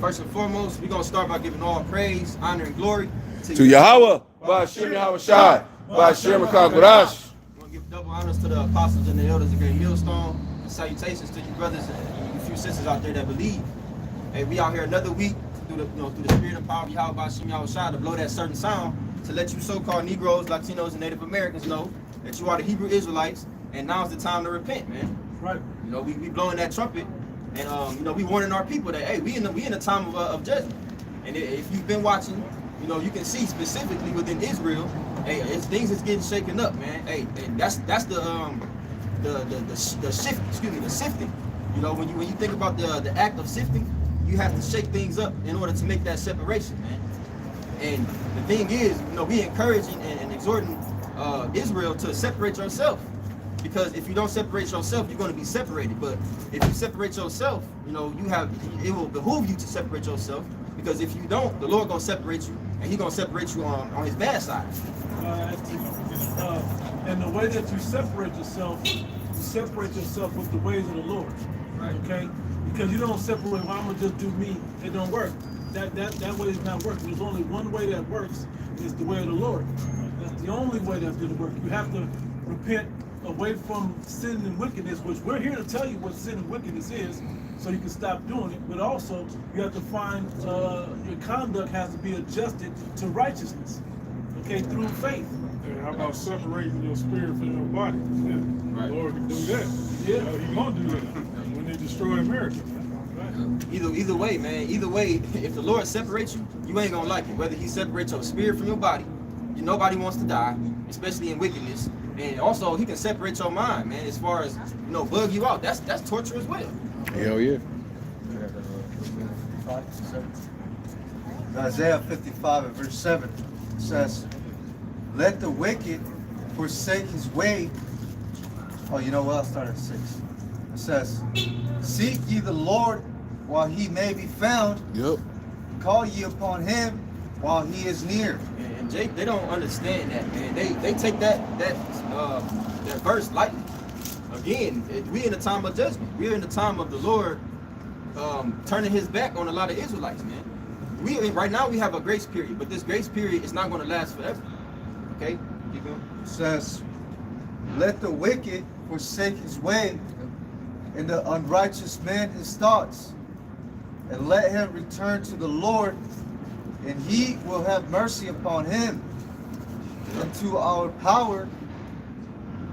First and foremost, we're going to start by giving all praise, honor, and glory to Yahweh, Ba'ashem Yahweh Shai, Ba'ashem Akagodash. We want to give double honors to the apostles and the elders of Great Millstone, and salutations to you brothers and you few sisters out there that believe. Hey, we out here another week through the spirit and power of Yahweh Ba'ashem Yahweh Shai to blow that certain sound to let you so-called Negroes, Latinos, and Native Americans know that you are the Hebrew Israelites, and now's the time to repent, man. Right. You know, we blowing that trumpet, and you know, we warning our people that hey, we in a time of judgment. And if you've been watching, you know, you can see specifically within Israel, hey, things is getting shaken up, man. Hey, and that's the shift, excuse me, the sifting. You know, when you think about the act of sifting, you have to shake things up in order to make that separation, man. And the thing is, you know, we encouraging and exhorting Israel to separate yourself. Because if you don't separate yourself, you're going to be separated. But if you separate yourself, you know, it will behoove you to separate yourself. Because if you don't, the Lord going to separate you, and He's going to separate you on His bad side. And the way that you separate yourself with the ways of the Lord. Right. Okay? Because you don't separate, well, I'm going to just do me. It don't work. That way is not working. There's only one way that works, is the way of the Lord. That's the only way that's going to work. You have to repent away from sin and wickedness, which we're here to tell you what sin and wickedness is, so you can stop doing it. But also, you have to find your conduct has to be adjusted to righteousness, okay, through faith. And how about separating your spirit from your body? Yeah. Right. The Lord can do that. Yeah. He won't do that when they destroy America. Either way, man. Either way, if the Lord separates you, you ain't gonna like it. Whether He separates your spirit from your body, nobody wants to die, especially in wickedness. And also, He can separate your mind, man. As far as bug you out. That's torture as well. Hell yeah. Isaiah 55 and verse 7 says, "Let the wicked forsake his way." Oh, you know what? I'll start at 6. It says, "Seek ye the Lord while He may be found. Yep. Call ye upon Him while He is near." And Jake, they don't understand that, man. They take that verse lightly. Again, we in the time of judgment. We're in the time of the Lord turning His back on a lot of Israelites, man. Right now we have a grace period, but this grace period is not going to last forever. Okay, keep going. It says, "Let the wicked forsake his way, and the unrighteous man his thoughts, and let him return to the Lord, and He will have mercy upon him, and to our power,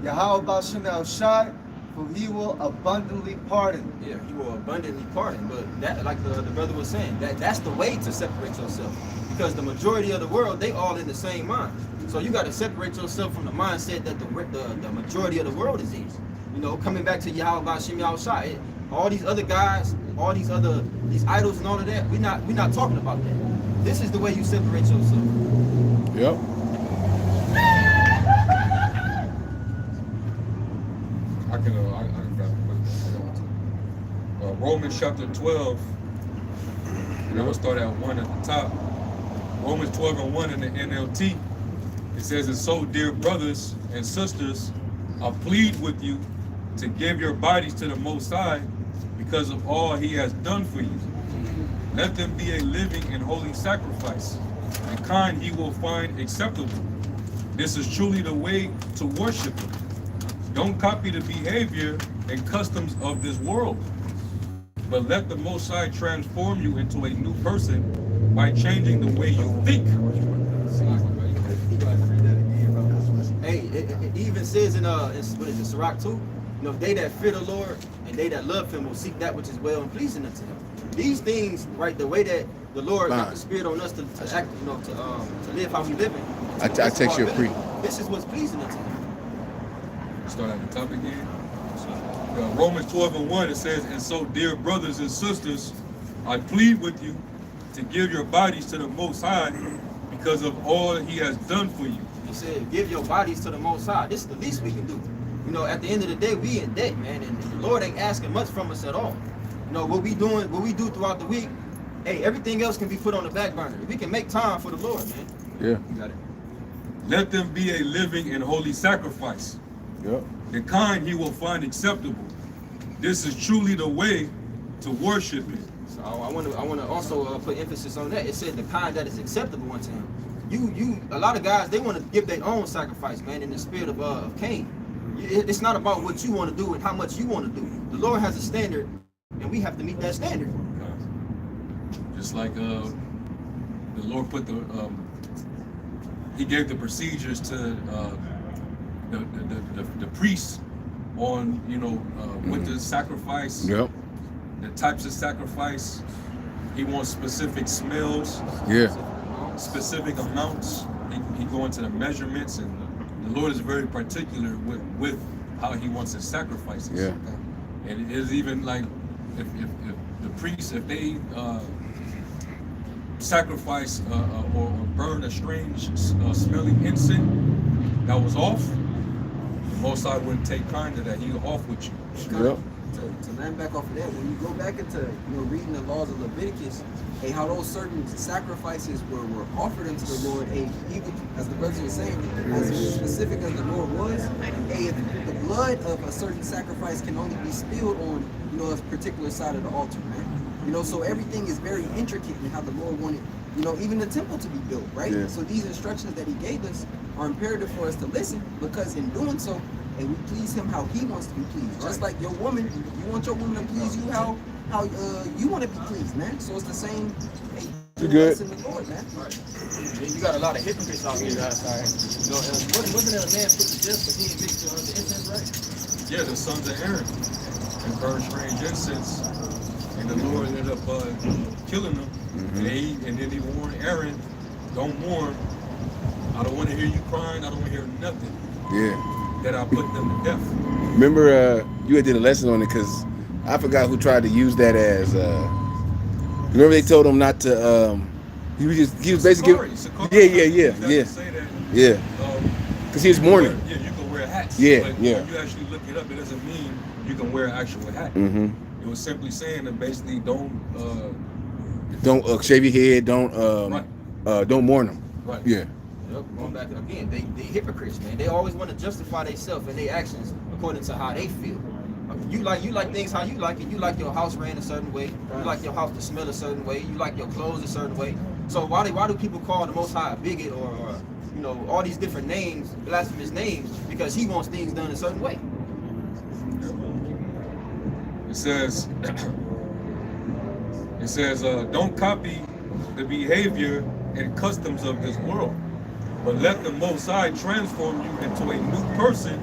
Yahweh Ba'ashem Yahweh Shai, for He will abundantly pardon." Yeah, He will abundantly pardon. But that, like the brother was saying, that's the way to separate yourself. Because the majority of the world, they all in the same mind. So you got to separate yourself from the mindset that the majority of the world is in. You know, coming back to Yahweh Ba'ashem Yahweh Shai, all these other guys, all these idols and all of that, we're not talking about that. This is the way you separate yourself. Yep. I can Romans chapter 12, and I will start at 1 at the top. Romans 12 and 1 in the NLT. It says, "And so, dear brothers and sisters, I plead with you to give your bodies to the Most High because of all He has done for you. Let them be a living and holy sacrifice, the kind He will find acceptable. This is truly the way to worship Him. Don't copy the behavior and customs of this world, but let the Most High transform you into a new person by changing the way you think." Hey, it even says in what is it, Sirach 2? They that fear the Lord and they that love Him will seek that which is well and pleasing unto Him. These things, right? The way that the Lord got the Spirit on us to act, to live how we live in. I text you a pre. This is what's pleasing unto Him. Start at the top again. Romans 12 and 1, it says, "And so, dear brothers and sisters, I plead with you to give your bodies to the Most High because of all He has done for you." He said, give your bodies to the Most High. This is the least we can do. At the end of the day, we in debt, man, and the Lord ain't asking much from us at all. What we do throughout the week, hey, everything else can be put on the back burner. We can make time for the Lord, man. Yeah. You got it. Let them be a living and holy sacrifice, Yep. the kind He will find acceptable. This is truly the way to worship Him. So I want to also put emphasis on that. It said the kind that is acceptable unto him. A lot of guys, they want to give their own sacrifice, man, in the spirit of Cain. It's not about what you want to do and how much you want to do. The Lord has a standard, and we have to meet that standard. Just like the Lord put He gave the procedures to the priests on what to sacrifice. Yep. The types of sacrifice. He wants specific smells. Yeah. Specific amounts. He go into the measurements, and the Lord is very particular with how He wants His sacrifices. Yeah. And it is even like if the priests, if they sacrifice or burn a strange smelling incense that was off, the Most High wouldn't take kind of that. He'll off with you. Yep. To land back off of that, when you go back into reading the laws of Leviticus, hey, how those certain sacrifices were offered unto the Lord, hey, even as the brother was saying, as specific as the Lord was, hey, if the blood of a certain sacrifice can only be spilled on a particular side of the altar, man. So everything is very intricate in how the Lord wanted, even the temple to be built, right? Yeah. So these instructions that He gave us are imperative for us to listen, because in doing so, and we please Him how He wants to be pleased. Just like your woman, you want your woman to please you how you want to be pleased, man. So it's the same. Hey, You good? In the Lord, man. Right. And you got a lot of hypocrites out here. Wasn't there a man put to death, but he didn't mix the incense right? Yeah, the sons of Aaron and burned strange incense, and the Lord ended up killing them. And then He warned Aaron, "Don't mourn. I don't want to hear you crying. I don't want to hear nothing." Yeah. That I put them to death. Remember, you had did a lesson on it because I forgot who tried to use that as. Remember they told him not to. He was basically. Yeah. Because he was mourning. Yeah, you can wear hats. Yeah, but yeah. when you actually look it up, it doesn't mean you can wear an actual hat. Mm-hmm. It was simply saying that basically don't shave your head. Don't mourn them. Right. Yeah. Yep, going back again, they hypocrites, man. They always want to justify themselves and their actions according to how they feel. You like things how you like it. You like your house ran a certain way. You like your house to smell a certain way. You like your clothes a certain way. So why do people call the Most High a bigot or all these different names, blasphemous names? Because He wants things done a certain way. It says, don't copy the behavior and customs of this world, but let the Most High transform you into a new person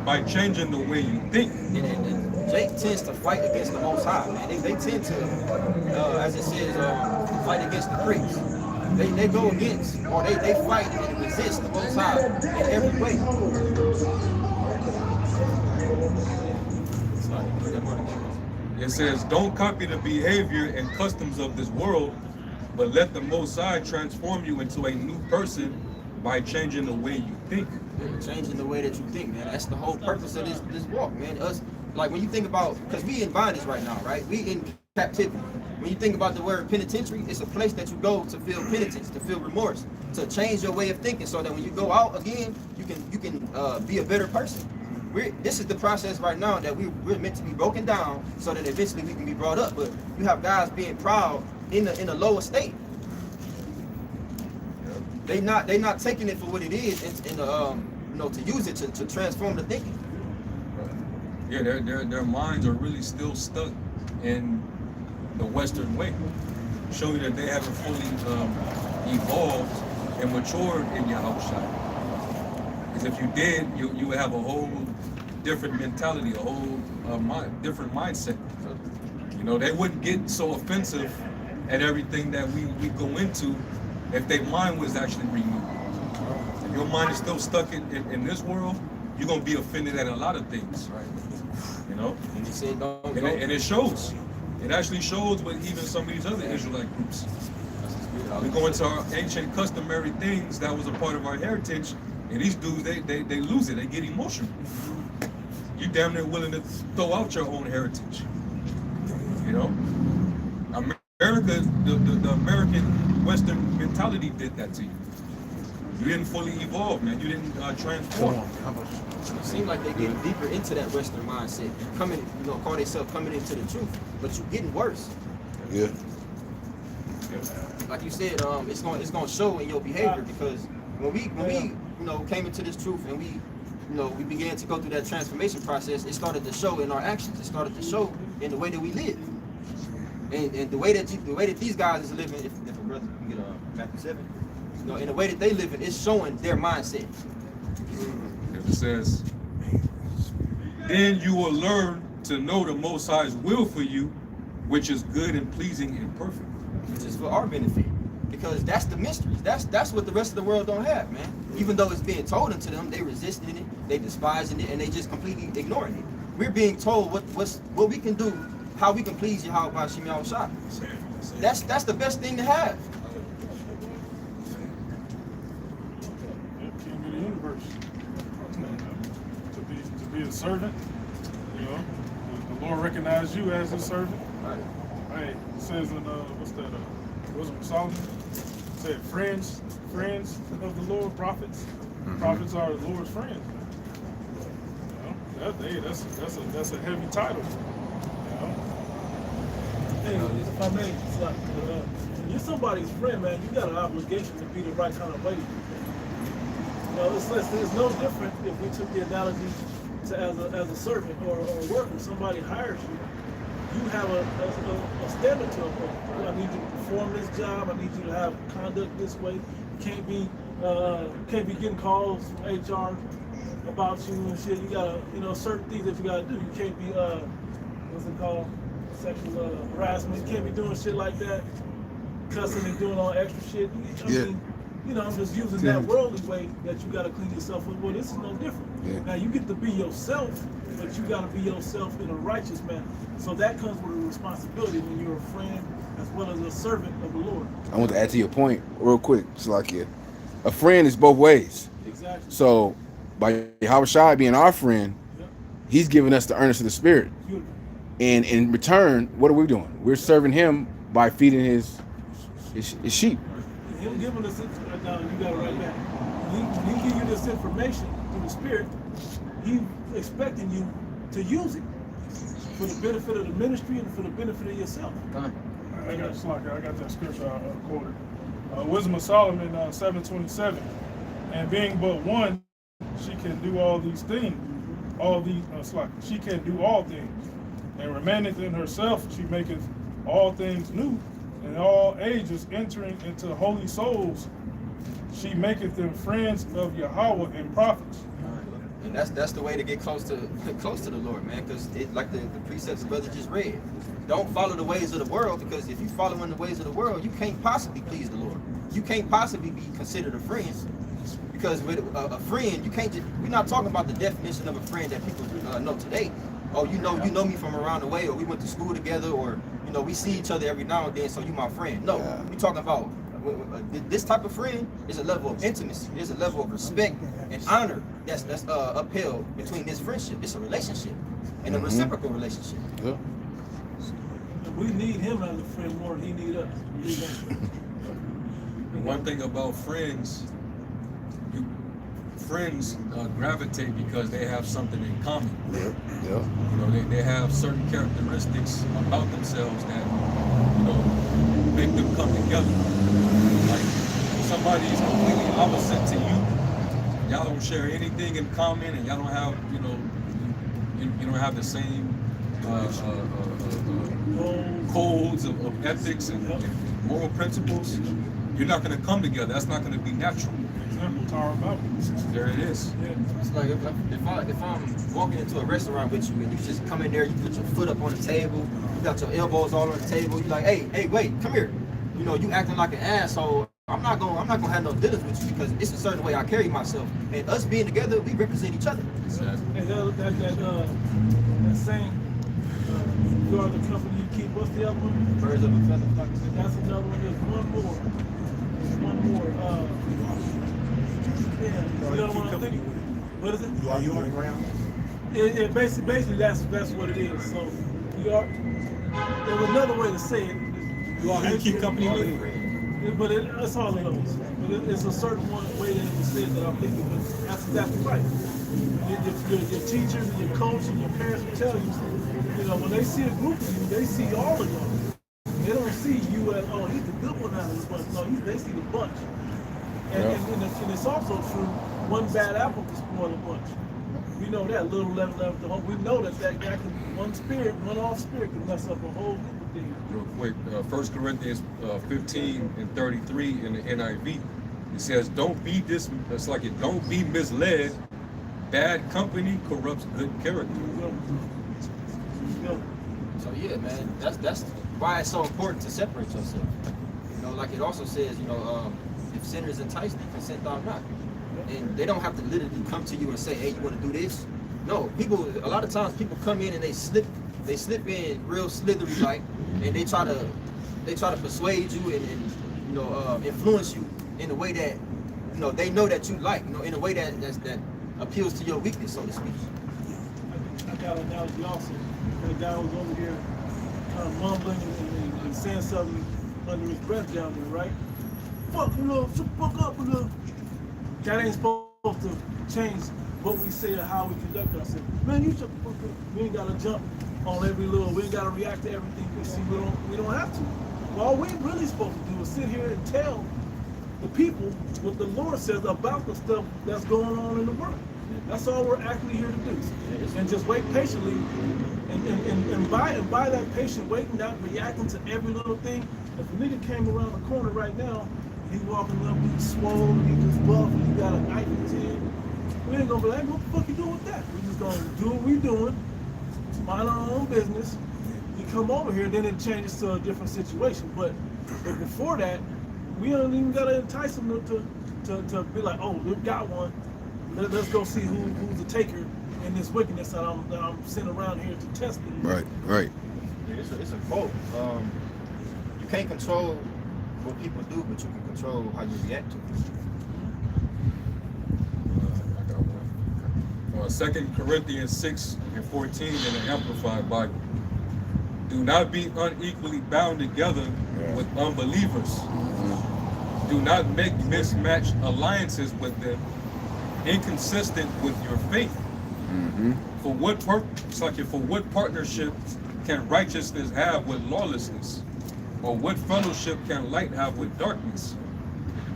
by changing the way you think. And Jake tends to fight against the Most High, man. They tend to, as it says, fight against the priests. They go against, or they fight and resist the Most High in every way. It says, don't copy the behavior and customs of this world, but let the Most High transform you into a new person by changing the way you think. Changing the way that you think, man. That's the whole purpose of this walk, man. Us, like when you think about, because we in bondage right now, right? We in captivity. When you think about the word penitentiary, it's a place that you go to feel penitence, to feel remorse, to change your way of thinking, so that when you go out again, you can be a better person. This is the process right now that we're meant to be broken down, so that eventually we can be brought up. But you have guys being proud in a lower state. They not taking it for what it is, to use it to transform the thinking. Yeah, their minds are really still stuck in the Western way, showing that they haven't fully evolved and matured in Yahushua. Because if you did, you would have a whole different mentality, a whole different mindset. They wouldn't get so offensive at everything that we go into if their mind was actually renewed. If your mind is still stuck in this world, you're gonna be offended at a lot of things, right? And he said, and it shows. It actually shows with even some of these other Israelite groups. We go into our ancient customary things that was a part of our heritage, and these dudes, they lose it. They get emotional. You damn near willing to throw out your own heritage. America, the American Western mentality did that to you. You didn't fully evolve, man. You didn't transform. It seems like they're getting deeper into that Western mindset, call themselves coming into the truth, but you're getting worse. Yeah. Like you said, it's gonna show in your behavior, because when we came into this truth and we began to go through that transformation process, it started to show in our actions. It started to show in the way that we live, and the way that these guys is living. If a brother can get Matthew 7, in the way that they live, it's showing their mindset. It says, then you will learn to know the Most High's will for you, which is good and pleasing and perfect. Which is for our benefit, because that's the mysteries. That's what the rest of the world don't have, man. Even though it's being told unto them, they resisting it, they despising it, and they just completely ignoring it. We're being told what we can do, how we can please Yahweh Bashim Yahushua. That's the best thing to have. King of the universe. To be a servant, the Lord recognized you as his servant. Right. Hey, it says in what's that? Wisdom of Solomon. It said friends of the Lord, prophets. Prophets are the Lord's friends. That's a heavy title. Hey, if I may, it's like, when you're somebody's friend, man, you got an obligation to be the right kind of way. It's no different if we took the analogy to as a servant or a worker. Somebody hires you. You have a standard to uphold. I need you to perform this job. I need you to have conduct this way. You can't be getting calls from HR about you and shit. You gotta, certain things that you gotta do. You can't be, what's it called? Sexual harassment. You can't be doing shit like that. Cussing and doing all extra shit. I mean, I'm just using that worldly way that you gotta clean yourself up. Well, this is no different. Yeah. Now you get to be yourself, but you gotta be yourself in a righteous manner. So that comes with a responsibility when you're a friend as well as a servant of the Lord. I want to add to your point real quick, Salakia. A friend is both ways. Exactly. So by Yahushua being our friend, he's giving us the earnest of the Spirit. Beautiful. And in return, what are we doing? We're serving him by feeding his sheep. Him giving us it, now you got it right back. When he give you this information through the Spirit, he's expecting you to use it for the benefit of the ministry and for the benefit of yourself. I got that scripture I quoted. Wisdom of Solomon 7:27. And being but one, she can do all these things. She can do all things. And remaineth in herself, she maketh all things new. In all ages entering into holy souls, she maketh them friends of Yahweh and prophets. And that's the way to get close to the Lord, man. Because like the precepts the brother just read, don't follow the ways of the world, because if you follow in the ways of the world, you can't possibly please the Lord. You can't possibly be considered a friend, because with a friend, you can't. We're not talking about the definition of a friend that people know today. Oh, you know me from around the way, or we went to school together, or we see each other every now and then, so you my friend. No, we're talking about this type of friend is a level of intimacy. There's a level of respect and honor that's upheld between this friendship. It's a relationship and a reciprocal relationship. Yeah. We need him as a friend more than he need us. One thing about friends, friends gravitate because they have something in common. They have certain characteristics about themselves that make them come together. Like somebody is completely opposite to you, y'all don't share anything in common, and y'all don't have you don't have the same codes of ethics and moral principles. You're not going to come together. That's not going to be natural. Example, Tower Mountain. There it is. It's like if I'm walking into a restaurant with you and you just come in there, you put your foot up on the table, you got your elbows all on the table, you're like, hey, wait, come here. You acting like an asshole. I'm not gonna have no dealings with you, because it's a certain way I carry myself. And us being together, we represent each other. And that saying, you are the company you keep. What's the other one? Birds of a feather flock together. That's another one. There's one more. The other one I'm thinking. What is it? You are you on the ground? It basically that's what it is. So you are. There's another way to say it. You are who you keep company with? But it's all of those. But it's a certain way that it was said that I'm thinking. But that's exactly right. Your teachers and your coach and your parents will tell you, when they see a group of you, they see all of y'all. They don't see you as, oh, he's the good one out of the bunch. No, they see the bunch. And it's also true, one bad apple can spoil a bunch. We know that, little level left the home. We know that guy can, one off spirit can mess up a whole group of things. Real quick, 1 Corinthians 15 and 33 in the NIV, it says, don't be misled. Bad company corrupts good character. So yeah, man, that's why it's so important to separate yourself. You know, like it also says, you know, if sinners entice thee, consent thou not. And they don't have to literally come to you and say, hey, you want to do this? No, a lot of times people come in and they slip in real slithery like, and they try to persuade you and you know, influence you in a way that, you know, they know that you like, you know, in a way that appeals to your weakness, so to speak. I got an analogy also. The guy was over here kind of mumbling and saying something under his breath down there, right? Fuck you up, shut the fuck up, you. That ain't supposed to change what we say or how we conduct ourselves. Man, you shut the fuck up. We ain't gotta jump on every little, we ain't gotta react to everything we see. We don't have to. Well, all we really supposed to do is sit here and tell the people what the Lord says about the stuff that's going on in the world. That's all we're actually here to do. And just wait patiently and by that patient waiting, not reacting to every little thing. If a nigga came around the corner right now, he walking up, he's swollen, he just buff, he got a knife in his hand. We ain't gonna be like, what the fuck you doing with that? We just gonna do what we doing, mind our own business. You come over here, then it changes to a different situation. But before that, we don't even gotta entice them to be like, oh, we got one. Let's go see who's the taker in this wickedness that I'm sent around here to test it. Right. It's a quote. You can't control what people do, but you can control how you react to it. I got one. 2 Corinthians 6 and 14 in the Amplified Bible. Do not be unequally bound together with unbelievers. Do not make mismatched alliances with them, inconsistent with your faith. For what partnership can righteousness have with lawlessness? Or what fellowship can light have with darkness?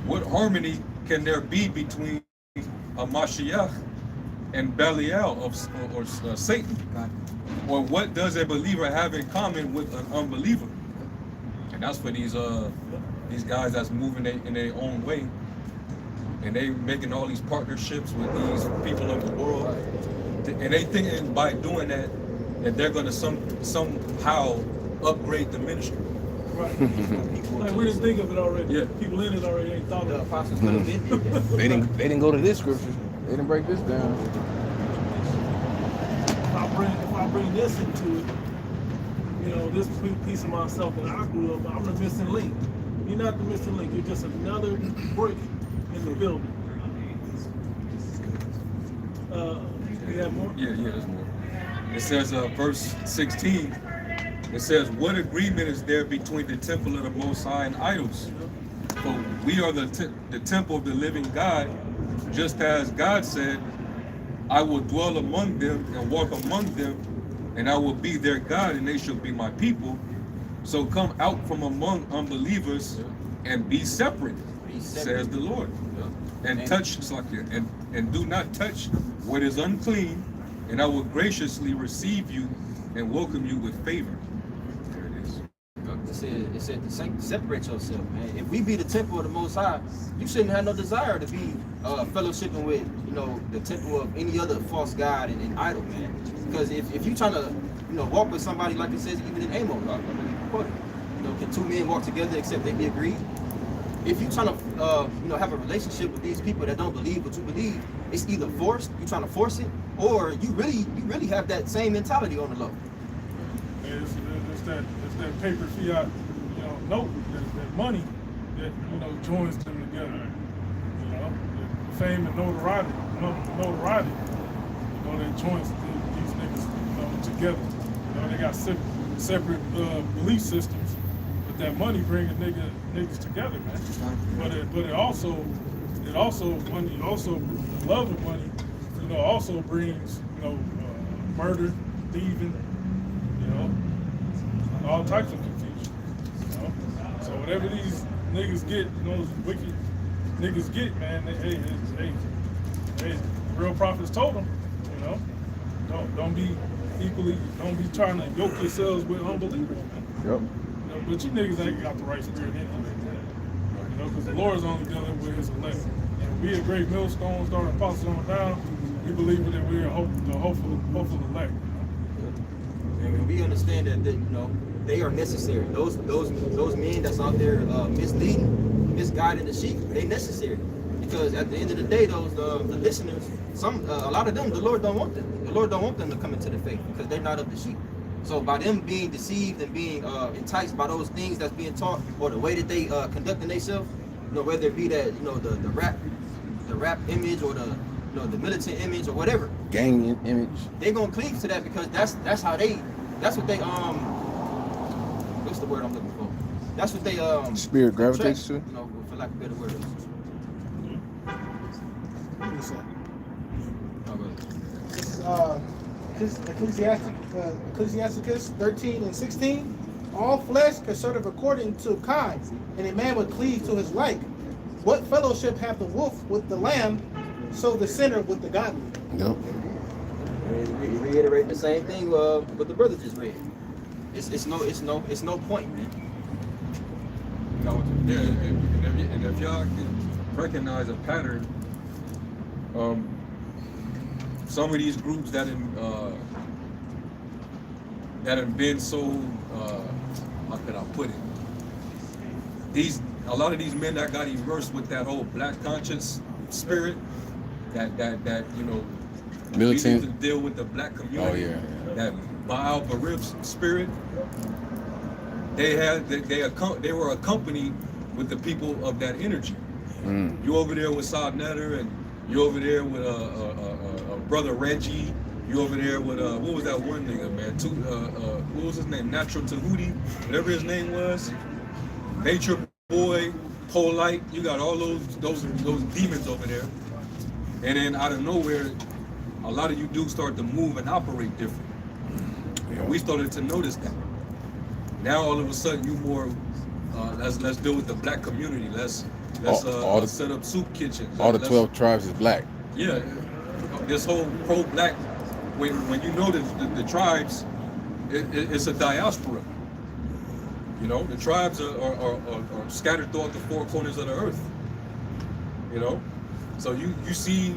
What harmony can there be between a Mashiach and Belial or Satan? Or what does a believer have in common with an unbeliever? And that's for these guys that's moving in their own way, and they making all these partnerships with these people of the world, and they thinking by doing that they're going to somehow upgrade the ministry. Right. Like we didn't think of it already. Yeah. People in it already ain't thought of it. Apostles could have been here. They didn't go to this scripture. They didn't break this down. If I bring this into it, you know, this piece of myself that I grew up, I'm the missing link. You're not the missing link. You're just another brick in the building. You have more? Yeah, there's more. It says, verse 16, it says, what agreement is there between the temple of the Most High and idols? For we are the temple of the living God, just as God said, I will dwell among them and walk among them, and I will be their God, and they shall be my people. So come out from among unbelievers and be separate, says the Lord. And touch, and do not touch what is unclean, and I will graciously receive you and welcome you with favor. There it is. It said to separate yourself, man. If we be the temple of the Most High, you shouldn't have no desire to be fellowshipping with, you know, the temple of any other false god and idol, man. Because if you're trying to, you know, walk with somebody like it says even in Amos, you know, can two men walk together except they be agreed? If you're trying to, you know, have a relationship with these people that don't believe what you believe, it's either forced, you're trying to force it, or you really have that same mentality on the low. It's that paper fiat, you know, note, that money that, you know, joins them together. You know, the fame and notoriety, you know, that joins these niggas, you know, together. You know, they got separate belief systems, but that money bringing niggas together, man. But it also money, also the love of money, you know, also brings, you know, murder, thieving, you know, all types of confusion. whatever these niggas get, you know, those wicked niggas get, man. Hey, real prophets told them, you know, don't be trying to yoke yourselves with unbelievers, man. Yep. You know, but you niggas ain't got the right spirit anyway. You know, because the Lord is only dealing with his elect. And we at Great Millstone, starting apostles on down, we believe that we're the hopeful elect. And we understand that you know, they are necessary. Those men that's out there misleading, misguiding the sheep, they necessary. Because at the end of the day, those the listeners, a lot of them, the Lord don't want them. The Lord don't want them to come into the faith because they're not of the sheep. So by them being deceived and being enticed by those things that's being taught, or the way that they conducting themselves, you know, whether it be that, you know, the rap image, or the militant image, or whatever, Gang image. they gonna cleave to that because that's what they what's the word I'm looking for? That's what they Spirit gravitates to. you know, for lack of a better word. This is Ecclesiasticus 13 and 16. All flesh can serve according to kinds, and a man would cleave to his like. What fellowship hath the wolf with the lamb, so the sinner with the godly? Yep. Reiterate the same thing what the brother just read. It's no point, man. You know, yeah, and if y'all can recognize a pattern, some of these groups that have been so how could I put it? A lot of these men that got immersed with that whole black conscience spirit, that you know, Militant. we need to deal with the black community. Oh, yeah. That Baal Barib's spirit. They were accompanied with the people of that energy. You over there with Saad Netter, and you over there with brother Reggie. You over there with what was that one nigga, man? What was his name? Natural Tahuti, whatever his name was. Nature Boy, Polite. You got all those demons over there. And then out of nowhere, a lot of you dudes start to move and operate different. And we started to notice that. Now all of a sudden you more let's deal with the black community. Let's set up soup kitchens. All the 12 tribes is black. Yeah, this whole pro-black. When you know the tribes, it's a diaspora. You know, the tribes are scattered throughout the four corners of the earth. You know, so you see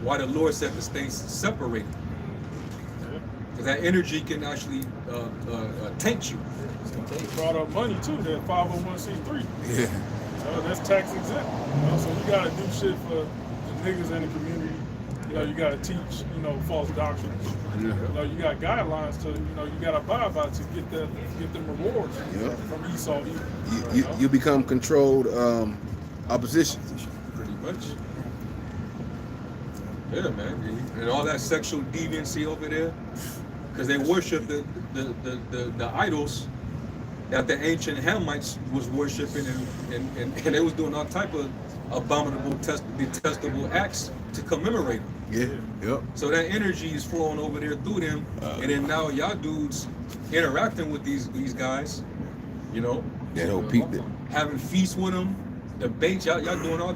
why the Lord said this thing's separated. Because that energy can actually taint you. They brought up money too, that 501c3. Yeah. That's tax exempt. You know, so you gotta do shit for the niggas in the community. You know, you gotta teach, you know, false doctrines. Yeah. You know, you got guidelines to, you know, you gotta abide by to get them rewards from Esau. You become controlled opposition. Pretty much. Yeah, man. And all that sexual deviancy over there, because they worship the idols that the ancient Hamites was worshiping, and they was doing all type of abominable, detestable acts to commemorate them. Yeah. Yep. So that energy is flowing over there through them, and then now y'all dudes interacting with these guys, you know, That whole people. having feasts with them, debates, y'all doing all,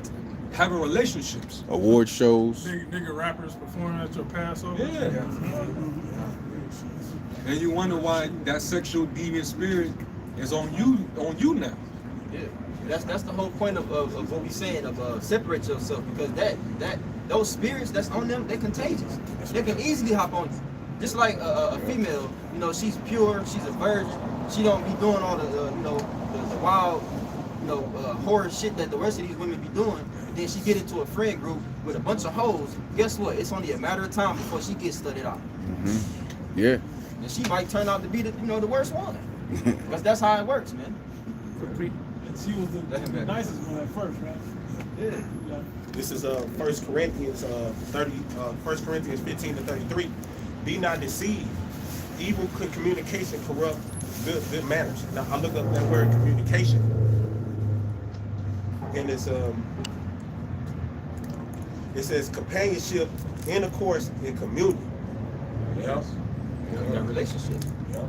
having relationships. Award shows. Nigga rappers performing at your Passover. Yeah. And you wonder why that sexual deviant spirit is on you now. Yeah, that's the whole point of what we saying of separate yourself, because those spirits that's on them, they're contagious. They can easily hop on you. Just like a female, you know, she's pure, she's a virgin. She don't be doing all the the wild, horror shit that the rest of these women be doing. And then she get into a friend group with a bunch of hoes. Guess what? It's only a matter of time before she gets studied out. Mm-hmm. Yeah. And she might turn out to be the worst one. Because that's how it works, man. And she was the nicest one at first, right? Yeah. This is 1 Corinthians 1 Corinthians 15 to 33. Be not deceived. Evil communication corrupt good manners. Now I look up that word communication, and it says companionship, intercourse, and communion. Yeah, relationship. Yeah.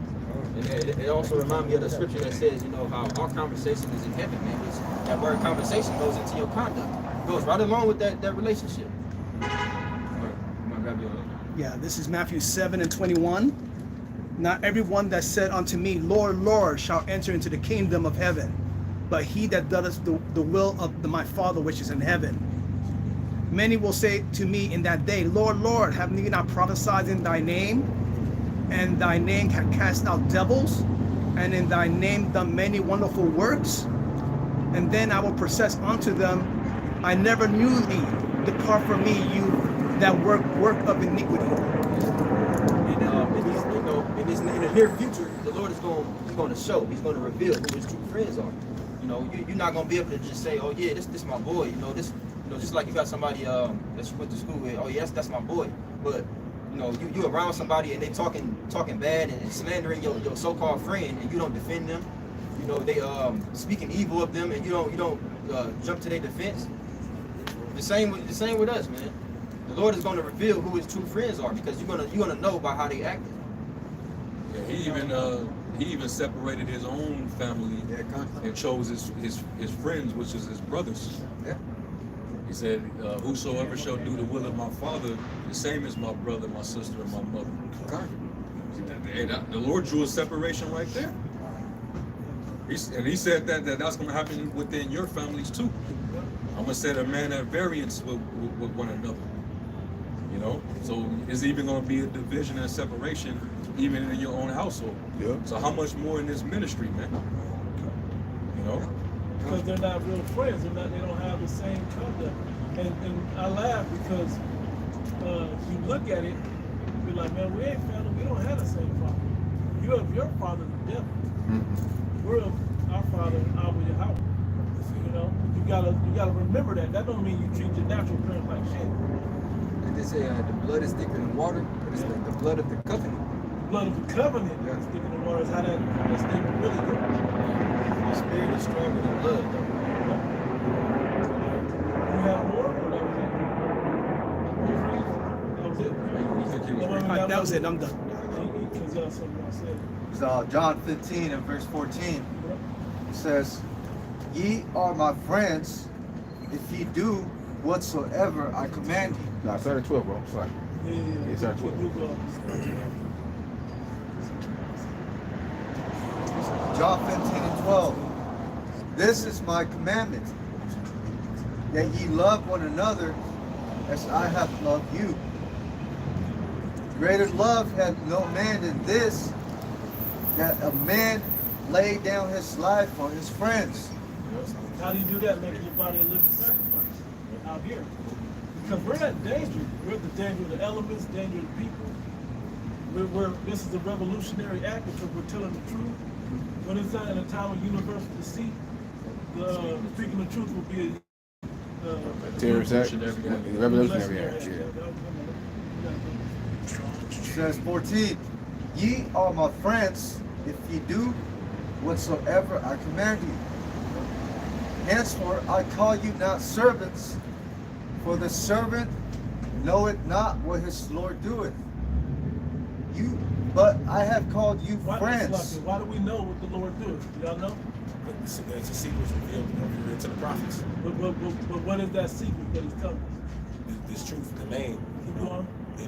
And it also reminds me of the scripture that says, you know, how our conversation is in heaven, man. Which that word conversation goes into your conduct. It goes right along with that relationship. All right, I'm gonna grab your Yeah, this is Matthew 7:21. Not everyone that said unto me, Lord, Lord, shall enter into the kingdom of heaven, but he that doeth the will of my Father which is in heaven. Many will say to me in that day, Lord, Lord, have we not prophesied in thy name? And thy name hath cast out devils, and in thy name done many wonderful works. And then I will profess unto them, I never knew thee. Depart from me, you that work of iniquity. In the near future, the Lord is going to show. He's going to reveal who his true friends are. You know, you're not going to be able to just say, oh yeah, this my boy. You know, just like you got somebody that you went to school with. Oh yes, that's my boy. But you know, you around somebody and they talking bad and slandering your so-called friend, and you don't defend them. You know, they speaking evil of them, and you don't jump to their defense. The same with us, man. The Lord is going to reveal who his true friends are, because you're gonna know by how they act. Yeah, he even separated his own family and chose his friends, which is his brothers. Yeah. He said, whosoever shall do the will of my Father, the same as my brother, my sister, and my mother. Okay. And the Lord drew a separation right there. He said that's going to happen within your families too. I'm going to set a man at variance with one another. You know, so it's even going to be a division and separation even in your own household. Yeah. So how much more in this ministry, man? You know? Because they're not real friends. They don't have the same conduct. And I laugh because you look at it, you're like, man, we ain't family. We don't have the same father. You have your father, the devil. Mm-hmm. We're our father, Abba Yahweh. You know, you gotta remember that. That don't mean you treat your natural parents like shit. And they say the blood is thicker than water, but it's like the blood of the covenant. Blood of the covenant is thicker than water. Is how that statement really goes. The spirit is stronger than blood, though. You have more, or that was it? That was it. I'm done. Because that's something I said. It's John 15 and verse 14. It says, ye are my friends if ye do whatsoever I command you. Nah, start at 12, bro. Sorry. Yeah. It's our 12. John 15 and 12. This is my commandment, that ye love one another as I have loved you. Greater love hath no man than this, that a man lay down his life for his friends. How do you do that? Making your body a living sacrifice out here. Because we're not danger. We're the danger of the elements, danger of the people. This is a revolutionary act because we're telling the truth. When it's not in a time of universal deceit, speaking the truth will be a Terrorist act. Revolutionary act. Yeah. It says 14, ye are my friends if ye do whatsoever I command you. Henceforth I call you not servants, for the servant knoweth not what his Lord doeth. But I have called you friends. Why do we know what the Lord does? Do y'all know? It's a secret revealed to the prophets. But what is that secret that he's telling us? This truth, the name, Keep going. the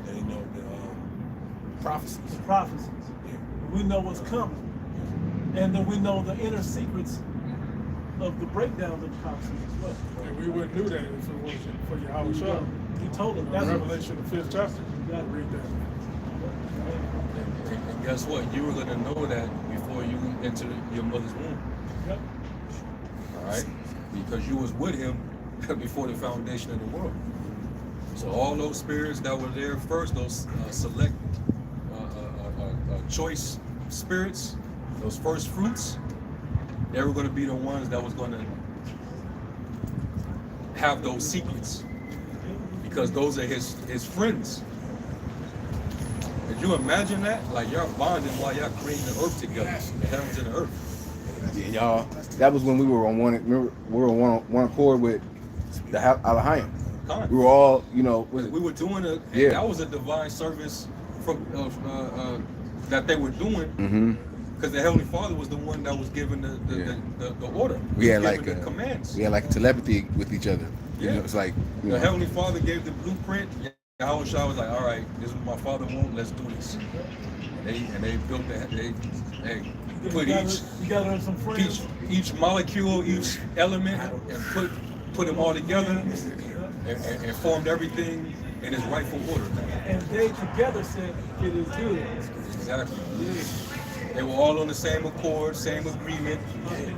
prophecies. The prophecies. Yeah. We know what's coming. And then we know the inner secrets of the breakdowns of the prophecies as well. And we wouldn't do that if it wasn't for Yahweh Shah. He told us. That's That's Revelation, the 5th chapter. You gotta read that. And guess what? You were going to know that before you entered your mother's womb. Yep. All right? Because you was with him before the foundation of the world. So all those spirits that were there first, those select choice spirits, those first fruits, they were going to be the ones that was going to have those secrets, because those are his friends. Could you imagine that? Like y'all bonding while y'all creating the earth together, the heavens and the earth. Yeah, y'all. That was when we were on one. Remember, we were on one accord with the Alahayim. We were all, you know. We were doing a. Yeah. That was a divine service from that they were doing. Mm-hmm. because the Heavenly Father was the one that was given the order. We had He was like given the commands. we had like telepathy with each other. You Yeah. know, it's like The Heavenly Father gave the blueprint. Yahweh Shah was like, all right, this is what my Father wants. Let's do this. And they built that. They put You gotta have some friends. each molecule, each element, and put them all together, and formed everything in its rightful order. And they together said it is good. Exactly. They were all on the same accord, same agreement. They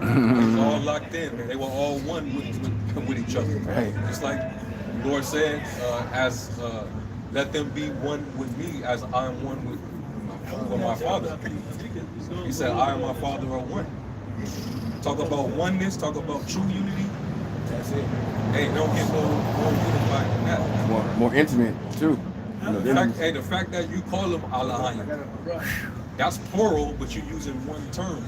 were all locked in, man. They were all one with each other. Right. Just like the Lord said, let them be one with me as I am one with my Father. He said, I and my Father are one. Talk about oneness, talk about true unity. That's it. Hey, don't get more unified than that. more intimate too. You know, The fact that you call them Allahayim, that's plural, but you're using one term.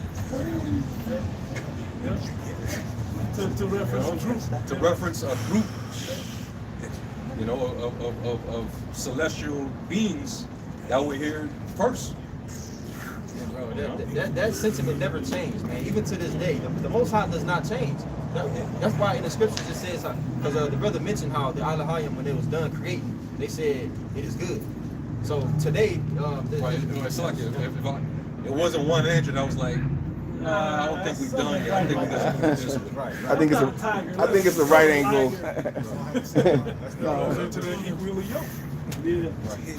To reference a group. To reference a group, you know, of celestial beings that were here first. Bro, that sentiment never changed, man. Even to this day, the Most High does not change. That's why in the scriptures it says, because the brother mentioned how the Elohim, when it was done creating, they said it is good. So today, It's like if it wasn't one angel that was like, nah, I don't think we've done yet. I think we got to do this one. right. I think it's a right angle. Into the equally yoked. Yeah.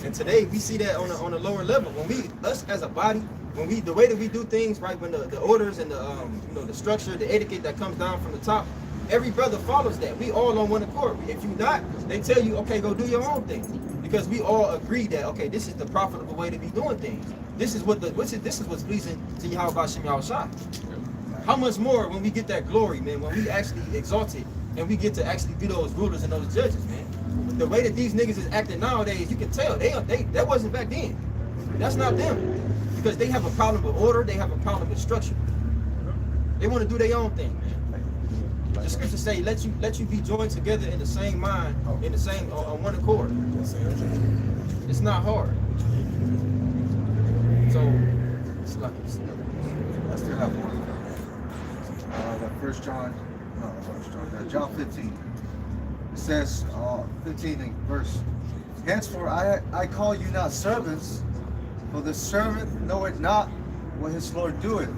And today we see that on a lower level. When us as a body, the way that we do things, right? When the orders and the structure, the etiquette that comes down from the top, every brother follows that. We all on one accord. If you not, they tell you, okay, go do your own thing, because we all agree that okay, this is the profitable way to be doing things. This is this is what's pleasing to Yahweh Bashem Yahushua. How much more when we get that glory, man? When we actually exalt it and we get to actually be those rulers and those judges, man. The way that these niggas is acting nowadays, you can tell they that wasn't back then. That's not them, because they have a problem with order. They have a problem with structure. They want to do their own thing, man. The scriptures say, let you be joined together in the same mind, in the same on one accord. It's not hard. So it's like I still have one. John 15. It says, 15 verse. Henceforth I call you not servants, for the servant knoweth not what his Lord doeth.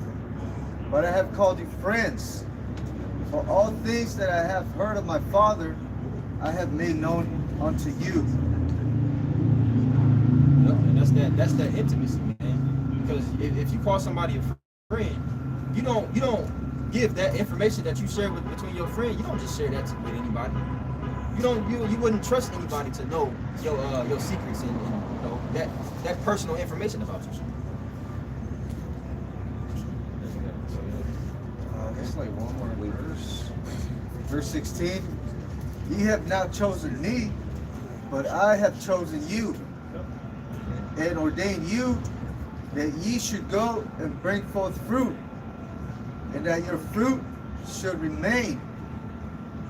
But I have called you friends. For all things that I have heard of my Father, I have made known unto you. and that's that intimacy, man. Because if you call somebody a friend, you don't give that information that you share between your friend. You don't just share that with anybody. You wouldn't trust anybody to know your secrets and that personal information about you. It's like one more verse. Verse 16. Ye have not chosen me, but I have chosen you, and ordained you that ye should go and bring forth fruit, and that your fruit should remain,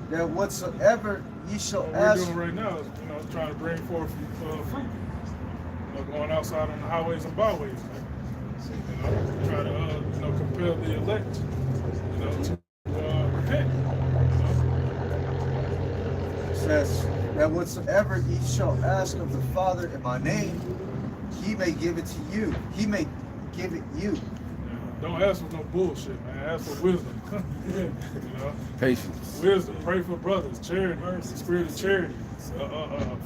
that whatsoever ye shall What ask. we're doing right now is, trying to bring forth fruit. Going outside on the highways and byways, man. Try to, compel the elect, to repent. It says that whatsoever ye shall ask of the Father in my name, he may give it to you. He may give it you. Don't ask for no bullshit, man. Ask for wisdom. Patience. Wisdom. Pray for brothers. Charity. Spirit of charity.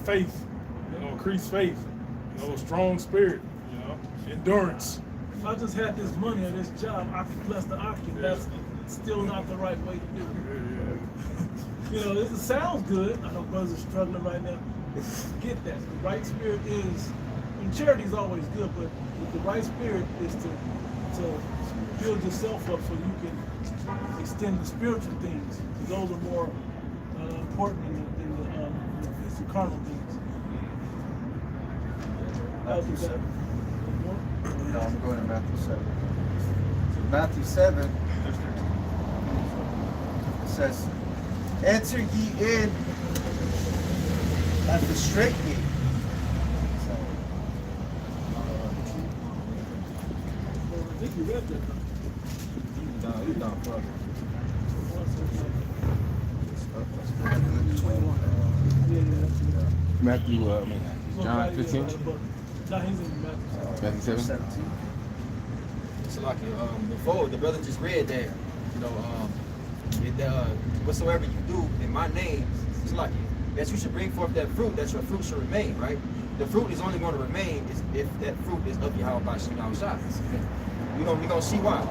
Faith. Increase faith. A strong spirit. Endurance. If I just had this money and this job, I could bless the occupant. That's still not the right way to do it. It sounds good. I know brothers are struggling right now. Get that. The right spirit is, and charity is always good, but the right spirit is to build yourself up so you can extend the spiritual things. Those are more important than the carnal things. Matthew 7. No, I'm going to Matthew 7. So Matthew 7, it says, enter ye in at the straight gate. You read that. You down, bro. Matthew, John 15, Nah, he's in Matthew. Matthew 7. So like before, the brother just read that, whatsoever you do in my name, it's like that you should bring forth that fruit, that your fruit should remain, right? The fruit is only going to remain if that fruit is of Yahweh Bashim Yahushua. We're gonna see why.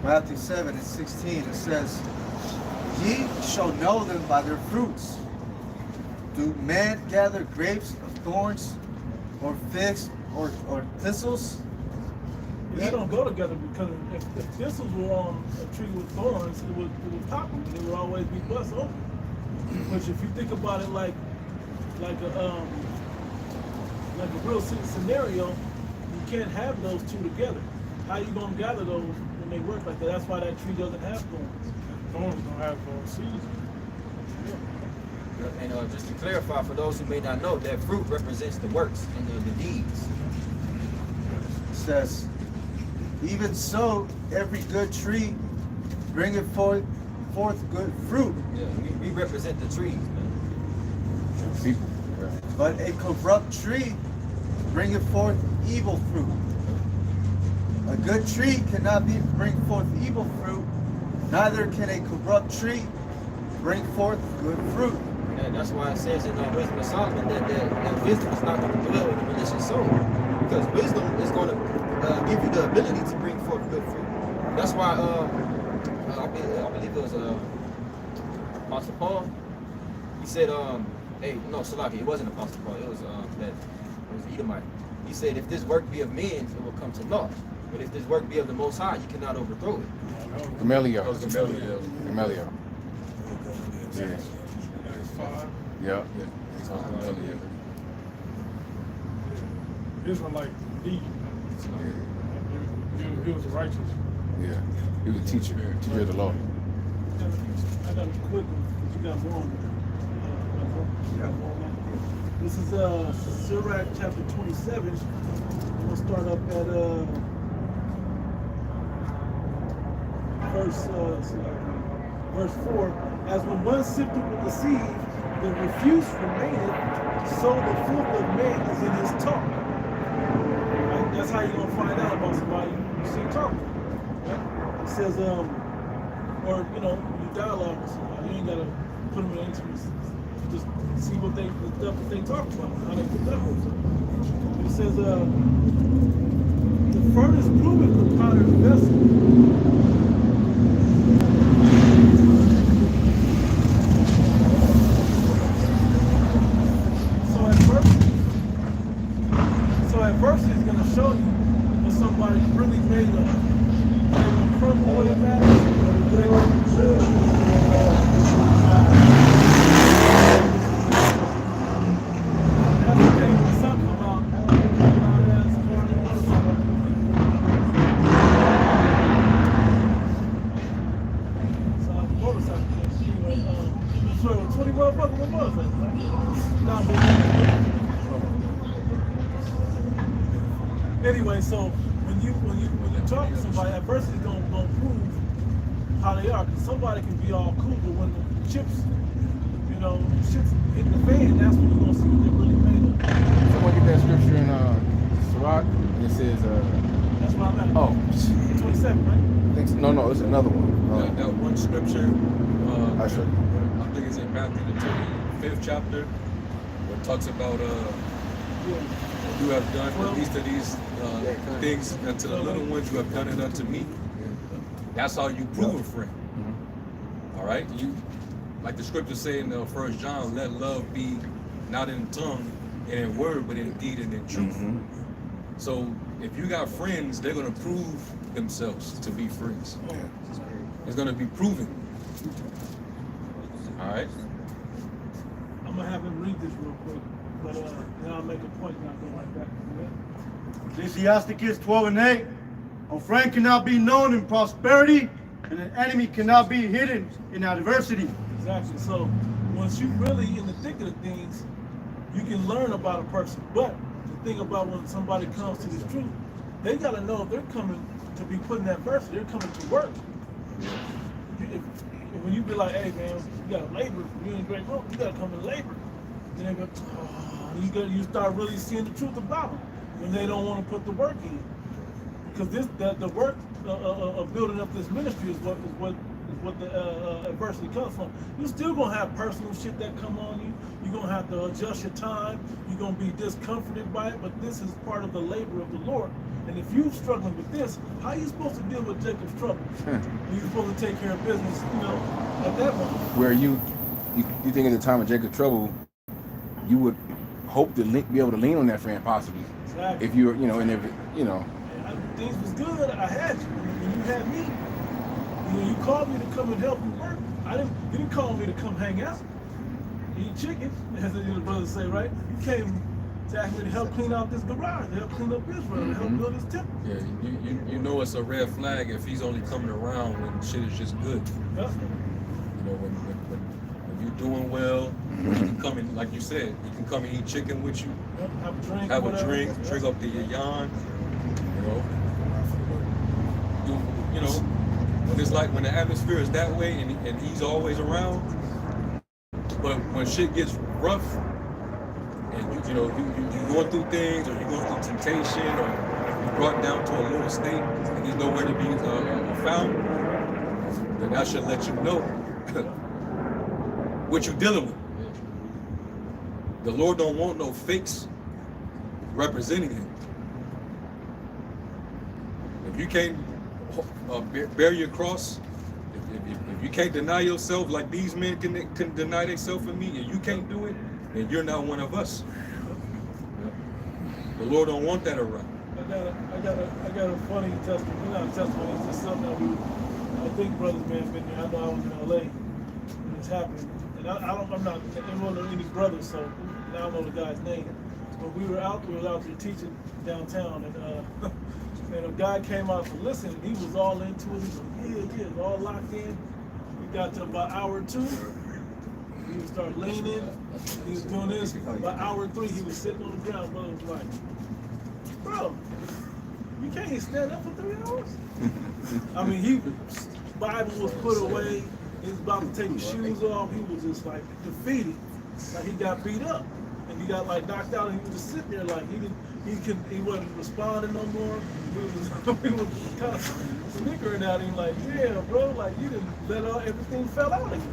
Matthew 7:16, it says, "Ye shall know them by their fruits. Do men gather grapes of thorns, or figs, or thistles?" They don't go together because if thistles were on a tree with thorns, it would pop them. It would always be bust open. But if you think about it like a real scenario, you can't have those two together. How you gonna gather those when they work like that? That's why that tree doesn't have thorns. Thorns don't have seeds. And just to clarify, for those who may not know, that fruit represents the works and the deeds. It says, "Even so, every good tree bringeth forth good fruit, Yeah, we represent the trees, man. People. Right. but a corrupt tree bringeth forth evil fruit." A good tree cannot bring forth evil fruit, neither can a corrupt tree bring forth good fruit. And that's why it says in Wisdom of Solomon that wisdom is not going to dwell in the malicious soul. Because wisdom is going to give you the ability to bring forth good fruit. That's why I believe it was Apostle Paul. He said, Salaki, it wasn't Apostle Paul, it was Edomite. He said, if this work be of men, it will come to naught. But if this work be of the Most High, you cannot overthrow it. Gamaliel. That was Gamaliel. Gamaliel. Yeah. Yeah. Gamaliel. Israelite deed. He was righteous. Yeah. He was a teacher of the law. I got a quick one, but you got more on there. This is Sirach chapter 27. We'll start up at verse 4. As when one sifted with the sieve, the refuse remaineth, so the filth of man is in his talk. Right? That's how you're gonna find out about somebody you see talking. Right? It says, you dialogue with somebody. You ain't gotta put them in intimacy. Just see what the stuff that they talk about, how they put up with it. It says, the furnace proveth the potter's vessel. So at first he's gonna show you what somebody really made of. From all that matters. Anyway, so when you talk to somebody, at first it's gonna prove how they are. Cause somebody can be all cool, but when the chips hit the fan, that's when you're gonna see what they really made of. Someone get that scripture in Sirach, and it says That's what I'm at. oh, 27, right? no, it's another one. That one scripture, I'll show you. I think it's in Matthew the 25th chapter, where it talks about you have done the least of these things unto the little ones, you have done it unto me. That's how you prove a friend. All right, you, like the scripture say in 1 John, let love be not in tongue and in word, but in deed and in truth. So if you got friends, they're gonna prove themselves to be friends. It's gonna be proven. All right. I'm gonna have him read this real quick, but then I'll make a point and I'll go right back. Ecclesiasticus 12:8. A friend cannot be known in prosperity, and an enemy cannot be hidden in adversity. Exactly. So once you really in the thick of the things, you can learn about a person. But the thing about when somebody comes to this truth, they gotta know if they're coming to be put in that verse, they're coming to work. When you be like, hey man, you gotta labor, you in great work, you gotta come and labor. Then they go, oh, you start really seeing the truth about them when they don't want to put the work in. Because the work of building up this ministry is what the adversity comes from. You're still gonna have personal shit that come on you. You're gonna have to adjust your time. You're gonna be discomforted by it. But this is part of the labor of the Lord. And if you're struggling with this, how are you supposed to deal with Jacob's trouble? You're supposed to take care of business, at that moment. Where you think at the time of Jacob's trouble, you would hope to be able to lean on that friend possibly. Exactly. If you're, and if things was good, I had you. When you had me, you called me to come and help you work. You didn't call me to come hang out, eat chicken, as the brothers say, right? You came to ask me to help clean out this garage, to help clean up Israel, to help build this temple. Yeah, you know it's a red flag if he's only coming around when shit is just good. Yeah. When you're doing well, you can come in, like you said, you can come and eat chicken with you, Have a drink, drink up to your yarn, when it's like when the atmosphere is that way and he's always around, but when shit gets rough and you're going through things or you're going through temptation or you're brought down to a lower state and there's nowhere to be found, then that should let you know what you're dealing with. The Lord don't want no fakes representing him. If you can't bear your cross, if you can't deny yourself like these men can deny themselves for me, and you can't do it, then you're not one of us. The Lord don't want that around. I got a funny testimony. Not a testimony. It's just something that I think brothers may have been there. I know I was in LA when it's happening, and I'm not one of any brothers, so I don't know the guy's name. But we were out there teaching downtown, and a guy came out to listen. He was all into it. He was all locked in. We got to about hour 2. He would start leaning. He was doing this. By hour 3, he was sitting on the ground. Brother was like, bro, you can't stand up for 3 hours? I mean, Bible was put away. He was about to take his shoes off. He was just like defeated. Like he got beat up. And he got like knocked out and he was just sitting there like he wasn't responding no more. We was kind of snickering at him like, yeah, bro, like you didn't let everything fell out of you.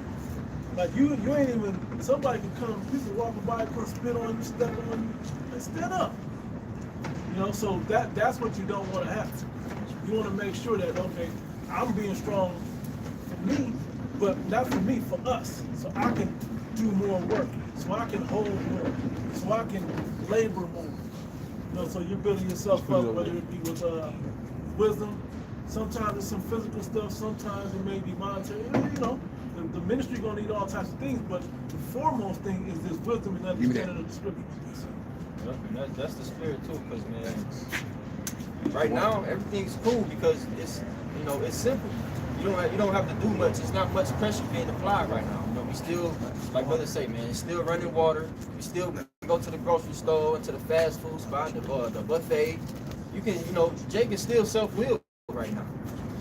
Like you ain't even, somebody can come, people walking by, come spit on you, step on you, and stand up. So that's what you don't want to happen. You want to make sure that, okay, I'm being strong for me, but not for me, for us. So I can do more work, so I can hold more, so I can labor more. So you're building yourself up, whether it be with wisdom. Sometimes it's some physical stuff, sometimes it may be monetary. The ministry gonna need all types of things, but the foremost thing is this wisdom and understanding of the scriptures. Yeah, and that's the spirit too, because man, right now everything's cool because it's simple. You don't have to do much. It's not much pressure being applied right now. We still, like brothers say, man, it's still running water. We still go to the grocery store and to the fast food spot, the buffet. You can, Jake is still self-willed right now.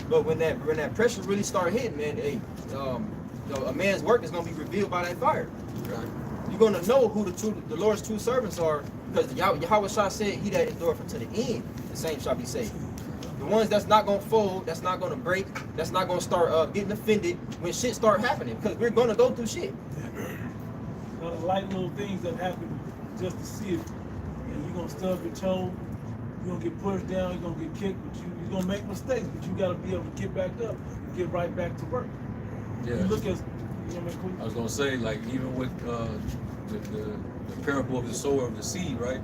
But when that pressure really start hitting, man, hey, a man's work is gonna be revealed by that fire. You're gonna know who the Lord's true servants are, because Yahweh Shah said, "He that endureth unto the end, the same shall be saved." The ones that's not gonna fold, that's not gonna break, that's not gonna start getting offended when shit start happening, because we're gonna go through shit. A lot of light little things that happen just to see it. And you're gonna stub your toe, you're gonna get pushed down, you're gonna get kicked, but you're gonna make mistakes, but you gotta be able to get back up and get right back to work. Yeah. You look at, I was gonna say, like, even with the parable of the sower of the seed, right?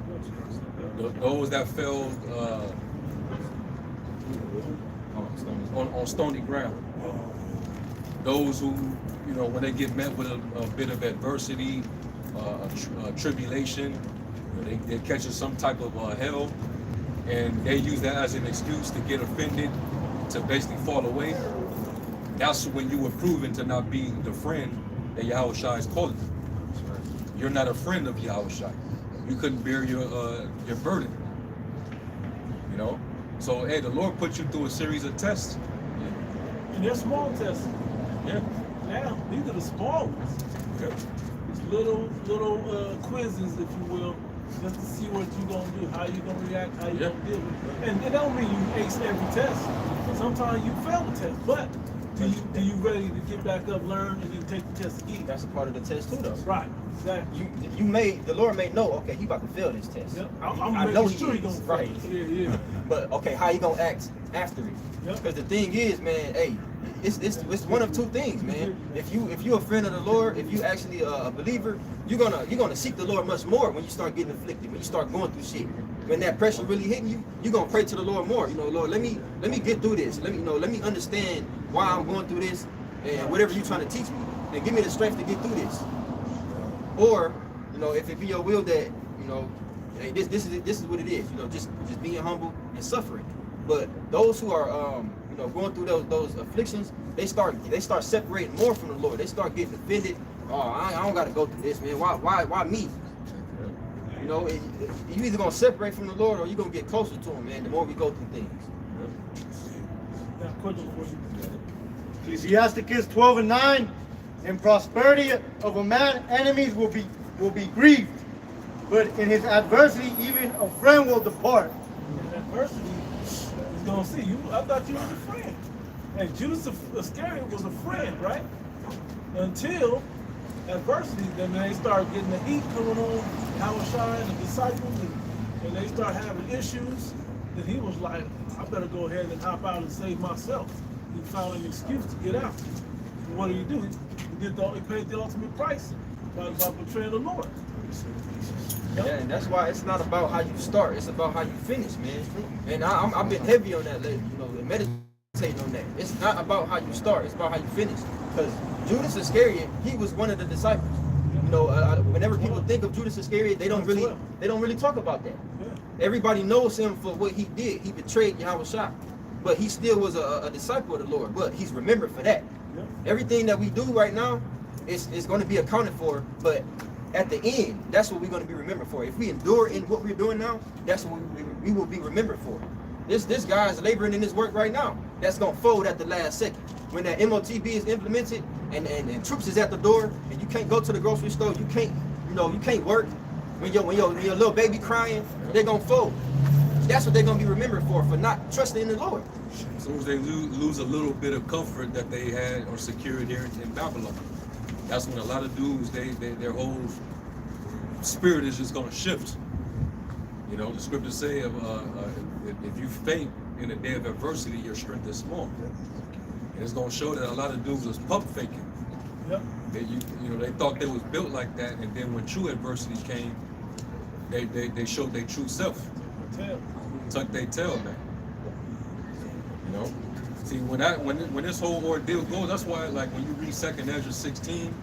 Those that fell on stony ground. Those who, when they get met with a bit of adversity, tribulation, they catch some type of hell, and they use that as an excuse to get offended, to basically fall away. That's when you were proven to not be the friend that Yahweh Shai is calling you. You're not a friend of Yahweh Shai. You couldn't bear your burden. So, hey, the Lord put you through a series of tests. And they're small tests. Yeah. Now, these are the small ones. Yeah. It's little quizzes, if you will, just to see what you're gonna do, how you're gonna react, how you're gonna deal with it. And it don't mean you ace every test. Sometimes you fail the test, but do you ready to get back up, learn, and then take the test again? That's a part of the test too, though. Right, exactly. The Lord may know, okay, he about to fail this test. Yep. I know making sure he he is, gonna right. fail. Yeah. But okay, how you gonna act after it? Yep. Because the thing is, man, hey, it's one of two things, man. If you a friend of the Lord, if you actually a believer, you're gonna seek the Lord much more when you start getting afflicted, when you start going through shit. When that pressure really hitting you, you're gonna pray to the Lord more. You know, Lord, let me get through this. Let me understand why I'm going through this and whatever you're trying to teach me. And give me the strength to get through this. Or, you know, if it be your will that, you know, hey, this is what it is. You know, just being humble and suffering. But those who are you know, going through those afflictions, they start separating more from the Lord. They start getting offended. Oh, I don't gotta go through this, man. Why me? You know, you either gonna separate from the Lord or you gonna get closer to Him, man. The more we go through things. Now, question for you. Ecclesiasticus 12:9. In prosperity of a man, enemies will be grieved, but in his adversity, even a friend will depart. In adversity, he's gonna see you. I thought you was a friend. And Judas Iscariot was a friend, right? Until adversity, then they start getting the heat coming on Hawashai and the disciples, and they start having issues. Then he was like, I better go ahead and hop out and save myself. He found an excuse to get out. And what do? He paid the ultimate price by betraying the Lord. Yeah, and that's why it's not about how you start, it's about how you finish, man. And I've been heavy on that lately, you know, meditating on that. It's not about how you start, it's about how you finish. Because Judas Iscariot, he was one of the disciples. You know, whenever people think of Judas Iscariot, they don't really talk about that. Everybody knows him for what he did. He betrayed Yahushua, but he still was a disciple of the Lord. But he's remembered for that. Everything that we do right now is going to be accounted for, but at the end, that's what we're going to be remembered for. If we endure in what we're doing now, that's what we will be remembered for. This guy is laboring in his work right now. That's going to fold at the last second. When that MOTB is implemented and troops is at the door and you can't go to the grocery store, you can't work. When your little baby crying, they're going to fold. That's what they're going to be remembered for not trusting in the Lord. As soon as they lose a little bit of comfort that they had or secured here in Babylon, that's when a lot of dudes, their whole spirit is just going to shift. You know, the scriptures say, if you faint in the day of adversity, your strength is small. And it's going to show that a lot of dudes was pump faking. Yep. They thought they was built like that, and then when true adversity came, they showed their true self. Tuck their tail, man. You know, see when this whole ordeal goes, that's why like when you read 2nd Ezra 16,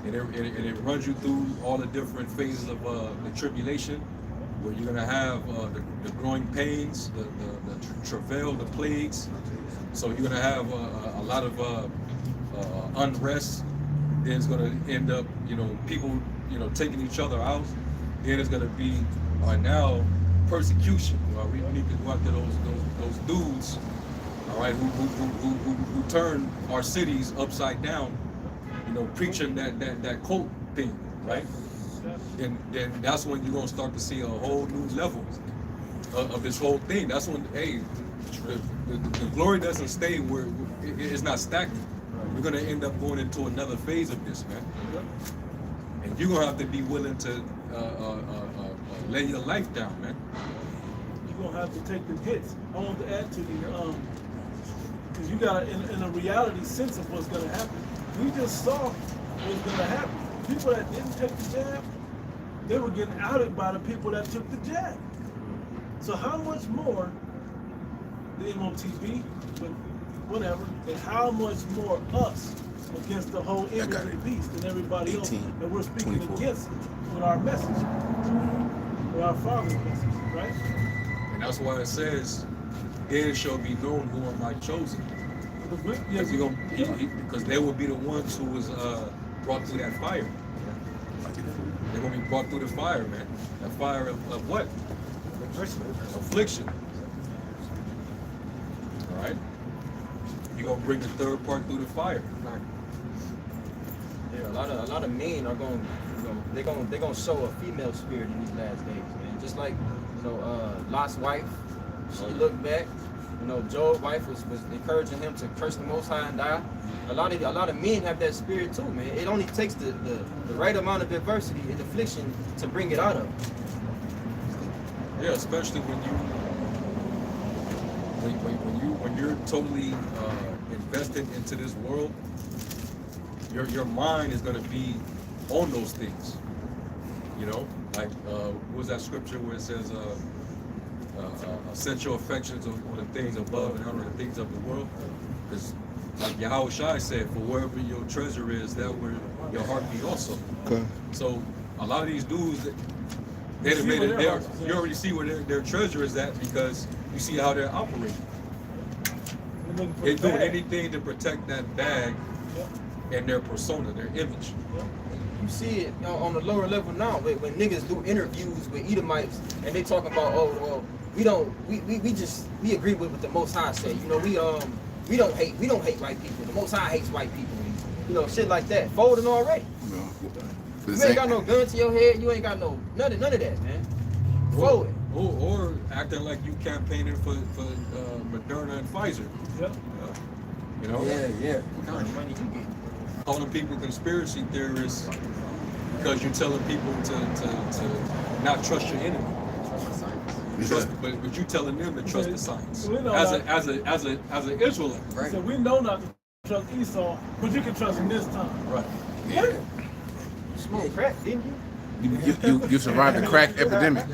and it runs you through all the different phases of the tribulation, where you're gonna have the growing pains, the travail, the plagues. So you're gonna have a lot of unrest. Then it's gonna end up, people, taking each other out. Then it's gonna be now persecution. We need to go after those dudes. All right, who turn our cities upside down, preaching that cult thing, right? Then that's when you're gonna start to see a whole new level of this whole thing. That's when, hey, the glory doesn't stay where it's not stagnant. We're gonna end up going into another phase of this, man. And you're gonna have to be willing to lay your life down, man. You're gonna have to take the hits. I want to add to the because you got in a reality sense of what's gonna happen. We just saw what's gonna happen. People that didn't take the jab, they were getting outed by the people that took the jab. So how much more the MOTB, but whatever, and how much more us against the whole image of the beast and everybody else that we're speaking 24. against with our message, with our Father's message, right? And that's why it says, "Then shall be known who am I chosen." Because they will be the ones who was brought through that fire. They're gonna be brought through the fire, man. That fire of what? Affliction. right? You're gonna bring the third part through the fire. Yeah, a lot of men are going, you know, they're gonna show a female spirit in these last days, man. Just like, you know, Lot's wife, she looked back. You know, Job's wife was encouraging him to curse the Most High and die. A lot of men have that spirit too, man. It only takes the right amount of adversity and affliction to bring it out of them. Yeah, especially when you're totally invested into this world, your mind is going to be on those things. You know, like what was that scripture where it says, "Set your affections on the things above and not on the things of the world." Because, like Yahweh Shai said, "For wherever your treasure is, that where your heart be also." Okay. So a lot of these dudes, they done made it there. You already see where their treasure is at because you see how they're operating. They're doing anything to protect that bag and their persona, their image. You see it on the lower level now when niggas do interviews with Edomites and they talk about, oh well, we agree with what the Most High say. You know, we don't hate white people. The Most High hates white people. You know, shit like that. Folding already. No. You ain't got no gun to your head. You ain't got none of that, man. Folding. Or acting like you campaigning for Moderna and Pfizer. Yep. You know? Yeah. What kind of money you get? Calling people conspiracy theorists because you're telling people to not trust your enemy. But you telling them to trust the science. As an Israelite. Right. So we know not to trust Esau, but you can trust him this time. Right. Yeah. You smoked crack, didn't you? You survived the crack epidemic.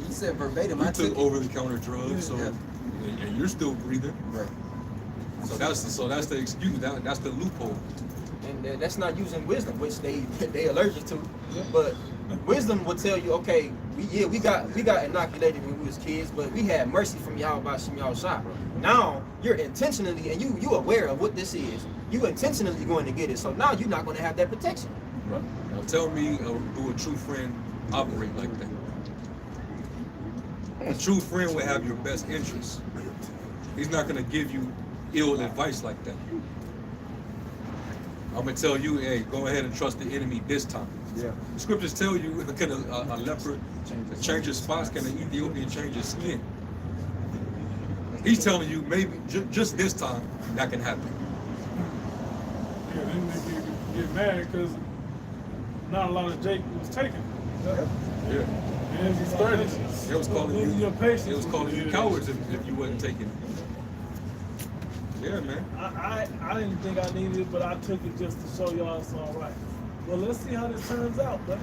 He said verbatim. You took over-the-counter drugs, so and you're still breathing. Right. So that's the excuse. That's the loophole. And that's not using wisdom, which they allergic to. But wisdom will tell you, okay, we got inoculated when we was kids, but we had mercy from Yahweh Shai. Now you're intentionally, and you aware of what this is. You intentionally going to get it. So now you're not going to have that protection. Right. Now tell me, do a true friend operate like that? A true friend will have your best interests. He's not going to give you ill advice like that. I'm going to tell you, hey, go ahead and trust the enemy this time. Yeah. The scriptures tell you, can a leopard change his spots? Can an Ethiopian change his skin? He's telling you maybe just this time that can happen. Yeah, then they get mad because not a lot of Jake was taken. Yeah. In his 30s. It was calling you. It was calling you cowards if you wasn't taking it. Yeah, man. I didn't think I needed it, but I took it just to show y'all it's all right. Well, let's see how this turns out, buddy.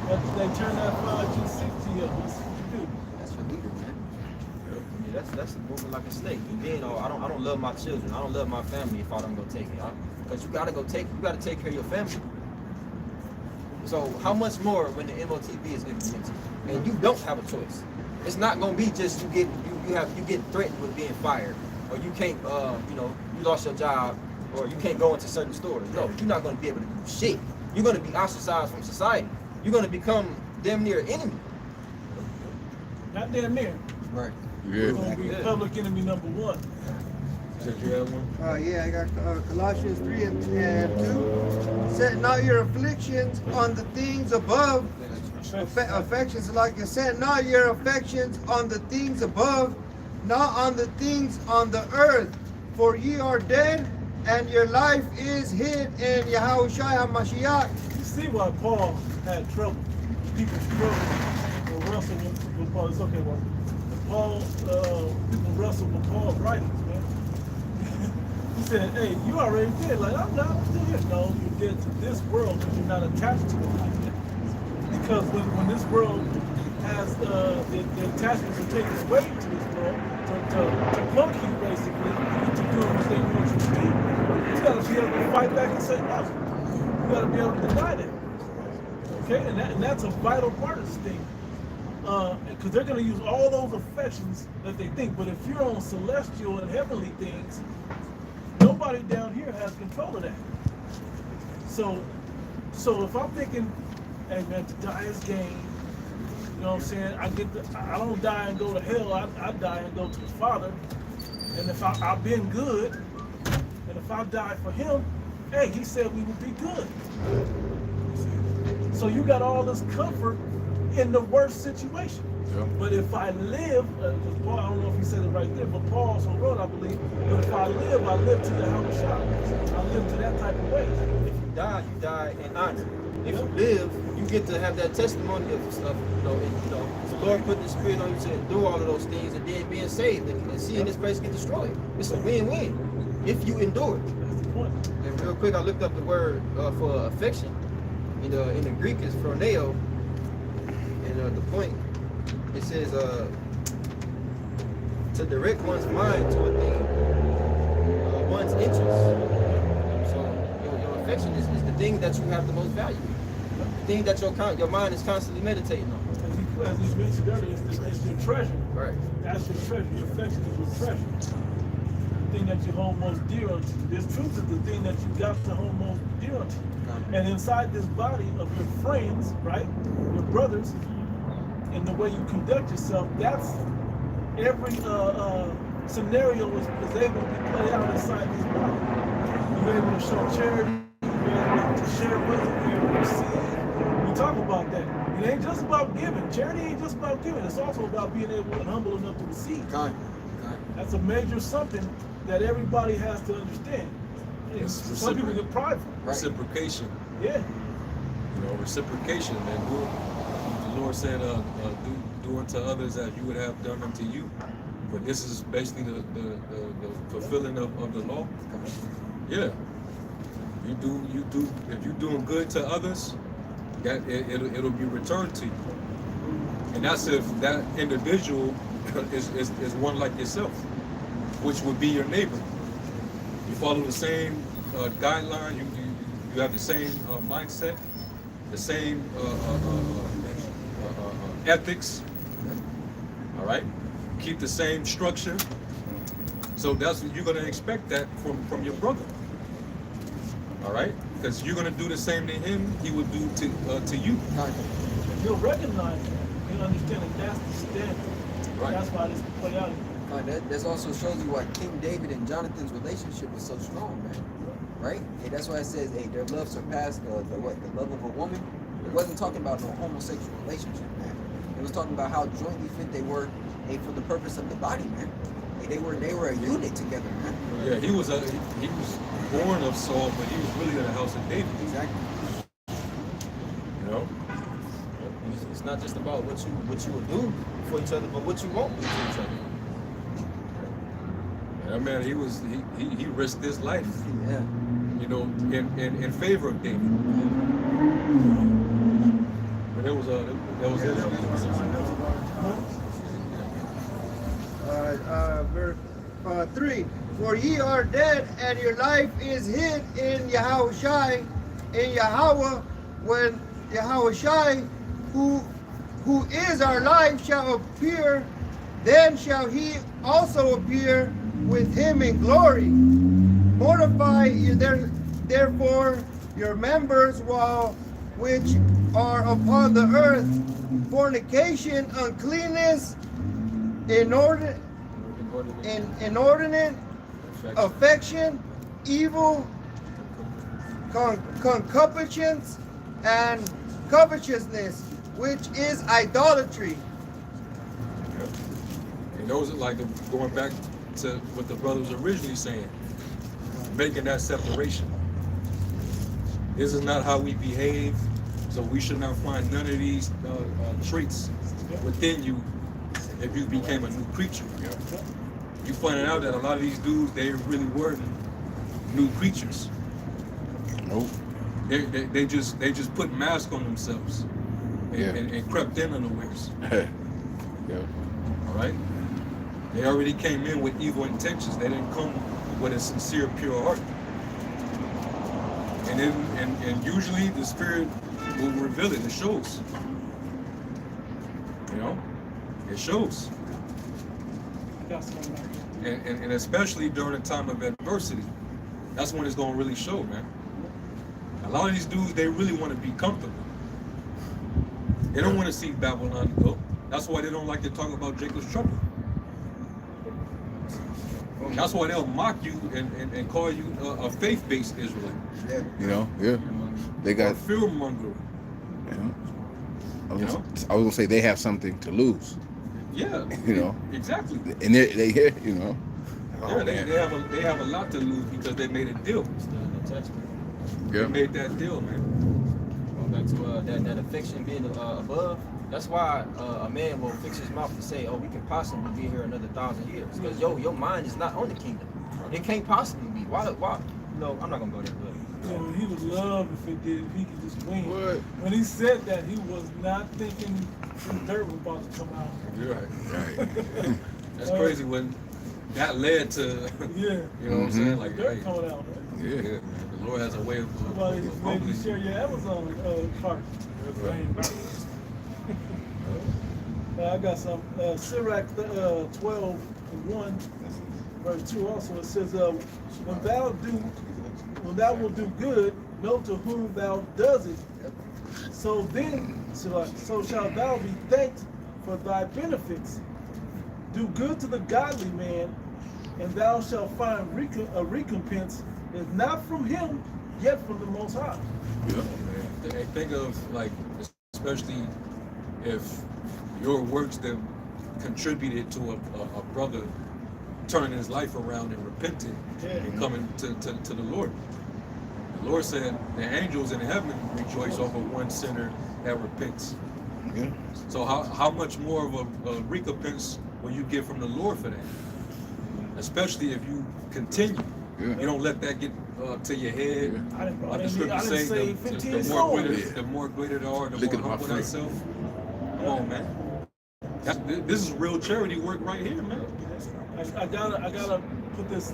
They turn that 5G60 up. Let's see what you do. That's your leader, man. Yeah, that's moving like a snake. Then I don't love my children. I don't love my family if I don't go take it. Because you gotta take care of your family. So how much more when the MOTB is implemented and you don't have a choice? It's not gonna be just you get threatened with being fired, or you can't you lost your job, or you can't go into certain stores. No, you're not gonna be able to do shit. You're gonna be ostracized from society. You're gonna become damn near an enemy. Not damn near. Right. We're gonna be public enemy number one. Did you have one? Yeah, I got Colossians 3 and 2. Set not your afflictions on the things above. Affections, like you said, not your affections on the things above, not on the things on the earth. For ye are dead, and your life is hid in Yahushua HaMashiach. You see why Paul had trouble. People struggle or wrestle with Paul. It's okay, well, Paul, people wrestle with Paul's writings, man. He said, hey, you already dead. Like, I'm still here. No, you're dead to this world because you're not attached to it like that. Because when this world has the attachments are taken away to this world, to plunk you basically, to do what they want you to do, you got to be able to fight back and say no. You got to be able to deny that. Okay? And that's a vital part of this thing. Because they're going to use all those affections that they think. But if you're on celestial and heavenly things, nobody down here has control of that. So if I'm thinking, hey man, to die is gain, you know what I'm saying? I don't die and go to hell, I die and go to the Father. And if I've been good, and if I die for him, hey, he said we would be good. So you got all this comfort in the worst situation. Yeah. But if I live, Paul, I don't know if he said it right there, but Paul also wrote, I believe, but if I live to the Habakkuk. I live to that type of way. If you die in honor. If you live, you get to have that testimony of stuff, the Lord put the Spirit on you to do all of those things, and then being saved and seeing this place get destroyed. It's a win-win if you endure. That's the point. And real quick, I looked up the word for affection. In the Greek is phroneo, and the point, it says to direct one's mind to a thing, one's interest. So your affection is the thing that you have the most value. The thing that your mind is constantly meditating on. As you mentioned earlier, it's your treasure. Right. That's your treasure. Your affection is your treasure. The thing that you hold most dear unto you. This truth is the thing that you got to hold most dear unto you. And inside this body of your friends, right, your brothers, and the way you conduct yourself, that's every scenario is able to be played out inside this body. You're able to show charity, you're able to share wisdom, you're able to receive. We talk about that. It ain't just about giving. Charity ain't just about giving. It's also about being able and humble enough to receive. That's a major something that everybody has to understand. Some people get prideful. Reciprocation. Yeah. You know, reciprocation, man. The Lord said, do unto others as you would have done unto you. But this is basically the fulfilling of the law. Yeah. You do. If you're doing good to others, that it'll be returned to you. And that's if that individual is one like yourself, which would be your neighbor. You follow the same guideline. You have the same mindset, the same ethics. All right. Keep the same structure. So that's what you're gonna expect that from your brother. All right, because you're gonna do the same to him, he would do to you. You'll recognize it. You'll understand that that's the standard. Right. That's why this play out. That also shows you why King David and Jonathan's relationship was so strong, man. Right? Hey, that's why it says, hey, their love surpassed the love of a woman. It wasn't talking about no homosexual relationship, man. It was talking about how jointly fit they were, hey, for the purpose of the body, man. Hey, they were a unit together, man. Yeah, he was born of Saul, but he was really in the house of David. Exactly. You know? It's not just about what you will do for each other, but what you won't do to each other. That man, he risked his life. Yeah. You know, in favor of David. But there was verse 3. For ye are dead, and your life is hid in Yahushai, in Yahweh, when Yahushai, who is our life, shall appear, then shall he also appear with him in glory. Mortify you therefore your members which are upon the earth, fornication, uncleanness, inordinate affection, evil, concupiscence, and covetousness, which is idolatry. And those are like going back to what the brothers originally saying, making that separation. This is not how we behave, so we should not find none of these traits within you if you became a new creature. You finding out that a lot of these dudes, they really weren't new creatures. Nope. They just put masks on themselves and crept in unawares. Yeah. All right. They already came in with evil intentions. They didn't come with a sincere, pure heart. And usually the Spirit will reveal it. It shows. You know, it shows. And especially during a time of adversity, that's when it's gonna really show, man. A lot of these dudes, they really want to be comfortable. They don't want to see Babylon go. That's why they don't like to talk about Jacob's trouble. That's why they'll mock you and call you a faith-based Israelite. Yeah. You know, yeah. They Or got. a fear-monger. I was gonna say they have something to lose. Yeah. You know. Exactly. And they hear, you know. Yeah, they have a lot to lose because they made a deal. They made that deal, man. Going back to that affection being above. That's why a man will fix his mouth to say, "Oh, we can possibly be here another 1,000 years," because your mind is not on the kingdom. It can't possibly be. Why? No, I'm not gonna go there. So he would love if it did, if he could just win. What? When he said that, he was not thinking some dirt was about to come out. You're right. That's crazy when that led to, Yeah. you know what I'm saying? Like, Dirt hey, coming out, right? yeah, man. The Lord has a way of Somebody maybe humbling share you. your Amazon cart. I got some Sirach 12:1, verse 2 also. It says, when thou wilt do good, know to whom thou does it. So then, so shalt thou be thanked for thy benefits. Do good to the godly man, and thou shalt find a recompense, if not from him, yet from the Most High. Yeah. Think of, like, especially if your works that contributed to a brother turning his life around and repenting and coming to the Lord. The Lord said the angels in heaven rejoice over one sinner that repents. Yeah. So how much more of a recompense will you get from the Lord for that? Especially if you continue. Yeah. You don't let that get to your head. Like the scripture say say, 15 the more greater they are, the Look more at my humble friend. thyself. Come on, man. This is real charity work right here, man. I gotta put this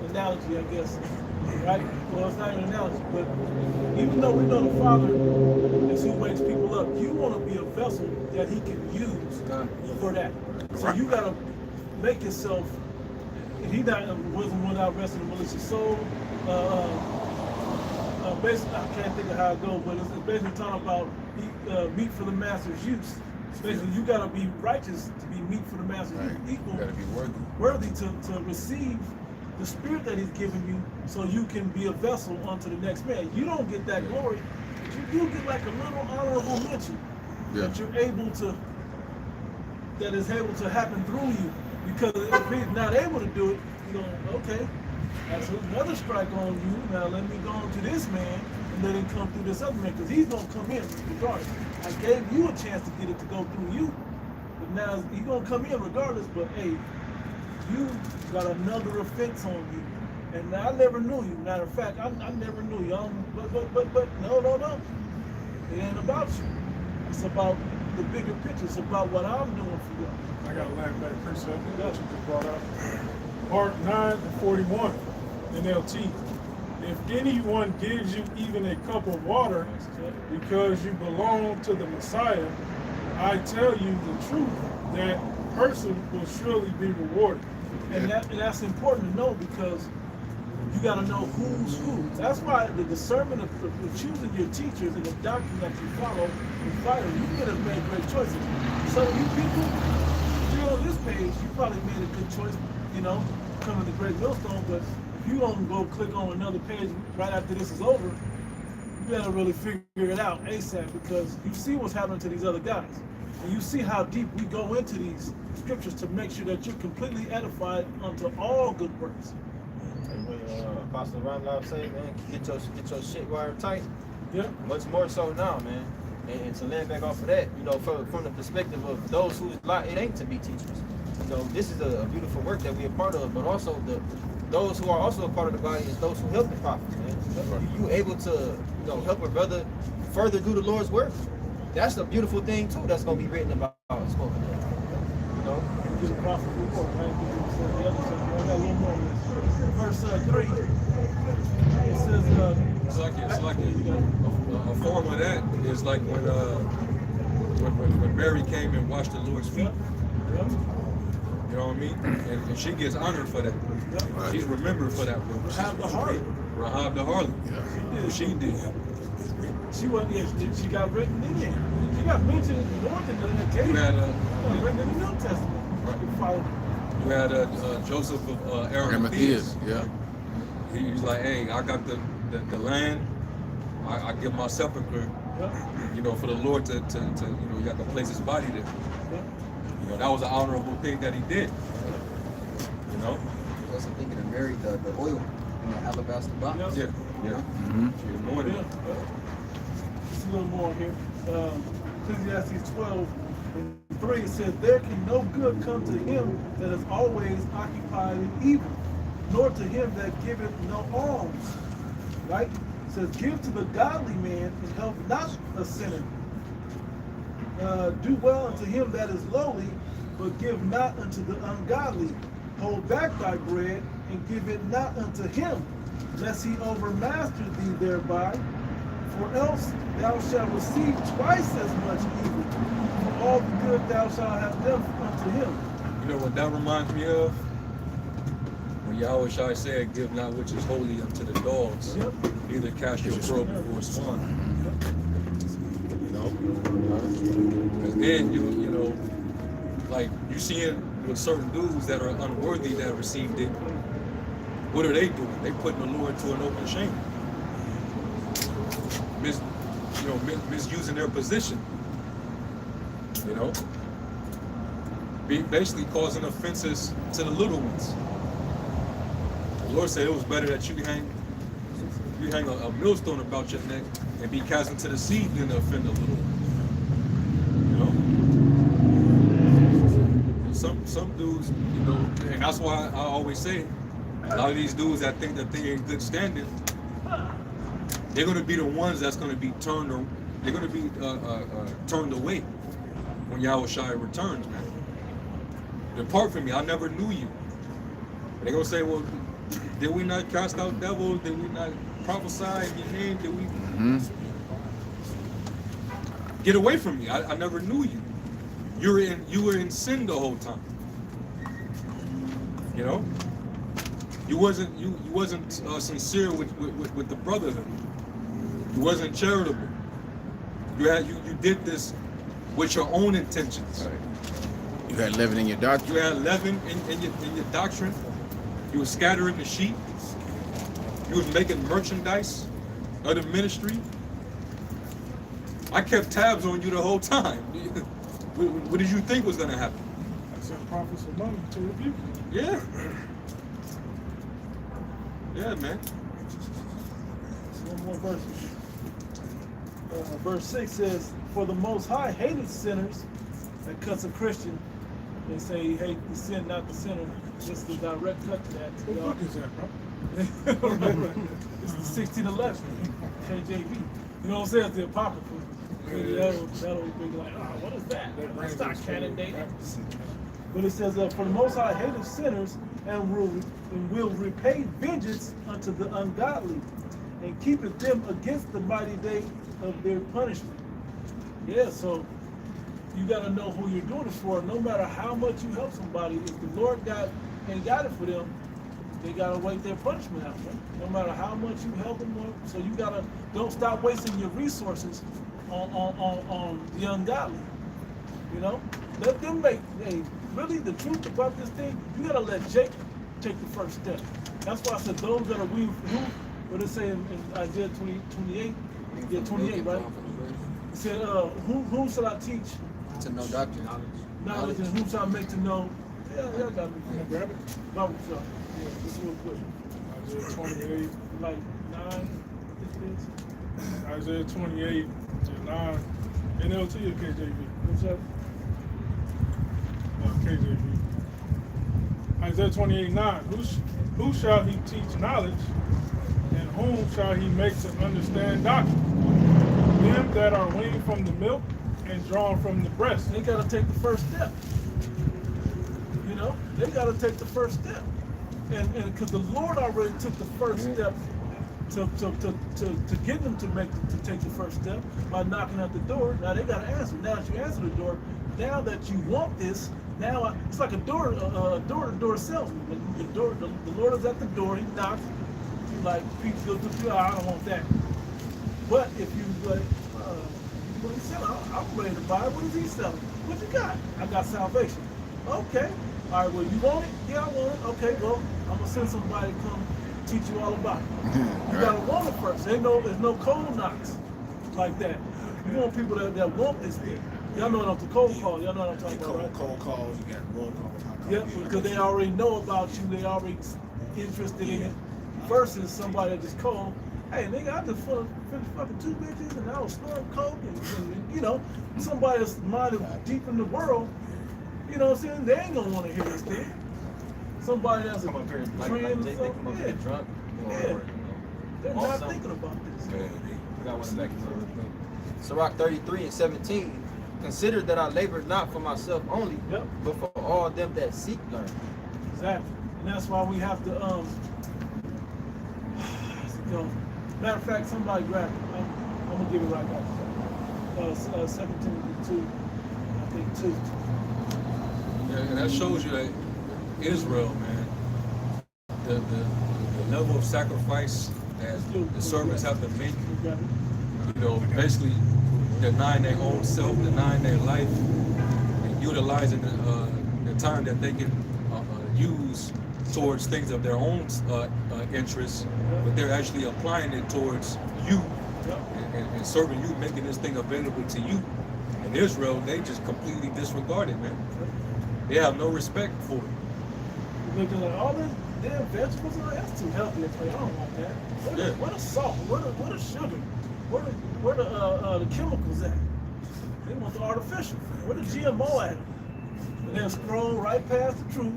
analogy, I guess. Right? Well, it's not an analogy, but even though we know the Father is who wakes people up, you want to be a vessel that He can use for that. So you gotta make yourself. He wasn't without resting in malicious soul. Basically, I can't think of how it goes, but it's basically talking about meat for the master's use. Basically, you got to be righteous to be meat for the master's use, equal, You gotta be worthy to receive the spirit that He's given you, so you can be a vessel unto the next man. You don't get that glory, but you get like a little honorable mention that you're able to, that is able to happen through you. Because if He's not able to do it, you know, okay, that's another strike on you. Now let me go on to this man and let him come through this other man, because he's gonna come in regardless. I gave you a chance to get it to go through you, but now he's gonna come in regardless. But hey, you got another offense on you, and I never knew you. Matter of fact, I never knew you. But no, it ain't about you. It's about the bigger picture. It's about what I'm doing for you. I got a land back precept that you just brought up. Part 9 and 41, NLT. If anyone gives you even a cup of water because you belong to the Messiah, I tell you the truth, that person will surely be rewarded. And that's important to know, because you got to know who's who. That's why the discernment of choosing your teachers and the doctrine that you follow, you could have made great choices. Some of you people, if you're on this page, you probably made a good choice, you know, coming to Great Millstone, but if you don't go click on another page right after this is over, you better really figure it out ASAP, because you see what's happening to these other guys. And you see how deep we go into these scriptures to make sure that you're completely edified unto all good works. And when Apostle Ramlov say, man, get your shit wired tight. Yeah. Much more so now, man. And to land back off of that, you know, from the perspective of those who lie, it ain't to be teachers. You know, this is a beautiful work that we're a part of, but also those who are also a part of the body is those who help the prophets, man. You able to, you know, help a brother further do the Lord's work. That's the beautiful thing too. That's gonna be written about, spoken of. You know, Get a prophet report, right? The other side. I got a little more. Verse 3. It says, It's like a form of that is like when Mary came and washed the Lord's feet. You know what I mean? And she gets honored for that. She's remembered for that work. Rahab the harlot. Rahab the harlot. She did. She got written in there. She got mentioned more than the occasion. Written in the New Testament. You had Joseph of Arimathea, Arimathea. yeah. He was like, hey, I got the land. I give my sepulcher, you know, for the Lord to you know, you have to place his body there. You know, that was an honorable thing that he did. You know? I was also thinking of Mary, the oil in the alabaster box. Yeah. You know? She anointed him. Just a little more here. Ecclesiastes 12:3, it says, there can no good come to him that is always occupied in evil, nor to him that giveth no alms. Right? It says, give to the godly man and help not a sinner. Do well unto him that is lowly, but give not unto the ungodly. Hold back thy bread and give it not unto him, lest he overmaster thee thereby. For else thou shalt receive twice as much evil for all the good thou shalt have done unto him. You know what that reminds me of? When Yahweh Shai said, give not which is holy unto the dogs, neither cast your pearl before swine. You know? Because then you know, like you see it with certain dudes that are unworthy that received it. What are they doing? They putting the Lord to an open shame. Misusing their position. You know? Basically causing offenses to the little ones. The Lord said it was better that you hang a millstone about your neck and be cast into the sea than to offend the little one. You know? Some dudes, you know, and that's why I always say, a lot of these dudes that think that they're in good standing, they're going to be the ones that's going to be turned, or they're going to be turned away when Yahweh Shai returns, man. Depart from me, I never knew you. They're going to say, well, did we not cast out devils? Did we not prophesy in your name? Did we? Get away from me, I never knew you. You were in sin the whole time. You know? You wasn't sincere with the brotherhood. You wasn't charitable. You did this with your own intentions. Right. You had leaven in your doctrine. You had leaven in your doctrine. You were scattering the sheep. You was making merchandise of the ministry. I kept tabs on you the whole time. What did you think was gonna happen? I sent prophets of money to rebuke you. Yeah. Yeah, man. One more verse. Verse 6 says, for the Most High hated sinners. That cuts a Christian. They say he hates the sin, not the sinner. Just the direct cut to that. What book is that, bro? It's the 1611 KJV. You know what I'm saying? It's the Apocrypha. That'll be like, what is that? That's not canon data. But it says, for the Most High hated sinners and will repay vengeance unto the ungodly, and keepeth them against the mighty day of their punishment. Yeah, so you got to know who you're doing it for. No matter how much you help somebody, if the Lord ain't got it for them, they got to wait their punishment out, man. No matter how much you help them, so you got to, don't stop wasting your resources on the ungodly. You know, let them make. Hey, really, the truth about this thing, you got to let Jake take the first step. That's why I said those that are weak. What it say in Isaiah 28? Yeah, 28, right? It said, whom shall I teach? To know doctrine. Knowledge, and whom shall I make to know? Yeah, that got me. Grab it. Bible stuff. Yeah, just real quick. Isaiah 28. Like 9, I think it is. Isaiah 28 to 9. NLT or KJV? What's up? KJV. Isaiah 28:9. Who shall he teach knowledge, and whom shall he make to understand doctrine? Them that are weaned from the milk and drawn from the breast. They got to take the first step. You know, they got to take the first step, and because the Lord already took the first step to get them to take the first step by knocking at the door. Now they got to answer. Now that you answer the door, now that you want this, now it's like a door-to-door salesman. The Lord is at the door. He knocks. Like people go through. I don't want that. But if you like, what he's selling, I'm ready to buy. What is he selling? What you got? I got salvation. Okay. All right, well, you want it? Yeah, I want it. Okay, well, I'm gonna send somebody to come teach you all about it. You gotta want it first. There's no cold knocks like that. You want people that want this thing. Y'all know what I'm cold call. Y'all know what I'm talking about, right? Cold calls, you got roll calls. Yeah, because they already know about you. They already interested in it. Versus somebody that just called, hey nigga, I just finished fucking 2 bitches and I was snorting coke and you know, somebody that's minded deep in the world, you know what I'm saying? They ain't gonna want to hear this thing. Somebody that's Come up here, a like friend they or come up something, here yeah. drunk. Or, Yeah. you know, They're or not something. thinking about this. We got one back here. Sirach 33:17. Consider that I labor not for myself only, Yep. but for all them that seek learning. Exactly. And that's why we have to you know, matter of fact, somebody grab it. I'm gonna give it right back. 2 Timothy 2, I think 2. Yeah, and that shows you that Israel, man, the level of sacrifice that the servants have to make, you know, basically denying their own self, denying their life, and utilizing the time that they can use towards things of their own interests, but they're actually applying it towards you and serving you, making this thing available to you. In Israel, they just completely disregard it, man. They have no respect for it. Looking like all this damn vegetables, that's too healthy. I don't want that. Where the salt? Where the sugar? Where the chemicals at? They want the artificial. Where the GMO at? And then scroll right past the truth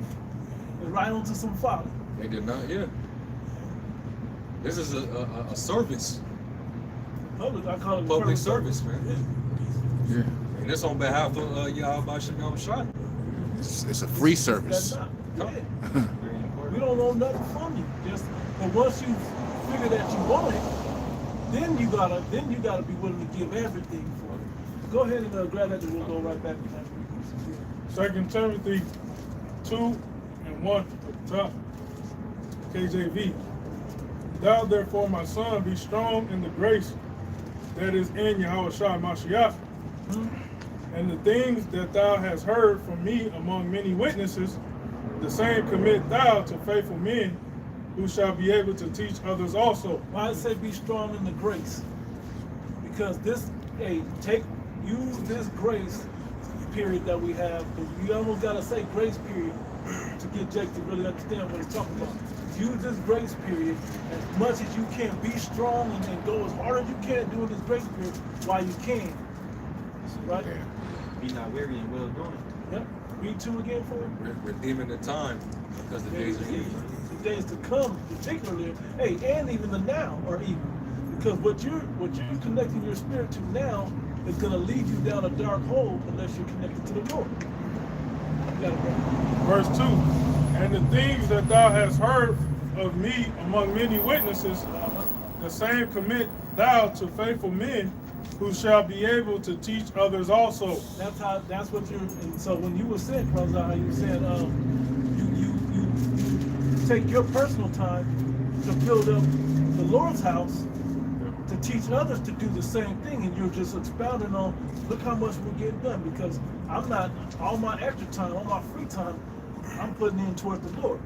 and right onto some folly. They did not, yeah. This is a service. I call it Public service, man. Yeah. And it's on behalf of Yahweh Shem Shai. It's a free service. That's not. Yeah. We don't want nothing from you. But once you figure that you want it, then you gotta be willing to give everything for it. Go ahead and grab that, and we'll go right back to that. 2 Timothy 2:1 at the top. KJV. Thou therefore, my son, be strong in the grace that is in Yahweh Shai Mashiach. And the things that thou hast heard from me among many witnesses, the same commit thou to faithful men who shall be able to teach others also. Why I say be strong in the grace? Because this, use this grace period that we have. You almost gotta say grace period to get Jake to really understand what he's talking about. Use this grace period as much as you can. Be strong and go as hard as you can during this grace period while you can. Right? Be not weary and well doing. Yep. Read 2 again for him. Redeeming the time because the days are evil. The days to come, particularly, and even the now are evil. Because what you're connecting your spirit to now is gonna lead you down a dark hole unless you're connected to the Lord. You gotta go. Verse 2. And the things that thou hast heard of me among many witnesses, the same commit thou to faithful men who shall be able to teach others also. That's what you're. And so when you were saying, brother, how you said you take your personal time to build up the Lord's house, to teach others to do the same thing, and you're just expounding on, look how much we're getting done, because I'm not, all my extra time, all my free time, I'm putting in towards the Lord.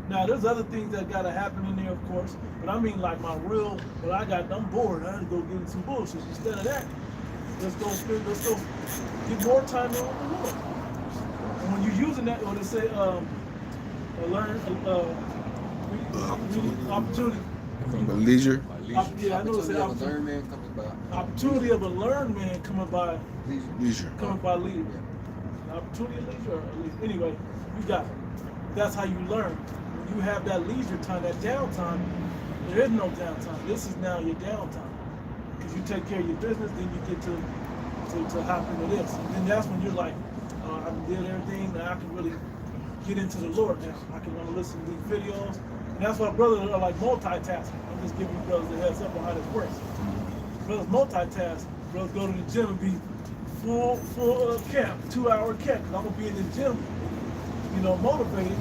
Now, there's other things that gotta happen in there, of course, but I mean like my real, I'm bored, I had to go get some bullshit. Instead of that, let's go get more time in with the Lord. And when you're using that, when they say, opportunity. From leisure. Yeah, I know it's an Opportunity of a learned man coming by opportunity of a learned man Leisure. coming by leisure. Opportunity of leisure, or leisure. Anyway, you got it. That's how you learn. When you have that leisure time, that downtime, there is no downtime. This is now your downtime. Because you take care of your business, then you get to hop into this. And then that's when you're like, I did everything, and I can really get into the Lord now. I can want to listen to these videos. And that's why brothers are like multitasking. I'm just giving you brothers a heads up on how this works. Brothers multitask. Brothers go to the gym and be full camp, 2-hour camp. Because I'm going to be in the gym, motivated,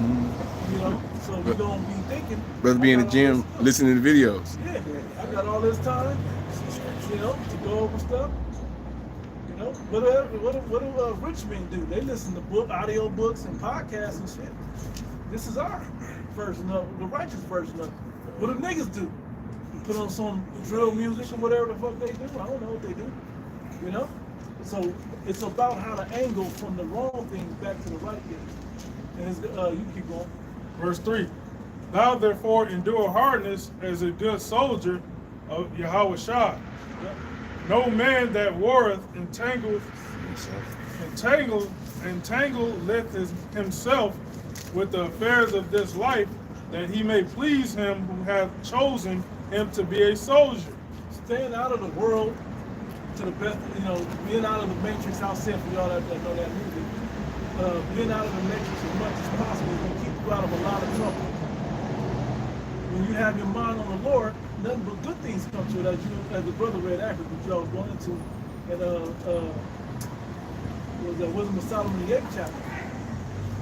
so we're going to be thinking. Brother be in the gym, listening to videos. Yeah, I got all this time, to go over stuff. You know, what do rich men do? They listen to audio books and podcasts and shit. This is our version of the righteous version of it. What do niggas do? Put on some drill music or whatever the fuck they do. I don't know what they do. You know? So it's about how to angle from the wrong things back to the right things. And it's, you keep going. Verse 3. Thou therefore endure hardness as a good soldier of Yahweh Shai. Yep. No man that warreth entangleth himself with the affairs of this life, that he may please him who hath chosen him to be a soldier. Staying out of the world to the best, you know, being out of the matrix. I'll say for y'all that know that music. Being out of the matrix as much as possible is going to keep you out of a lot of trouble. When you have your mind on the Lord, nothing but good things come to it, as the brother read Africa, which y'all was going into, and was that Wisdom of Solomon, the 8th chapter.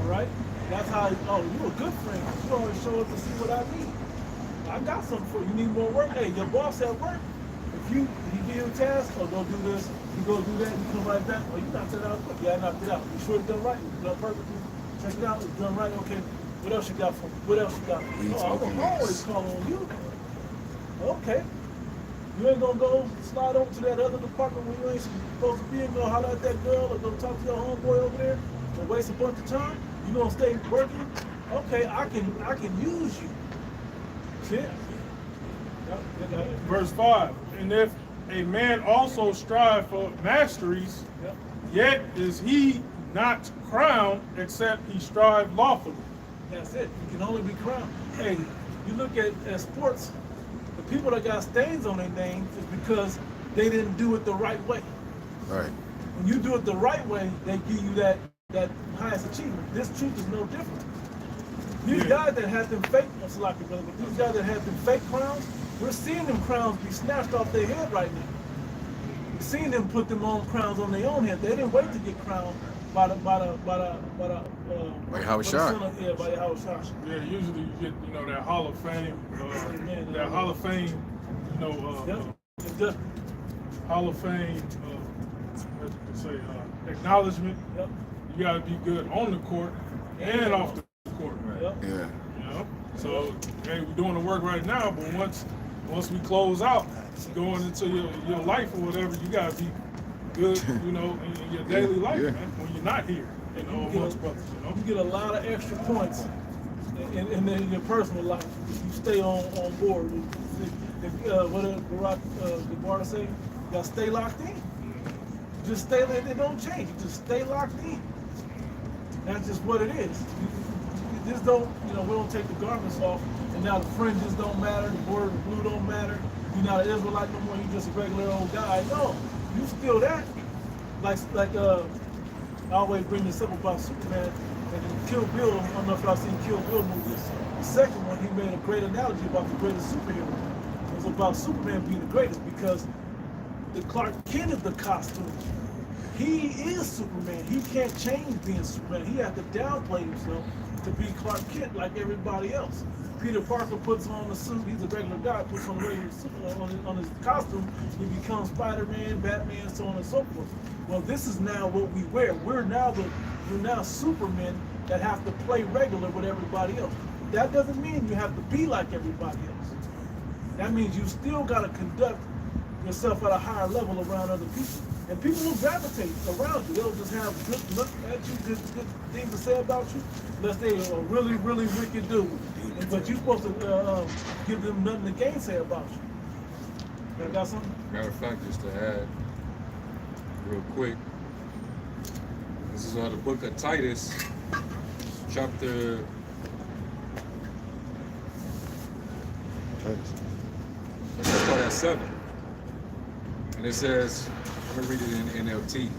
All right, that's how. Oh, you a good friend. You always show up to see what I need. I got something for you. You need more work. Hey, your boss at work. If he give you a task, or go do this, you go do that, you come right back. Oh, you knocked it out quick. Yeah, I knocked it out. You sure it's done right? It's done perfectly. Check it out. It's done right. Okay. What else you got for me? What else you got for me? Oh, I'm gonna always call on you. Okay. You ain't gonna go slide over to that other department where you ain't supposed to be and go holler at that girl or go talk to your homeboy over there and waste a bunch of time? You gonna stay working? Okay, I can use you. Shit. Verse 5. And if a man also strive for masteries, yet is he not crowned except he strive lawfully. That's it. You can only be crowned. Hey, you look at sports, the people that got stains on their name is because they didn't do it the right way. Right. When you do it the right way, they give you that highest achievement. This truth is no different. These guys that had them fake, but these guys that had them fake crowns, we're seeing them crowns be snatched off their head right now. We're seeing them put them own crowns on their own head. They didn't wait to get crowned by Yahweh Shai. Yeah, by Yahweh Shai. Yeah, usually you get, you know, that Hall of Fame, that Hall of Fame, you know, Hall of Fame, what you can say, acknowledgement. Yep. You got to be good on the court and off the court. Yep. Yeah. You know, so hey, we're doing the work right now, but once we close out, going into your life or whatever, you got to be good, you know, in your daily life, man, when you're not here, you know, amongst brothers, you know. You get a lot of extra points in your personal life if you stay on board. What did the Guarda say? You got to stay locked in. Just stay there, it don't change. You just stay locked in. That's just what it is. You just don't, you know, we don't take the garments off, and now the fringes don't matter, the border, the blue don't matter. You're not an Israelite no more, you're just a regular old guy. No, you still that. Like I always bring this up about Superman and Kill Bill. I don't know if y'all seen Kill Bill movies. The second one, he made a great analogy about the greatest superhero. It was about Superman being the greatest because the Clark Kent is the costume. He is Superman. He can't change being Superman. He has to downplay himself to be Clark Kent like everybody else. Peter Parker puts on the suit. He's a regular guy. Puts on a regular suit on his costume. He becomes Spider-Man, Batman, so on and so forth. Well, this is now what we wear. We're now Supermen that have to play regular with everybody else. That doesn't mean you have to be like everybody else. That means you still got to conduct yourself at a higher level around other people. And people will gravitate around you. They'll just have good look at you, good things to say about you, unless they are a really, really wicked dude. But you're supposed to give them nothing to gainsay about you. Got something? Matter of fact, just to add real quick, this is the book of Titus, chapter. Let's start at 7. And it says, I'm going to read it in NLT.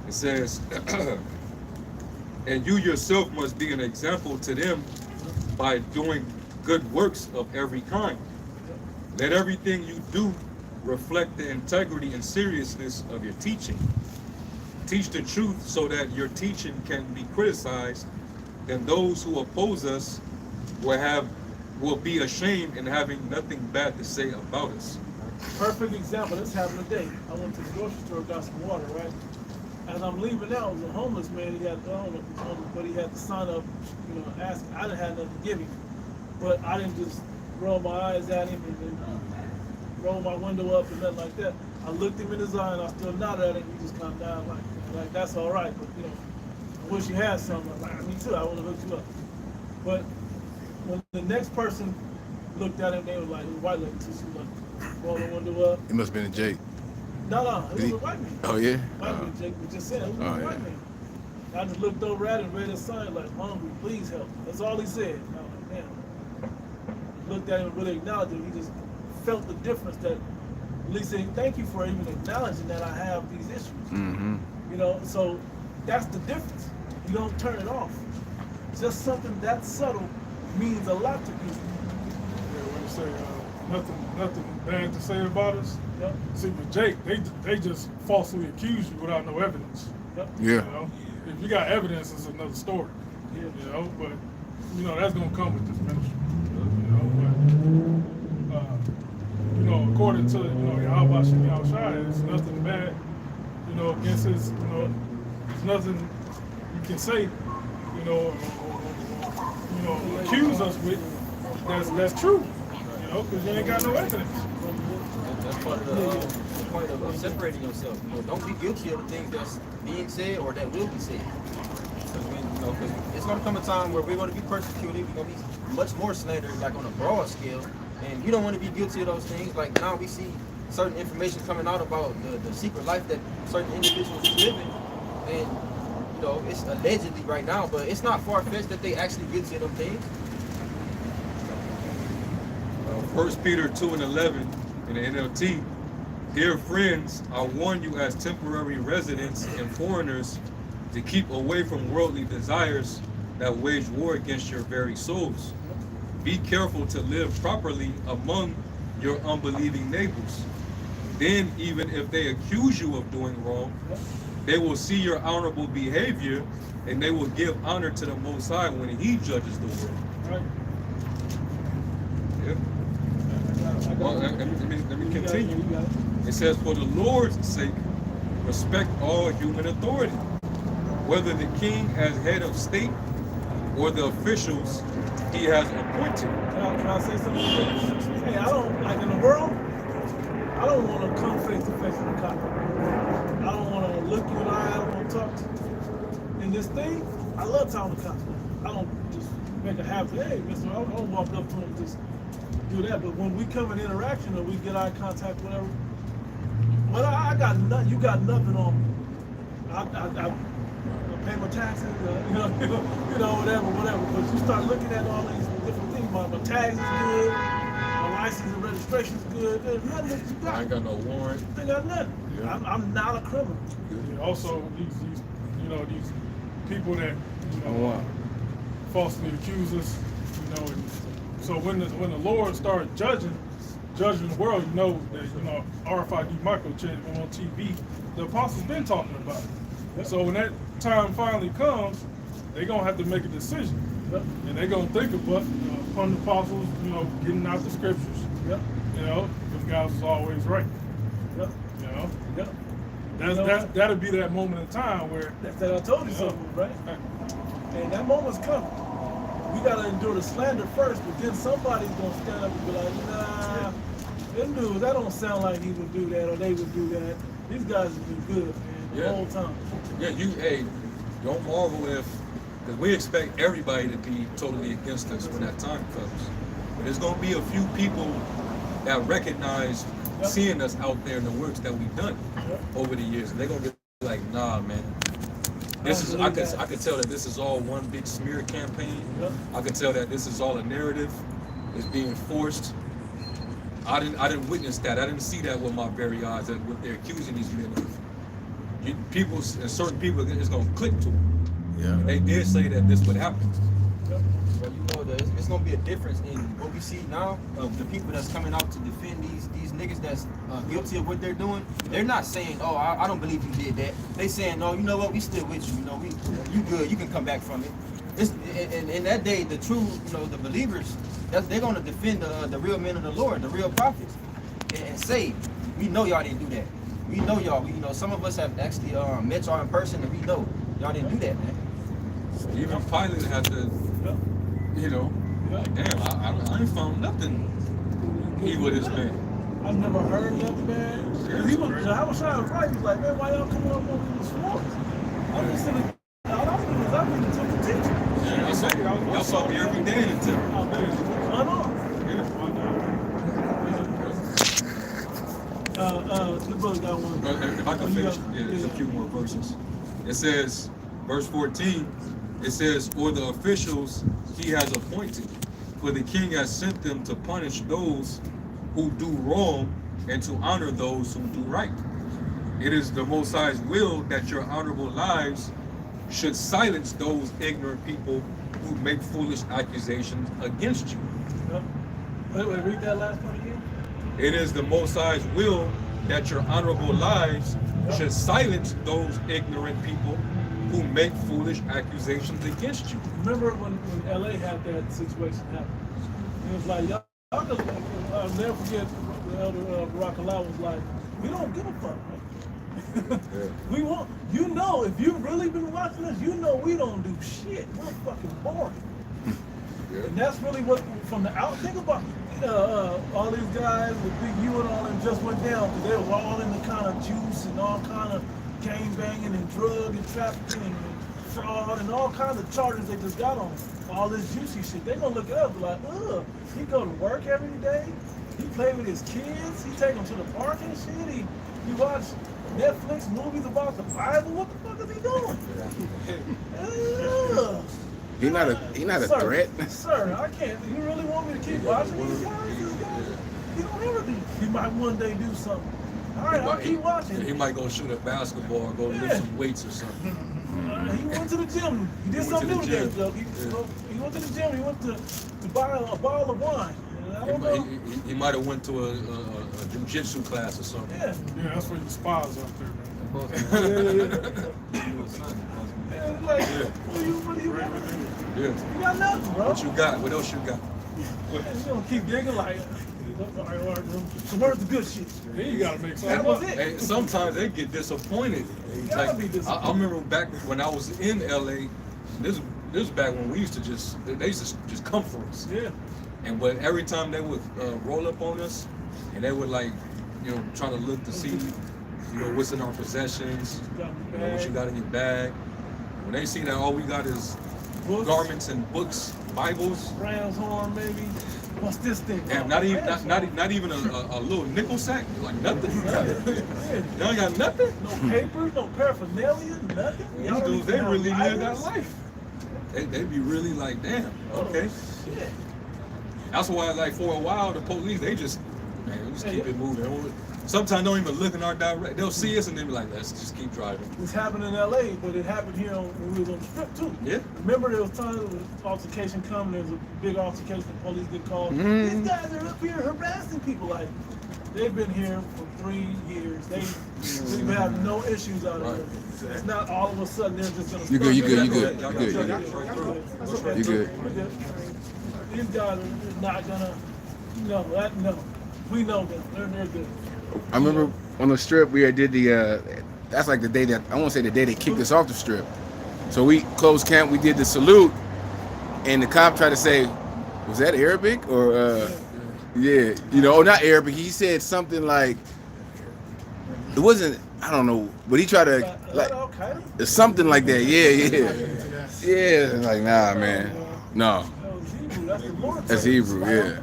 It says, and you yourself must be an example to them by doing good works of every kind. Let everything you do reflect the integrity and seriousness of your teaching. Teach the truth so that your teaching can be criticized, and those who oppose us will be ashamed and having nothing bad to say about us. Perfect example. This happened today. I went to the grocery store, got some water, right? As I'm leaving out, was a homeless man. He had, I don't know if he's homeless, but he had to sign up, you know, ask. I didn't have nothing to give him, but I didn't just roll my eyes at him and then roll my window up and nothing like that. I looked him in his eye and I still nodded at him. He just calmed down like that's all right, but you know, I wish you had something. I'm like, me too. I want to hook you up. But when the next person looked at him, they were like, it was white lady too. She was like, roll the window up. It must have been a Jake. No, it was a white man. Oh yeah. White man, Jake was just saying, it was a white man. I just looked over at him and read his sign like, hungry, please help. That's all he said. And I was like, man. Looked at him and really acknowledged him. He just felt the difference that, at least saying, thank you for even acknowledging that I have these issues. Mm-hmm. You know, so that's the difference. You don't turn it off. Just something that subtle means a lot to people. Yeah, when you say nothing bad to say about us. Yep. See, with Jake, they just falsely accuse you without no evidence. Yep. Yeah. You know, if you got evidence, it's another story. Yeah. You know, but you know that's gonna come with this ministry. You know, but you know, according to Yahweh Shai, there's nothing bad. You know, against his. You know, there's nothing you can say. You know, accuse us with that's true. You know, because you ain't got no evidence. That's part of the point of separating yourself. You know, don't be guilty of the things that's being said or that will be said. Because it's going to come a time where we're going to be persecuted. We're going to be much more slandered, like on a broad scale. And you don't want to be guilty of those things. Like now we see certain information coming out about the secret life that certain individuals is living. And, you know, it's allegedly right now, but it's not far-fetched that they actually guilty of them things. 1 Peter 2:11 in the NLT. Dear friends, I warn you as temporary residents and foreigners to keep away from worldly desires that wage war against your very souls. Be careful to live properly among your unbelieving neighbors. Then, even if they accuse you of doing wrong, they will see your honorable behavior and they will give honor to the Most High when He judges the world. Right. Yeah. Well, let me continue. It says, for the Lord's sake, respect all human authority, whether the king as head of state or the officials he has appointed. Can I say something? Hey, I don't, like in the world, I don't want to come face to face with a cop. I don't want to look you in the eye. I don't want to talk to you. In this thing, I love talking to cops. I don't just make a habit, hey, mister, I don't walk up to him and just do that. But when we come in interaction or we get eye contact, whatever, well, I got nothing. You got nothing on me. I pay my taxes, whatever. But you start looking at all these different things. My tags is good. My license and registration is good. There's nothing that you got. I ain't got no warrant. I got nothing. Yeah. I'm not a criminal. Also, these people that falsely accuse us, and so when the Lord started judging the world, that RFID microchip on TV, the apostles been talking about it. Yep. So when that time finally comes, they're gonna have to make a decision, and they're gonna think upon the apostles, getting out the scriptures. Yep. Them guys was always right. Yep. Yep. That'll be that moment in time where I told you something, right? And that moment's coming. We gotta endure the slander first, but then somebody's gonna stand up and be like, nah, them dudes, that don't sound like he would do that or they would do that. These guys have been good, man, the whole time. Yeah, don't marvel because we expect everybody to be totally against us when that time comes. But there's gonna be a few people that recognize seeing us out there in the works that we've done over the years, and they're gonna be like, nah, man. I could tell that this is all one big smear campaign. I could tell that this is all a narrative. It's being forced. I didn't witness that. I didn't see that with my very eyes. That what they're accusing these men of. Certain people, it's gonna click to them. Yeah. They did say that this would happen. Well, it's gonna be a difference in what we see now of the people that's coming out to defend these niggas that's guilty of what they're doing. They're not saying, oh, I don't believe you did that. They saying, no, you know what, we still with you. You good, you can come back from it. In that day, the true, the believers, they're gonna defend the real men of the Lord, the real prophets. and saved. We know y'all didn't do that. We know y'all. You know, some of us have actually met y'all in person, and we know y'all didn't do that, man. Even Pilate had to, you know, damn, I ain't found nothing evil with this man. I've never heard nothing, man. Cause he was, I was trying to write. He was like, man, why y'all coming up on these sports? I'm just in the, all I do is I'm in the temple teaching. Yeah, y'all saw me every day in the temple. I know. The brother got one. If I can finish, there's a few more verses. It says, verse 14, it says, or the officials he has appointed, for the king has sent them to punish those who do wrong and to honor those who do right. It is the Most High's will that your honorable lives should silence those ignorant people who make foolish accusations against you. Wait, read that last part again. It is the Most High's will that your honorable lives should silence those ignorant people who make foolish accusations against you. Remember when LA had that situation happen? It was like, y'all just, I'll never forget, the elder Barack Allah was like, we don't give a fuck, man. We want, you know, if you've really been watching us, you know we don't do shit. We're fucking boring. And that's really what, from the out, think about all these guys with Big U and all them just went down because they were all in the kind of juice and all kind of gang banging and drug and trafficking and fraud and all kinds of charges they just got on all this juicy shit. They gonna look it up and be like, ugh, he go to work every day, he play with his kids, he take them to the park and shit, he watch Netflix movies about the Bible. What the fuck is he doing? Ugh. He not a Sir, threat. Sir, I can't. You really want me to keep watching these guys? He don't ever do. He might one day do something. All right, I'll keep watching. He might go shoot a basketball or go lift some weights or something. He went to the gym. He did something new today, though. He went to the gym. He went to buy a bottle of wine. I don't know. He might have went to a jiu-jitsu class or something. Yeah, that's where the spas out there, man. Like, what do you got? Yeah. You got nothing, bro. What you got? What else you got? You gonna keep digging like, so where's the good shit? Then you gotta make That was it. Hey, sometimes they get disappointed. Gotta be disappointed. I remember back when I was in LA. This was back when we used to they used to just come for us. Yeah. And but every time they would roll up on us, and they would like, try to look to see, what's in our possessions, what you got in your bag. When they see that all we got is books, garments and books, Bibles, Ram's horn maybe. What's this thing? Damn, not even a little nickel sack, like nothing. Y'all ain't got nothing. No papers, no paraphernalia, nothing. These dudes, they really live that life. They be really like, damn, okay. Shit. That's why, like, for a while, the police, they just keep it moving. Sometimes don't even look in our direction. They'll see us and they'll be like, let's just keep driving. This happened in LA, but it happened here when we was on the strip too. Yeah. Remember there was times there was altercation coming, there was a big altercation, the police get called. These guys are up here harassing people. Like, they've been here for 3 years. They have no issues out of it. It's not all of a sudden they're just gonna You good. We're good. These guys are not gonna, no, we know them. They're good. I remember on the strip we did the. That's like the day that I won't say the day they kicked us off the strip. So we closed camp. We did the salute, and the cop tried to say, "Was that Arabic or?" Yeah, not Arabic. He said something like, it wasn't. I don't know, but he tried to something like that. Yeah. Like, nah, man, no. That's Hebrew. Yeah.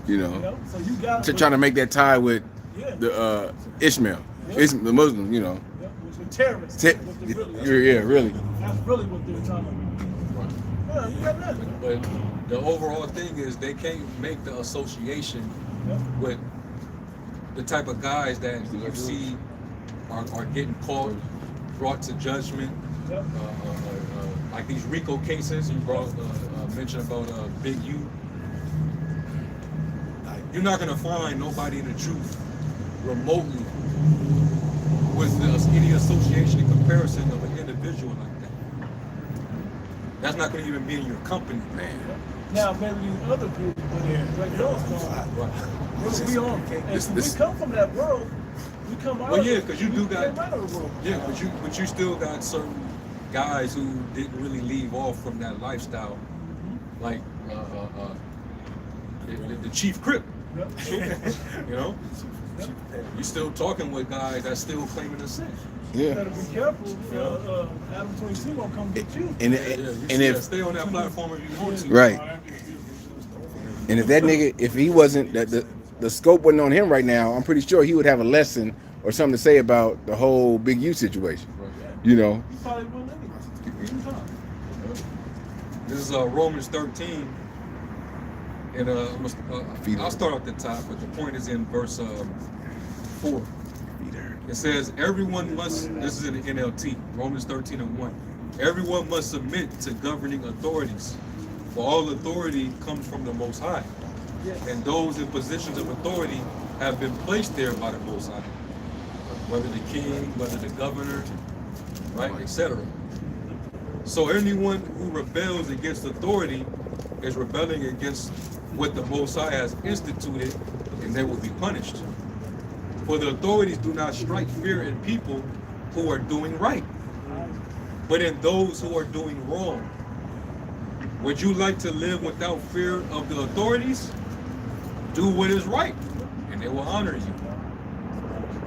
So you got trying to make that tie with the Ishmael, the Muslim, With terrorists. Really. That's really what they're trying to do. Yeah, you got nothing. But the overall thing is they can't make the association with the type of guys that you see are getting caught, brought to judgment. Like these RICO cases you mentioned about Big U. You're not gonna find nobody in the truth remotely with any association in comparison of an individual like that. That's not gonna even be in your company, man. Now maybe these other groups, but like Yellowstone, we on. And we come from that world. We come out. Well, yeah, because you do got. came out of the world. Yeah, but you still got certain guys who didn't really leave off from that lifestyle, like the Chief Crip. You know, you still talking with guys that's still claiming the sin. You Yeah. better be careful. Adam 22 gonna come get you. And And if stay on that platform if you want to. right. And if that nigga, if he wasn't the scope wasn't on him right now, I'm pretty sure he would have a lesson or something to say about the whole Big U situation. You know. You probably will anyway. This is Romans 13, and I'll start at the top, but the point is in verse 4. It says, everyone must, this is in the NLT, Romans 13:1. Everyone must submit to governing authorities, for all authority comes from the Most High. And those in positions of authority have been placed there by the Most High, whether the king, whether the governor, right, etc. So anyone who rebels against authority is rebelling against what the Most High has instituted, and they will be punished. For the authorities do not strike fear in people who are doing right, but in those who are doing wrong. Would you like to live without fear of the authorities? Do what is right, and they will honor you.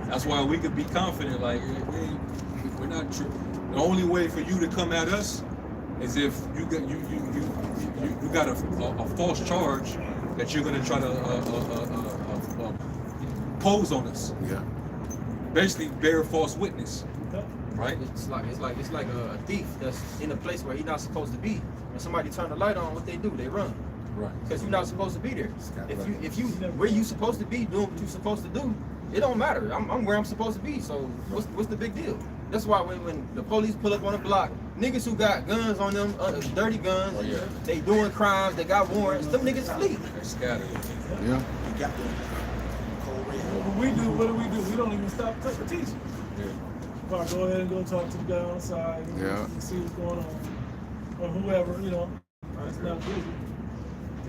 That's why we could be confident, like, hey, we're not true. The only way for you to come at us is if you got a false charge that you're going to try to pose on us. Yeah. Basically, bear false witness, right? It's like a thief that's in a place where he's not supposed to be. When somebody turn the light on, what they do? They run. Right. Because you're not supposed to be there. If you where you supposed to be doing what you're supposed to do, it don't matter. I'm where I'm supposed to be. So what's the big deal? That's why when the police pull up on the block, niggas who got guns on them, dirty guns, they doing crimes, they got warrants, them niggas flee. They're scattered. Yeah. What do? We don't even stop teaching. Go ahead and go talk to the guy on the side and see what's going on. Or whoever, you know, it's not busy.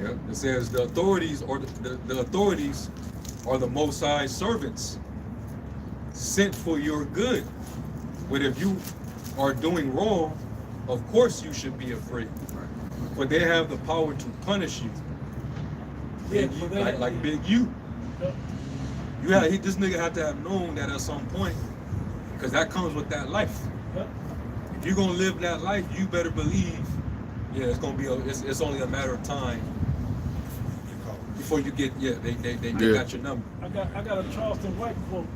Yeah. It says the authorities or the authorities are the Most High servants sent for your good. But if you are doing wrong, of course you should be afraid. But they have the power to punish you. Yeah, like Big U. Yeah. This nigga had to have known that at some point, because that comes with that life. Yeah. If you're gonna live that life, you better believe, it's gonna be it's only a matter of time before you get they got your number. I got a Charleston White quote.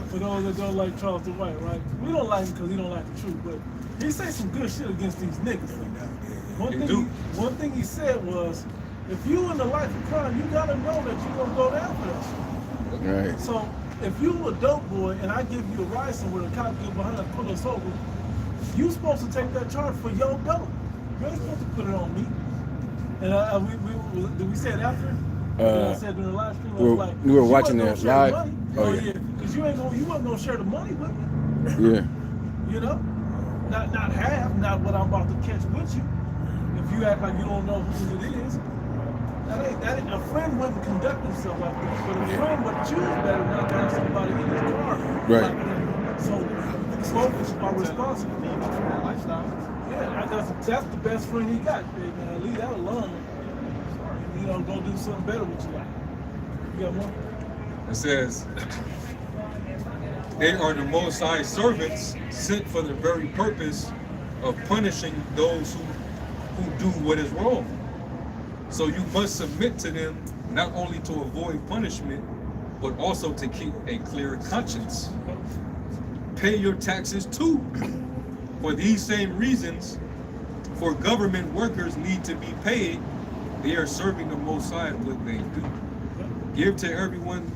For those that don't like Charleston White, right? We don't like him because he don't like the truth, but he say some good shit against these niggas. One thing he said was, if you in the life of crime, you gotta know that you're gonna go down for that shit. Right. So if you a dope boy and I give you a ride somewhere, a cop get behind us, pull us over, you supposed to take that charge for your dope. You ain't supposed to put it on me. And did we say it after? I said during the live stream, we were watching that live. Oh yeah, because you wasn't gonna share the money with me. Yeah. You know, not half, not what I'm about to catch with you. If you act like you don't know who it is, that ain't a friend wouldn't conduct himself like that. But a friend would choose better not to have somebody in his car. Right. So folks are responsible. Yeah, that's the best friend he got. Man, leave that alone. You know, go do something better with your life. You got more? It says, they are the Most High servants sent for the very purpose of punishing those who do what is wrong. So you must submit to them not only to avoid punishment, but also to keep a clear conscience. Pay your taxes too. For these same reasons, for government workers need to be paid, they are serving the Most High in what they do. Give to everyone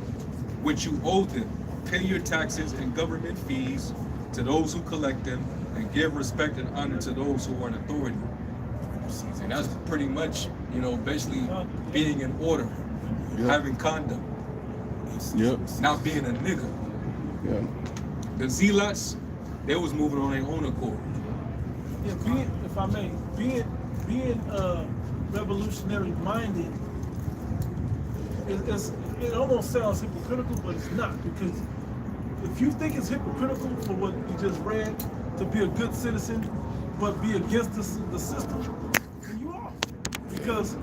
what you owe them. Pay your taxes and government fees to those who collect them, and give respect and honor to those who are in authority. And that's pretty much, basically being in order, having conduct, not being a nigga. Yeah. The zealots, they was moving on their own accord. Yeah, if I may, being being revolutionary minded, it almost sounds hypocritical, but it's not, because if you think it's hypocritical for what you just read to be a good citizen but be against the system, then you are. Because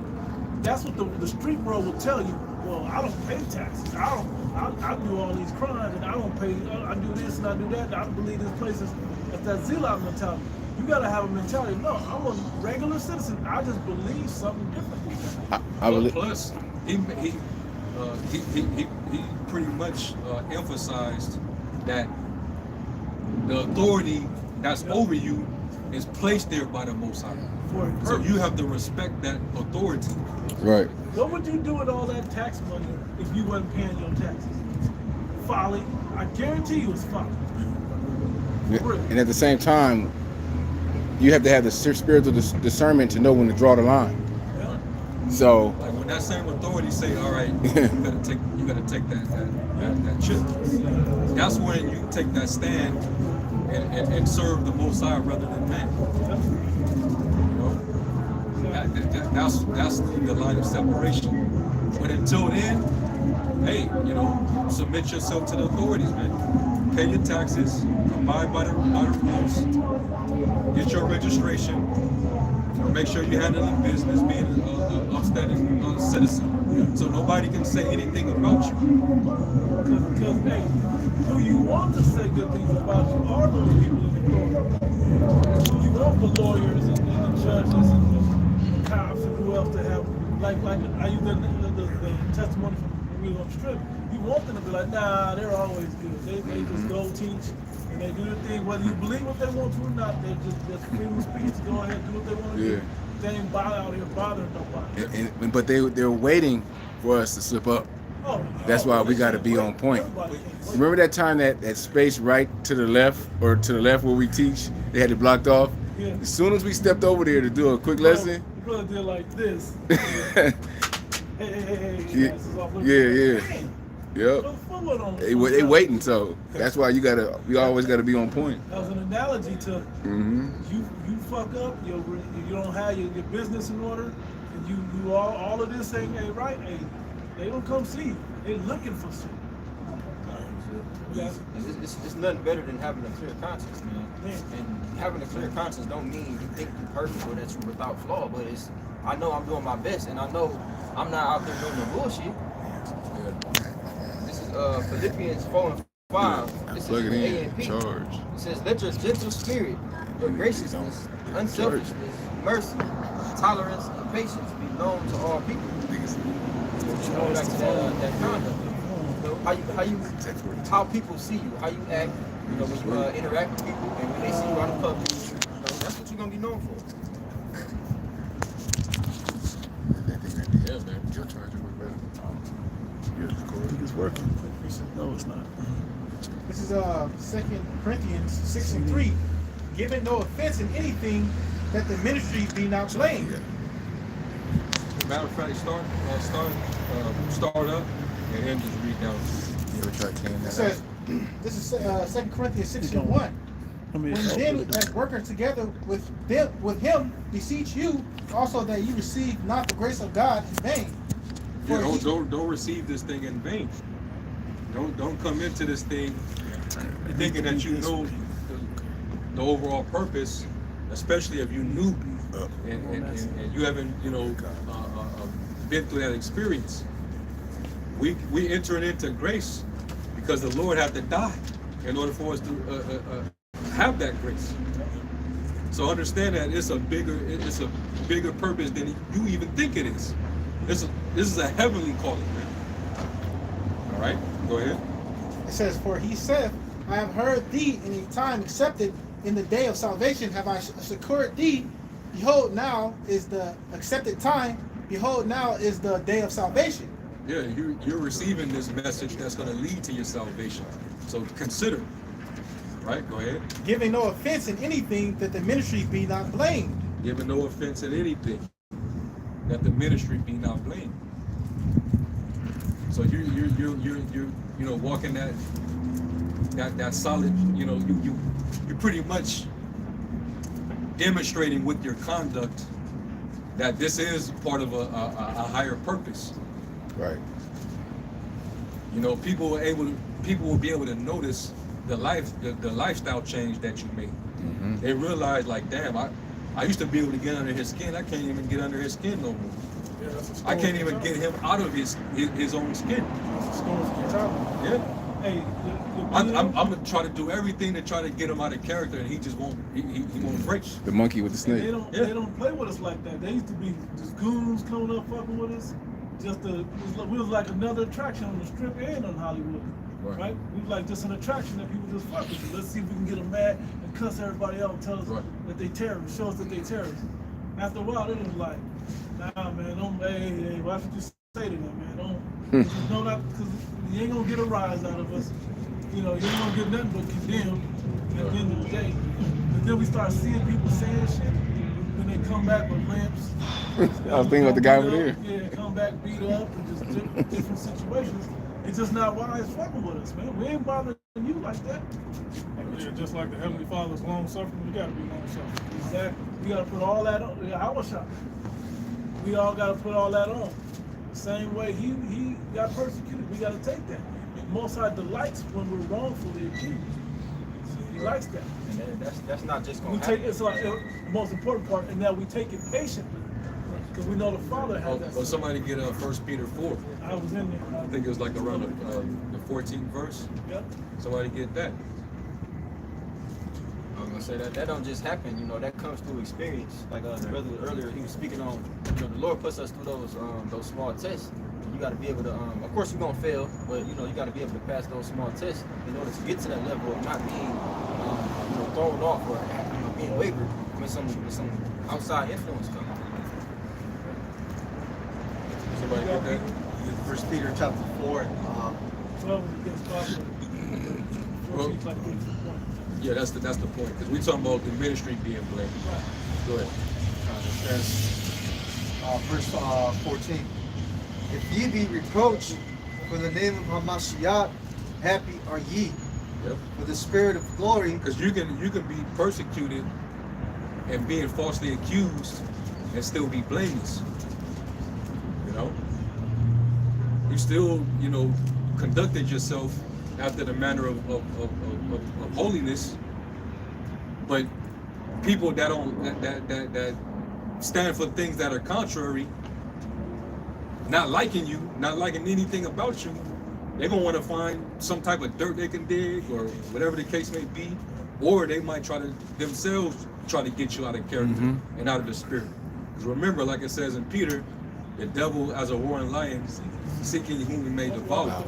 that's what the street world will tell you. Well, I don't pay taxes. I do all these crimes and I don't pay. I do this and I do that. And I don't believe these places. That's that zealot mentality. You gotta have a mentality. No, I'm a regular citizen. I just believe something different. I believe. Plus, he pretty much emphasized that the authority that's over you is placed there by the Most High. So you have to respect that authority. Right. What would you do with all that tax money if you wasn't paying your taxes? Folly. I guarantee you it's folly. And at the same time, you have to have the spiritual discernment to know when to draw the line. Yeah. So, like when that same authority say, "All right, you gotta take that chip," that's when you take that stand and serve the Most High rather than man. That's the line of separation. But until then, hey, submit yourself to the authorities, man. Pay your taxes, abide by the rules, get your registration, make sure you're handling business, being an upstanding citizen, so nobody can say anything about you. Because hey, who you want to say good things about you are those people in authority. You want the lawyers and the judges and the cops and who else to have, like I use the testimony from when we were on the strip. You want them to be like, nah, they're always good. They just go teach and they do their thing. Whether you believe what they want to or not, they're just freedom of speech. Go ahead and do what they want to do. They ain't out here bothering nobody. But they're waiting for us to slip up. That's why we got to be on point. Remember that time that space right to the left or to the left where we teach, they had it blocked off? Yeah. As soon as we stepped over there to do a quick lesson. The brother did like this. hey. Yeah. Yep. They waiting, so that's why you always gotta be on point. That was an analogy to you fuck up, you don't have your business in order, and you all of this ain't right. Hey, they don't come see you. They looking for shit. It's nothing better than having a clear conscience, man. And having a clear conscience don't mean you think you're perfect or that you're without flaw, but I know I'm doing my best, and I know I'm not out there doing no bullshit. This is Philippians 4:5. This is A and P. Charge. It says, "Let your gentle spirit, your graciousness, unselfishness, mercy, tolerance, and patience be known to all people." Going back to that conduct. How people see you, how you act, when you interact with people, and when they see you out in public, that's what you're gonna be known for. Yeah, man. Your charger work better. It's working. No, it's not. This is 2 Corinthians 6:3. Giving no offense in anything, that the ministry be not blamed. Matter of fact, start up and then just read down. It says, this is 2 Corinthians 6:1. When then as workers together with him beseech you also that you receive not the grace of God in vain. Yeah, don't receive this thing in vain. Don't come into this thing thinking that you know the overall purpose, especially if you knew and you haven't been through that experience. We entering into grace because the Lord had to die in order for us to have that grace. So understand that it's a bigger purpose than you even think it is. This is a heavenly calling, man. All right, go ahead. It says, for he saith, I have heard thee in a time accepted, in the day of salvation have I secured thee. Behold, now is the accepted time. Behold, now is the day of salvation. Yeah, you're receiving this message that's going to lead to your salvation. So consider. Right, go ahead. Giving no offense in anything, that the ministry be not blamed. Giving no offense in anything, that the ministry be not blamed. So you're walking that solid. You're pretty much demonstrating with your conduct that this is part of a higher purpose. Right. You know, people will be able to notice the lifestyle change that you made. Mm-hmm. They realize, like, damn, I used to be able to get under his skin. I can't even get under his skin no more. Yeah, that's a I can't even get him out of his own skin. Yeah. Hey, I'm gonna try to do everything to try to get him out of character, and he just won't. He won't break. The monkey with the snake. They don't play with us like that. They used to be just goons coming up fucking with us. We was like another attraction on the strip and on Hollywood. Right? We was like just an attraction that people just fuck with. Let's see if we can get them mad and cuss everybody out and tell us that they terrorists, show us that they terrorists. After a while, they was like, nah, man, don't, hey, why should you say to them, man? Don't, no, not, because you ain't gonna get a rise out of us. You know, you ain't gonna get nothing but condemned at the end of the day. But then we start seeing people saying shit. When they come back with lamps. I was thinking about the guy over there. Yeah, come back beat up and just different situations. It's just not wise fucking with us, man. We ain't bothering you like that. Yeah, just like the Heavenly Father's long suffering, we gotta be long suffering. Exactly. We gotta put all that on. Our shot. We all gotta put all that on. The same way he got persecuted, we gotta take that. Most High delights when we're wrongfully accused. He likes that. And that's not just gonna We happen. take it's like the most important part, and that we take it patiently, because we know the Father has that. Well, somebody get 1 Peter 4. I was in there. I think it was like around the 14th verse. Yep. Somebody get that. I was gonna say that don't just happen, you know, that comes through experience. Like the brother earlier, he was speaking on, you know, the Lord puts us through those small tests. You got to be able to, of course you're gonna fail, but you know, you got to be able to pass those small tests in order to get to that level of not being, you know, thrown off or being wavered when some outside influence comes. Somebody get that? First Peter chapter 4. 12 is against God. Well, yeah, that's the point. Because we talking about the ministry being blamed. Right. Go ahead. It says, verse 14. If ye be reproached for the name of Hamashiach, happy are ye. Yep. For the spirit of glory. Because you can be persecuted and being falsely accused and still be blameless. You know? You still, you know, conducted yourself after the manner of holiness, but people that don't that stand for things that are contrary, not liking you, not liking anything about you, they're gonna want to find some type of dirt they can dig or whatever the case may be, or they might try to themselves try to get you out of character and out of the spirit. Because remember, like it says in Peter, the devil as a roaring lion seeking whom he may devour.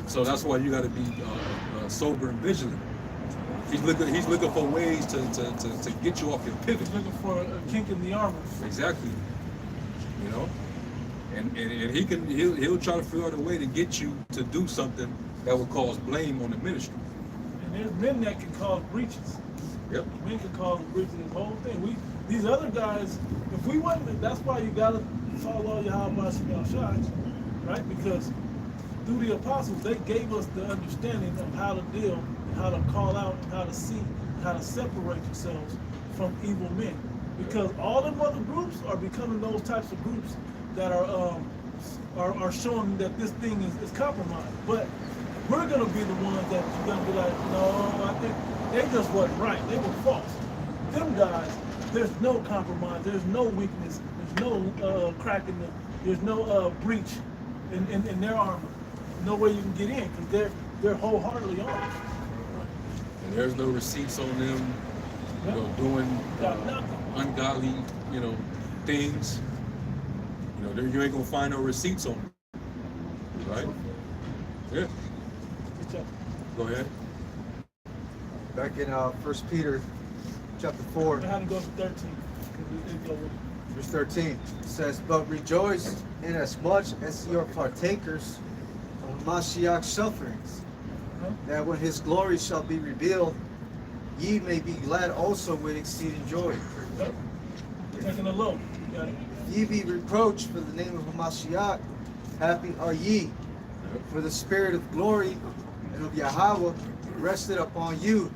So that's why you got to be sober and vigilant. He's looking for ways to get you off your pivot. He's looking for a kink in the armor. Exactly. You know, and he'll try to figure out a way to get you to do something that will cause blame on the ministry. And there's men that can cause breaches. Yep. Men can cause breaches. The whole thing. These other guys, if we wasn't, that's why you gotta follow Yahweh Shai, right? Because through the apostles, they gave us the understanding of how to deal, and how to call out, and how to see, and how to separate yourselves from evil men. Because all them other groups are becoming those types of groups that are showing that this thing is compromised. But we're gonna be the ones that you're gonna be like, no, I think they just wasn't right. They were false. Them guys, there's no compromise. There's no weakness. There's no crack in them. There's no breach in their armor. No way you can get in because they're wholeheartedly on it. And there's no receipts on them, you know, doing ungodly, you know, things. You know, you ain't gonna find no receipts on them, right? Yeah. Go ahead. Back in 1 Peter chapter 4. I had to go to 13. Verse 13 it says, but rejoice inasmuch as ye are partakers of Mashiach's sufferings, that when his glory shall be revealed, ye may be glad also with exceeding joy. Taking a load. Ye be reproached for the name of Mashiach, happy are ye, for the spirit of glory and of Yahweh rested upon you.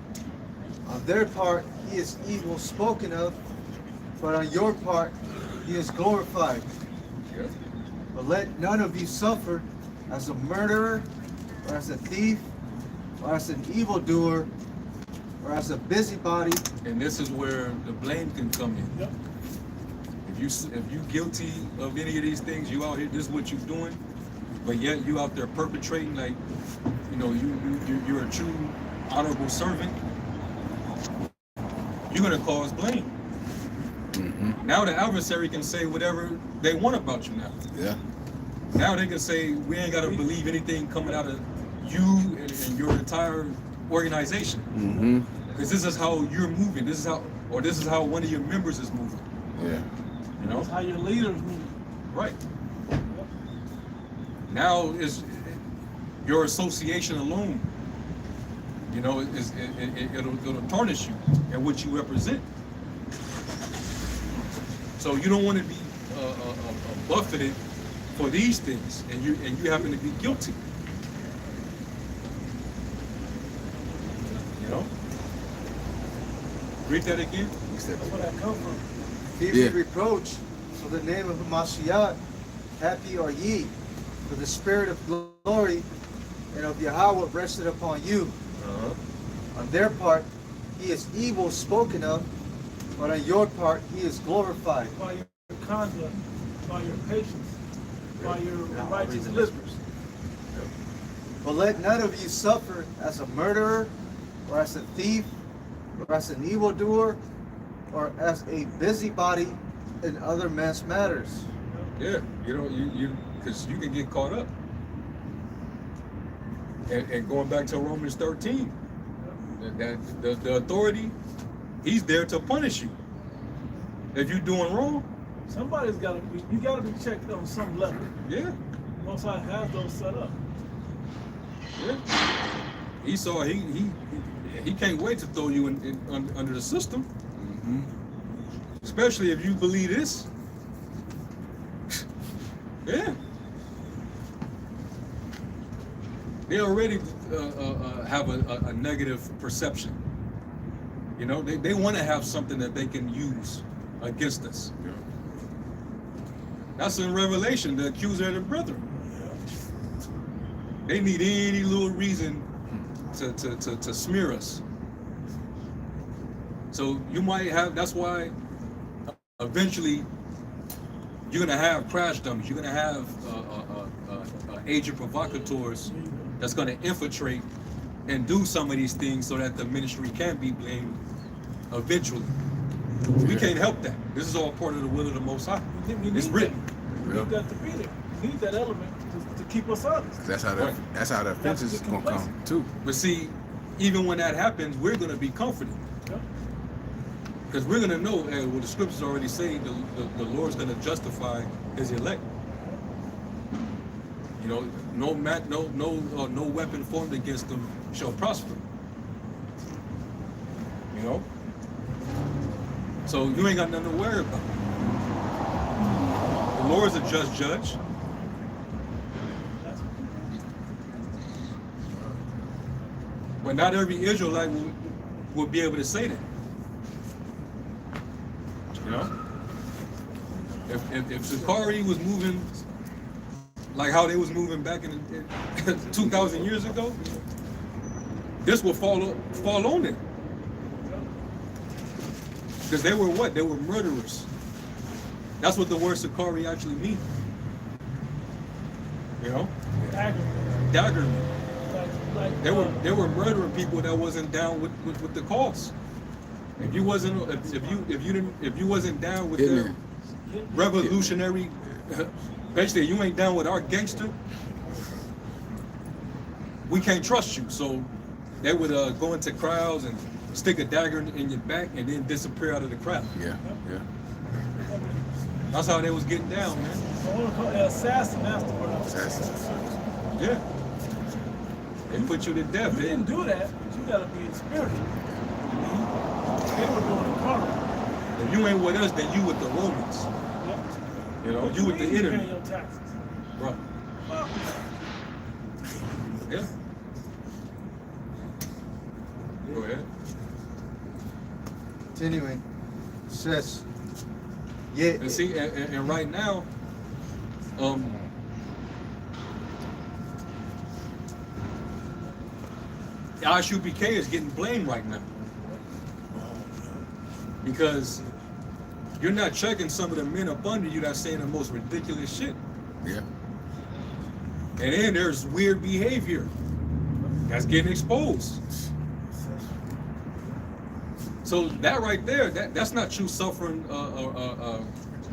On their part he is evil spoken of, but on your part he is glorified. Yeah. But let none of you suffer as a murderer, or as a thief, or as an evildoer, or as a busybody. And this is where the blame can come in. Yep. If you guilty of any of these things, you out here, this is what you're doing, but yet you out there perpetrating, like, you know, you're a true honorable servant, you're gonna cause blame. Now the adversary can say whatever they want about you now. Yeah. Now they can say, we ain't gotta believe anything coming out of you and your entire organization. Because this is how you're moving. This is how one of your members is moving. Yeah. You know? That's how your leaders move. Right. Now is your association alone, you know, it'll tarnish you and what you represent. So you don't want to be buffeted for these things, and you happen to be guilty. You know. Read that again. That's where that come from. If ye reproach for the name of Mashiach, happy are ye, for the spirit of glory and of Yahweh rested upon you. On their part, he is evil spoken of, but on your part, he is glorified. By your conduct, by your patience, by your righteous livers. But let none of you suffer as a murderer, or as a thief, or as an evildoer, or as a busybody in other men's matters. Yeah, you because you can get caught up. And going back to Romans 13, the authority, he's there to punish you if you're doing wrong. Somebody's got to be. You got to be checked on some level. Yeah. Most High has those set up. Yeah. Esau, he can't wait to throw you under the system. Especially if you believe this. Yeah. They already have a negative perception. You know, they want to have something that they can use against us. Yeah. That's in Revelation, the accuser of the brethren. They need any little reason to smear us. So you might have, that's why eventually you're gonna have crash dummies, you're gonna have agent provocateurs that's gonna infiltrate and do some of these things so that the ministry can be blamed eventually. We can't help that. This is all part of the will of the Most High. It's written. You need that to be there. You need that element to keep us honest. That's how the offenses is gonna come too. But see, even when that happens, we're gonna be comforted. Because we're gonna know, well, the scriptures already say the Lord's gonna justify his elect. You know, no weapon formed against them shall prosper. You know? So you ain't got nothing to worry about. The Lord's a just judge. But not every Israelite will be able to say that. You know? If Sakari was moving like how they was moving back in 2,000 years ago, this will fall on them. Because they were what? They were murderers. That's what the word Sakari actually means. You know? Dagger. They were murdering people that wasn't down with the cause. If you wasn't down with the revolutionary, basically you ain't down with our gangster, we can't trust you. So they would go into crowds and stick a dagger in your back and then disappear out of the crowd. Yeah. That's how they was getting down, man. I want to call it assassin. That's the word. Assassin. Yeah. They put you to death. You didn't do that, but you gotta be spiritual. They were doing it carnal. If you ain't with us, then you with the Romans. Yep. You know, What you with the mean enemy. paying your taxes? Right. Yeah. Go ahead. Continuing, it says, Yeah. And see, and right now, ISUPK is getting blamed right now because you're not checking some of the men up under you that's saying the most ridiculous shit. Yeah. And then there's weird behavior that's getting exposed. So that right there, that's not you suffering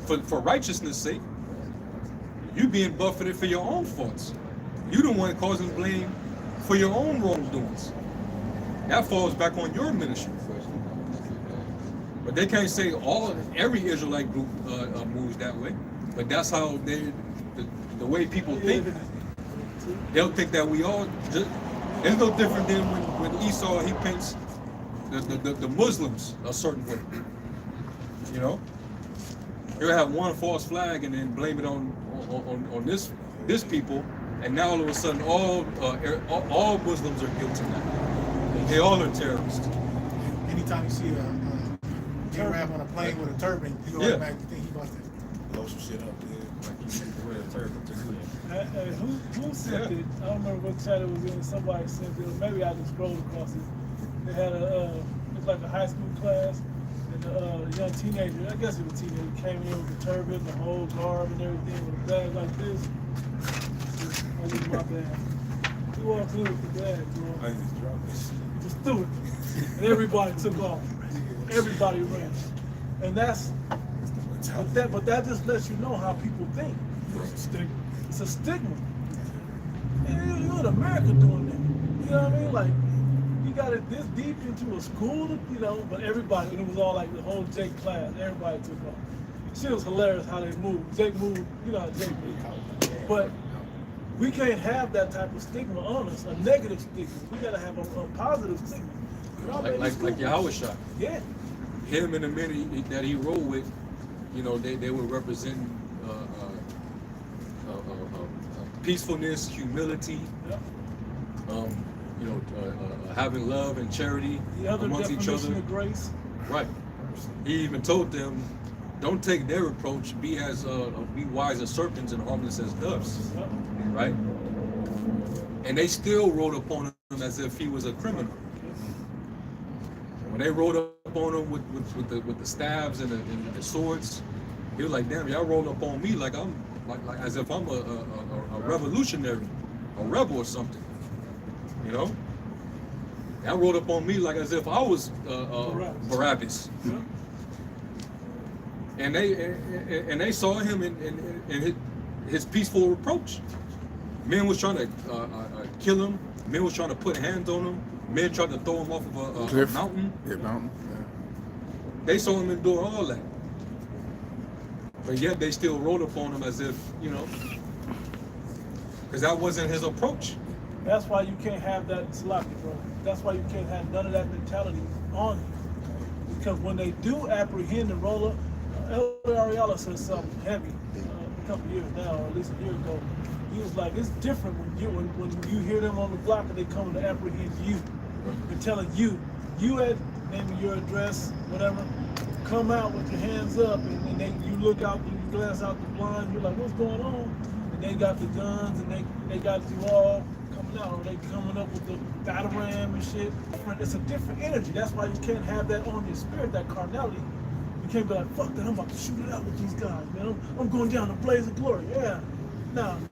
for righteousness' sake. You being buffeted for your own faults. You the one causing blame for your own wrongdoings. That falls back on your ministry. But they can't say every Israelite group moves that way. But that's how the way people think. They'll think that we all just. It's no different than when Esau he paints the Muslims a certain way. You know, he'll have one false flag and then blame it on this people, and now all of a sudden all Muslims are guilty now. They all are terrorists. Anytime you see a Arab on a plane with a turban, you go back and think he about to blow some shit up. Hey, who sent it? I don't remember what chat it was in. Somebody sent it. Maybe I just scrolled across it. They had it's like a high school class, and a young teenager, I guess it was a teenager, came in with a turban, the whole garb and everything, with a bag like this. Oh, this is my bag. He walked in with the bag, bro. I just dropped this. Just threw it. And everybody took off. Everybody ran. And but that just lets you know how people think. It's a stigma. And you're in America doing that. You know what I mean? Like, you got it this deep into a school, you know, but everybody, and it was all like the whole Jake class, everybody took off. Shit was hilarious how they moved. Jake moved, you know how Jake moved. But we can't have that type of stigma on us, a negative stigma. We gotta have a positive stigma. Like Yahweh Shah. Yeah. Him and the men that he rode with, you know, they were representing peacefulness, humility, you know, having love and charity amongst each other. Of grace. Right. He even told them, don't take their approach. Be wise as serpents and harmless as doves. Right. And they still rode upon him as if he was a criminal. When they rode up on him with the stabs and the swords, he was like, "Damn, y'all rolled up on me like I'm like as if I'm a revolutionary, a rebel or something." You know, y'all rolled up on me like as if I was Barabbas. Yeah. And they saw him in his peaceful approach. Men was trying to kill him. Men was trying to put hands on him. Men tried to throw him off of a mountain. Yeah, mountain. Yeah. They saw him endure all that. But yet they still rode upon him as if, you know, because that wasn't his approach. That's why you can't have that sloppy, bro. That's why you can't have none of that mentality on you. Because when they do apprehend and roll up, Elder Ariella said something heavy a couple years now, or at least a year ago. He was like, it's different when you hear them on the block and they come to apprehend you. They're telling you at maybe your address, whatever, come out with your hands up, and then you look out, you glance out the blind, you're like, what's going on? And they got the guns, and they got you all coming out, or they coming up with the battle ram and shit. It's a different energy. That's why you can't have that on your spirit, that carnality. You can't be like, fuck that, I'm about to shoot it out with these guys, man. I'm going down to blaze of glory. Yeah. Nah, man.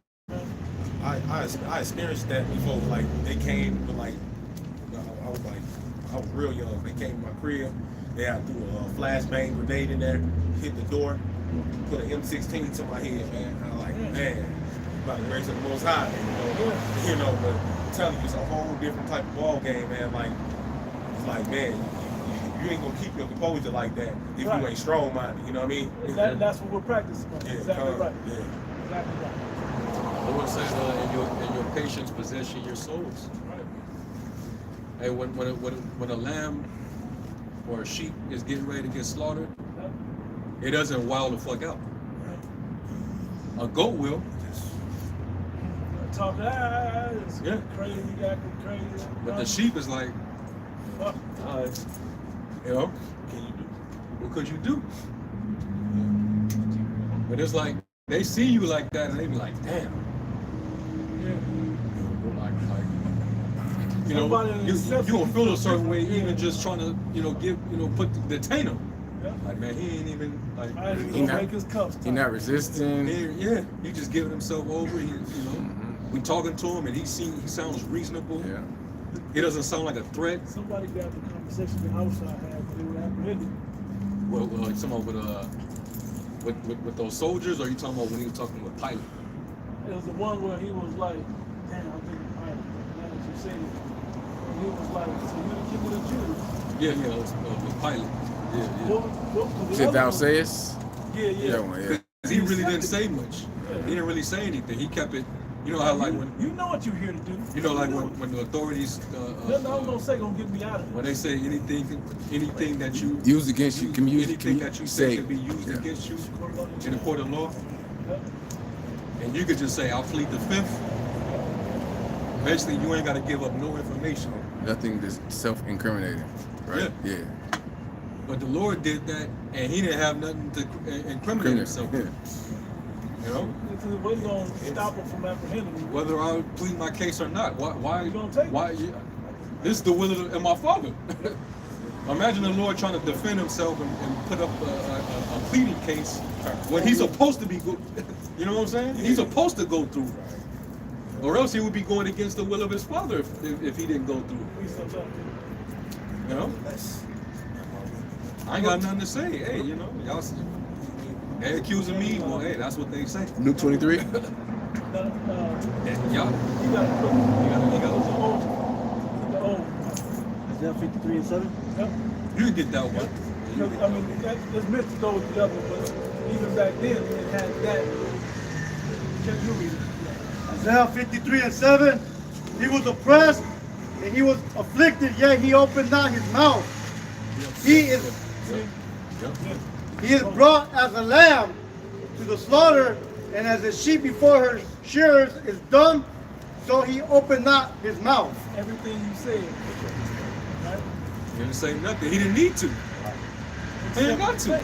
I experienced that before. Like they came, but like I was real young. They came to my crib. They had threw a flashbang grenade in there, hit the door, put an M16 to my head, man. I'm like, man, about to raise to the Most High, you know. But I'm telling you, it's a whole different type of ball game, man. Like it's like, man, you ain't gonna keep your composure like that if you ain't strong-minded. You know what I mean? That's what we're practicing. Yeah, exactly right. Yeah. Exactly right. The Lord says, in your patience possession your souls. Right. Hey, when a lamb or a sheep is getting ready to get slaughtered, it doesn't wild the fuck out. A goat will. Talk, it's crazy, acting crazy. But the sheep is like, you know, what could you do? But it's like they see you like that, and they be like, damn. You know, you don't feel a certain way, even just trying to, detain him. Like, man, he ain't even like. He not resisting. Yeah, he just giving himself over. We talking to him, and he sounds reasonable. Yeah. He doesn't sound like a threat. Somebody got the conversation the house I had, but they were apprehended. Well, like someone with those soldiers, or are you talking about when he was talking with Pilate? It was the one where he was like, damn, I'm thinking Pilate. Now that you say it. He was like, so you the king of the Jews? Yeah, it was with Pilate. Yeah. Said thou sayest? Yeah. That one, yeah. He really didn't say much. He didn't really say anything. He kept it. You know how like when you know what you're here to do. You know like when the authorities. Nothing I was gonna say gonna get me out of it. When they say anything that you use against you, can use anything that you say can be used against you in a court of law, and you could just say I'll plead the fifth. Basically, you ain't got to give up no information. Nothing that's self-incriminating, right? Yeah. But the Lord did that, and He didn't have nothing to incriminate Himself with. You know? We're going to stop him from apprehending me. Whether I plead my case or not. Why? You gonna take why? This is the will of my Father. Imagine the Lord trying to defend Himself and put up a pleading case when He's supposed to be good. You know what I'm saying? He's supposed to go through. Or else He would be going against the will of His Father if He didn't go through. You know? I ain't got nothing to say. Hey, y'all they accusing me. Well, hey, that's what they say. Luke 23. Y'all. You got Is that 53 and 7? Yep. You can get that one. I mean, it's meant to go with the other, but even back then, it had that. Can you read it? Isaiah 53 and 7. He was oppressed and he was afflicted, yet he opened not his mouth. He is brought as a lamb to the slaughter, and as a sheep before her shearers is dumb, so he opened not his mouth. Everything you said, right? He didn't say nothing. He didn't need to. He didn't got to.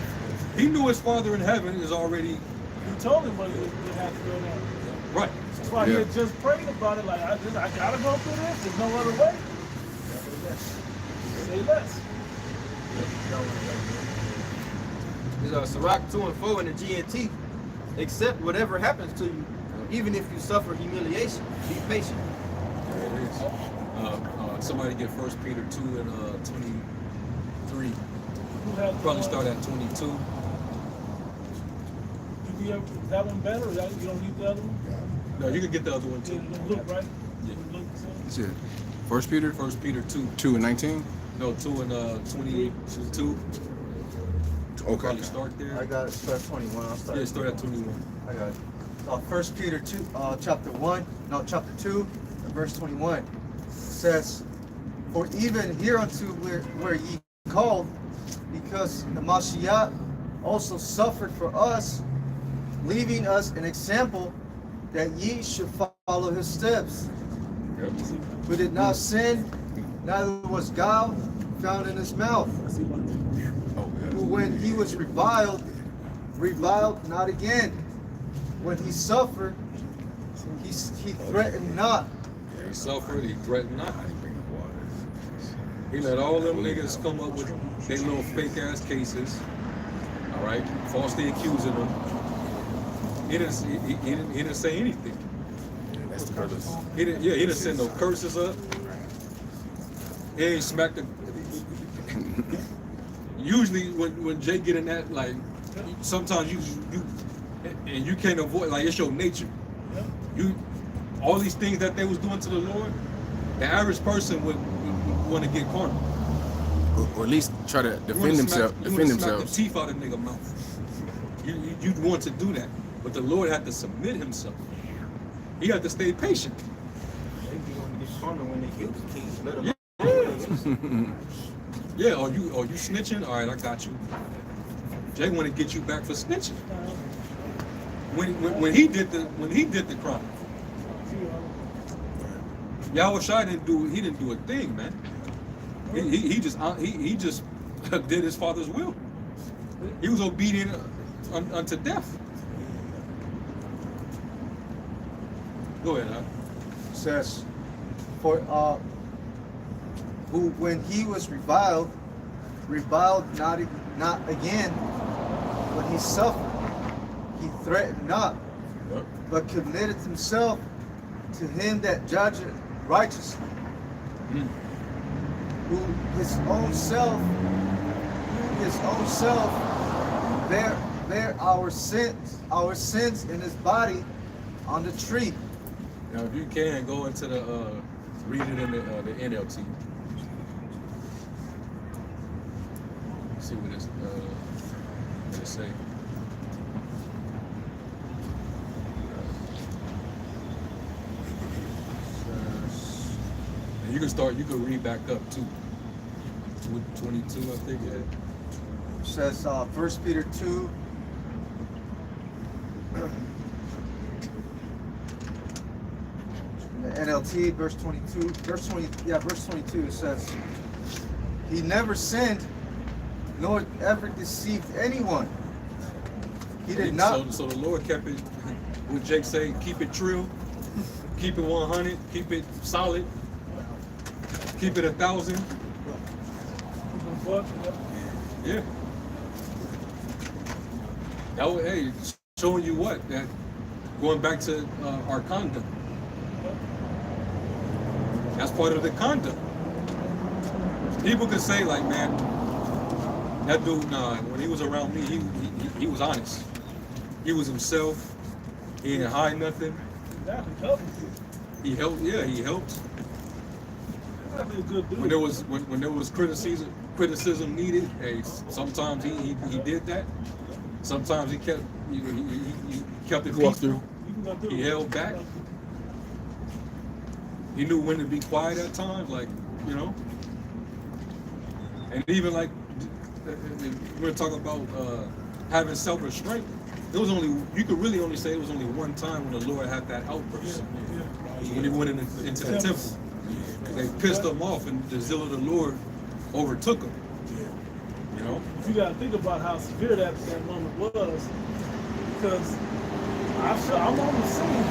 He knew his Father in heaven is already. He told him what he would have to go down. Right. That's why he had just prayed about it. Like I gotta go through this. There's no other way. Say less. There's Sirach 2 and 4 in the GNT. Accept whatever happens to you, even if you suffer humiliation. Be patient. There it is. Somebody get 1 Peter 2 and 23. Probably start at 22. Is that one better? Or you don't need the other one? No, you can get the other one too. Look, right? Yeah. First Peter? 1 Peter 2. 2 and 19? No, 2 and 22. Okay. Probably start there. I got it. Start 21. I'll start. Yeah, start at 21. I got it. 1 Peter 2, chapter 2, and verse 21 says, "For even hereunto were ye called, because the Mashiach also suffered for us, leaving us an example that ye should follow his steps. Yep. Who did not sin, neither was guile found in his mouth. Who when he was reviled not again. When he suffered, he threatened not." He suffered, he threatened not. He let all them niggas come up with their little fake ass cases. All right, falsely accusing them. He didn't say anything. That's the purpose. He didn't send no curses up. He ain't smacked the. Usually when Jay get in that, like, sometimes you can't avoid, like, it's your nature. All these things that they was doing to the Lord, the average person would want to get cornered. Or at least try to defend themselves. Smack the teeth out of nigga mouth. You'd want to do that, but the Lord had to submit himself. He had to stay patient. They be wanting to get cornered when they get the keys. Let them. Yeah, are you snitching? All right, I got you. Jay want to get you back for snitching. When he did the crime, Yahweh Shai didn't do a thing, man. He just did his father's will. He was obedient unto death. Go ahead, huh? Says, for who when he was reviled not again when he suffered. He threatened not, Yep. but committed himself to him that judgeth righteously, who his own self bear our sins in his body on the tree. Now, if you can, go into the, read it in the NLT. See what it say. And you can read back up to 22, I think, yeah. Says 1 Peter 2. The NLT, verse 22. Verse 22, it says, he never sinned, nor ever deceived anyone. He did not. So the Lord kept it, what Jake say, keep it true, keep it 100, keep it solid, keep it 1,000. Yeah. That was, hey, showing you what? That going back to our conduct. That's part of the conduct. People could say like, man, that dude, nah, when he was around me, he was honest. He was himself. He didn't hide nothing. He helped, yeah, he helped. When there was criticism needed, hey, sometimes he did that. Sometimes he kept it peaceful. He held back. He knew when to be quiet at times, like, you know. And even like we're talking about having self-restraint. It was only, you could really only say it was only one time when the Lord had that outburst. When he went into the temple. They pissed him off and the zeal of the Lord overtook him. You know? You gotta think about how severe that moment was, because I'm on the scene.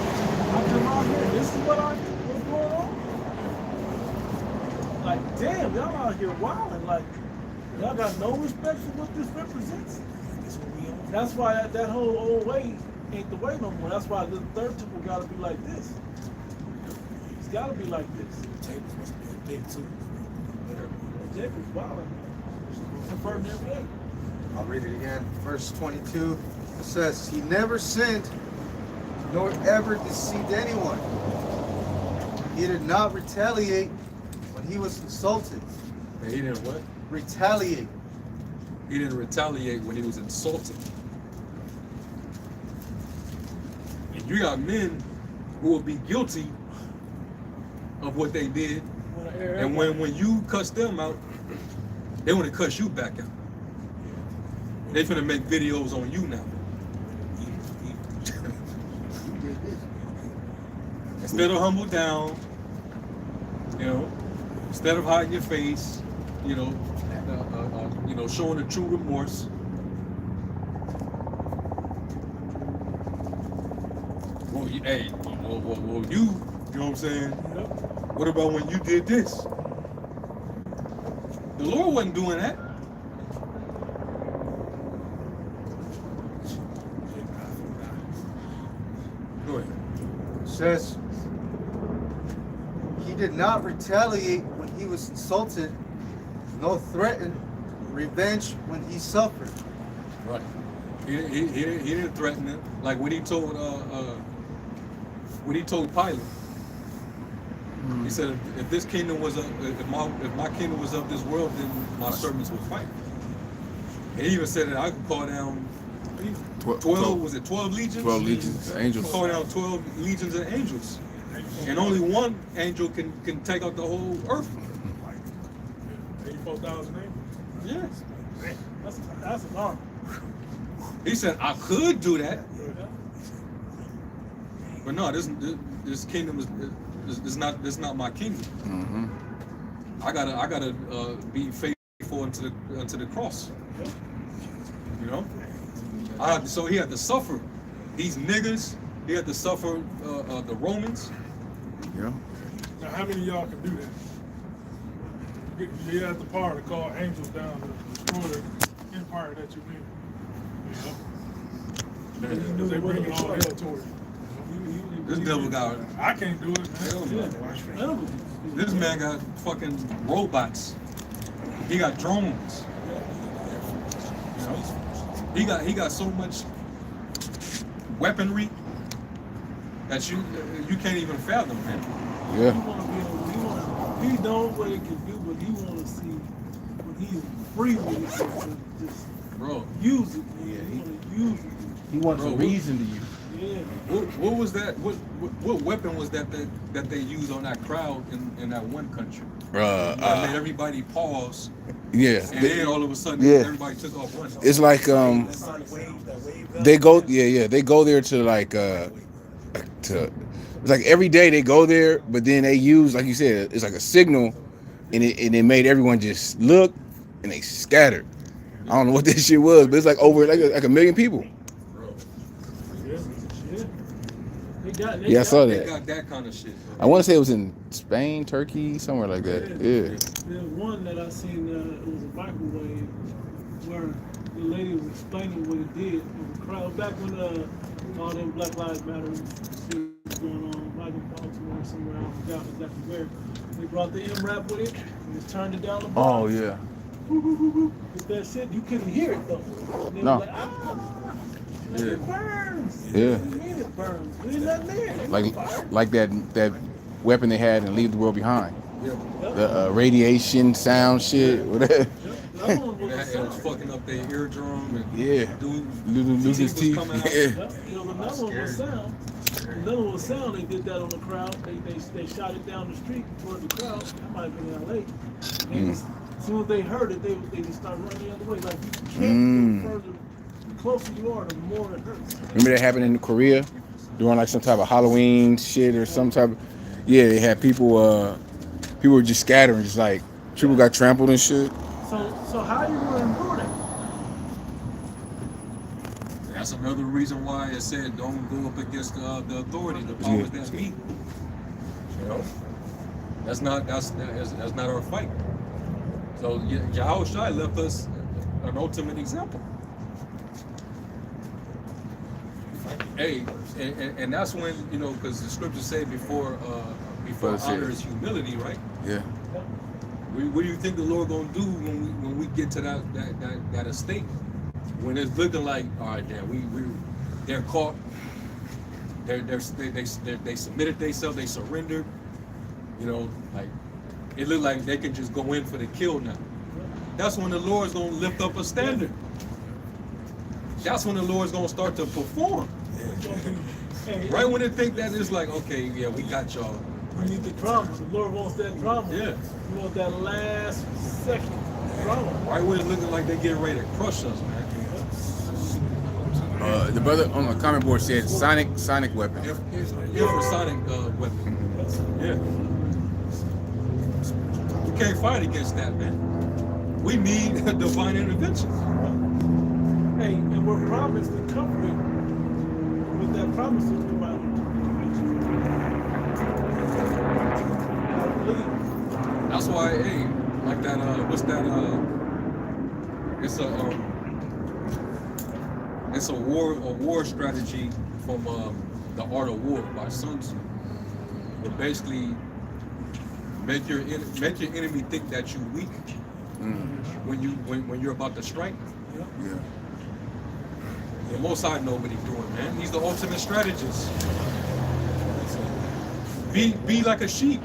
I'm just out here. This is what's going on. Like, damn, y'all out here wilding. Like, y'all got no respect for what this represents. That's why that whole old way ain't the way no more. That's why the third temple gotta be like this. It's gotta be like this. Tables must be big too. Jacob's wilding. Converting every day. I'll read it again. Verse 22. It says, he never sinned, nor ever deceived anyone. He did not retaliate when he was insulted. And he didn't what? Retaliate. He didn't retaliate when he was insulted. And you got men who will be guilty of what they did. And when you cuss them out, they want to cuss you back out. They finna make videos on you now. Instead of humble down, you know, instead of hiding your face, you know, showing the true remorse. Well, you know what I'm saying? What about when you did this? The Lord wasn't doing that. Go ahead. It says, he did not retaliate when he was insulted, nor threaten revenge when he suffered. Right. He didn't threaten it. Like when he told Pilate. He said, if this kingdom was if my kingdom was of this world, then my servants would fight. And he even said that I could call down 12, was it 12 legions? 12 legions, angels. Call down 12 legions of angels. And only one angel can take out the whole earth. 84,000 angels. Yes. That's an army. He said, I could do that. But no, this kingdom is not my kingdom. Mm-hmm. I gotta be faithful unto the cross. You know? So he had to suffer. These niggas He had to suffer the Romans. Yeah. Now, how many of y'all can do that? You have the power to call angels down to destroy the empire that you're in. You know? knew They it bring wasn't all right. hell towards you. This devil got. I can't do it, Hell man. no. This man got fucking robots. He got drones. You know? He got so much weaponry that you can't even fathom, man. Yeah. He know what he can do, but he want to see when he's free with it, so just Bro, use it. Man. He want to use it. He wants Bro, a reason to use. Yeah. what was that? What weapon was that they used on that crowd in that one country? That made everybody pause, Yeah. and then all of a sudden everybody took off running. It's like they go they go there to it's like every day they go there, but then they use, like you said, it's like a signal, and it made everyone just look, and they scattered. I don't know what this shit was, but it's like over like a million people. Yeah, I saw They that. got that kind of shit. I want to say it was in Spain, Turkey, somewhere like that. Yeah. There's one that I seen. It was a microwave where the lady was explaining what it did. In the crowd back when all them Black Lives Matter shit was going on, like in Baltimore or somewhere. I forgot exactly where. They brought the MRAP with it and just turned it down the bar. Oh yeah. With that shit, you couldn't hear it though. And they No. was like, it burns. Yeah. What do you mean it burns? There's nothing there. Ain't no fire. Like that weapon they had in Leave the World Behind. Yeah. The radiation, sound shit, whatever. That one was a It was sound. fucking up their eardrum and Yeah. Lose his teeth. coming out. Yeah. Yep. Another one was sound. Another one was sound. They did that on the crowd. They shot it down the street toward the crowd. That might have been in LA. As soon as they heard it, they just started running the other way. Like you can't go further. The closer you are, the more it hurts. Remember that happened in Korea during like some type of Halloween shit or some type of, yeah, they had people were just scattering, just like people got trampled and shit. So how you gonna endure that? That's another reason why it said don't go up against the authority, the powers that be. You know, that's not our fight. So Yahushua left us an ultimate example. Hey, and that's when, you know, because the scriptures say before honor is humility, right? Yeah. What do you think the Lord gonna do when we get to that estate? When it's looking like, all right, they're caught, they submitted themselves, they surrendered, you know, like it looked like they can just go in for the kill now. That's when the Lord's gonna lift up a standard. That's when the Lord's gonna start to perform. Right when they think that it's like, okay, yeah, we got y'all. You need the drama. The Lord wants that drama. Yeah. You want that last second drama. Right when it's looking like they're getting ready to crush us, man. The brother on the comment board said sonic weapon. Infrasonic weapon. Yeah. You can't fight against that, man. We need divine intervention. Hey, and we're promised the comfort with that promise of divine intervention. I believe. That's why, hey, like that, what's that, it's a war strategy from The Art of War by Sun Tzu. But basically, make your enemy think that you're weak when you're about to strike. Yeah. The Most High know what he's doing, man. He's the ultimate strategist. Be like a sheep.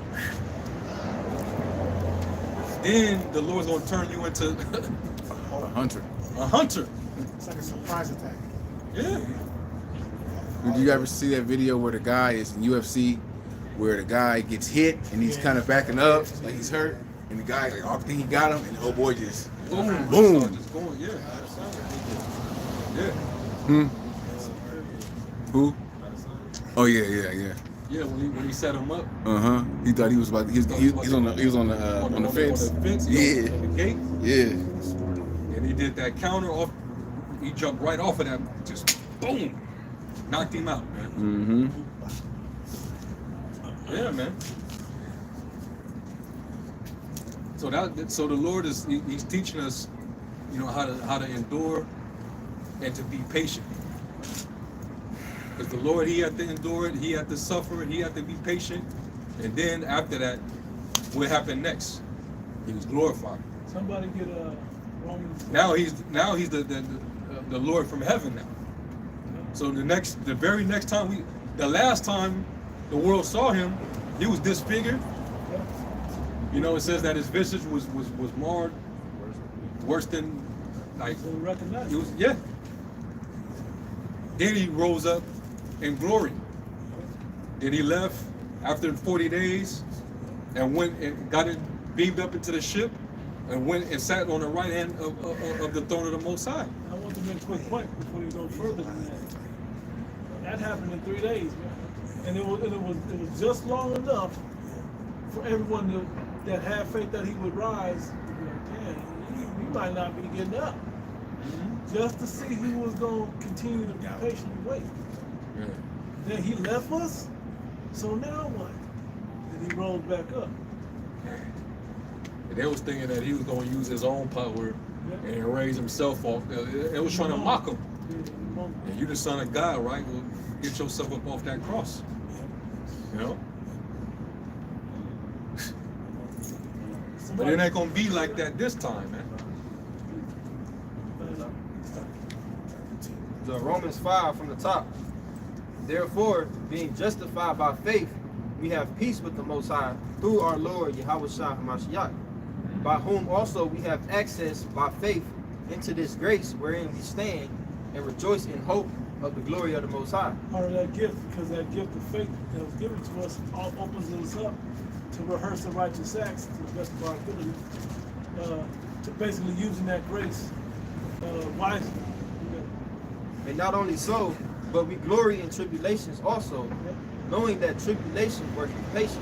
Then the Lord's gonna turn you into A hunter. a hunter. It's like a surprise attack. Yeah. Did you ever see that video where the guy is in UFC, where the guy gets hit and he's kind of backing up, like he's hurt, and the guy like, oh, I think he got him, and the old boy just Boom. boom. Start just going, yeah. Yeah. Who? Oh yeah. Yeah, when he set him up. He thought he was about. He's on the fence. On the fence, Yeah. on the gate. Yeah. And he did that counter off. He jumped right off of that. Just boom. Knocked him out, man. Mm-hmm. Yeah, man. So the Lord he's teaching us, you know, how to endure and to be patient. Because the Lord, he had to endure it, he had to suffer it, he had to be patient. And then after that, what happened next? He was glorified. Somebody get a Romans. Now he's the Lord from heaven now. So the very next time the last time the world saw him, he was disfigured. You know, it says that his visage was marred, worse than like Recognized. it was. Yeah. Then he rose up in glory. Then he left after 40 days and went and got it beamed up into the ship and went and sat on the right hand of the throne of the Most High. I want to make a quick point before you go further than that. That happened in 3 days, man. And it was just long enough for everyone that had faith that he would rise. To be like, damn, he might not be getting up. Just to see who was going to continue to be patient and wait. Yeah. Then he left us, so now what? Then he rose back up. And they was thinking that he was going to use his own power and raise himself off. It was trying to mock him. And you the son of God, right? Well, get yourself up off that cross. You know? But it ain't going to be like that this time, man. Romans 5 from the top. Therefore, being justified by faith, we have peace with the Most High through our Lord Yahushua HaMashiach, by whom also we have access by faith into this grace wherein we stand and rejoice in hope of the glory of the Most High. Part of that gift, because that gift of faith that was given to us all opens us up to rehearse the righteous acts to the best of our ability, to basically using that grace wisely. And not only so, but we glory in tribulations also, knowing that tribulation worketh patience,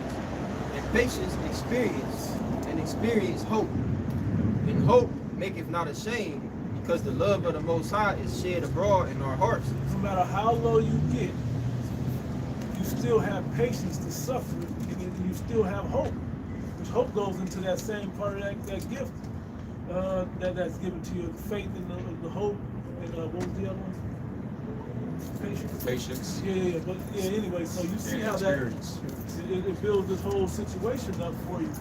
and patience experience, and experience hope. And hope maketh not ashamed, because the love of the Most High is shed abroad in our hearts. No matter how low you get, you still have patience to suffer, and you still have hope. Which hope goes into that same part of that gift that's given to you, the faith and the hope, and what was the other one? Patience. Yeah, but anyway, so you see how that it builds this whole situation up for you.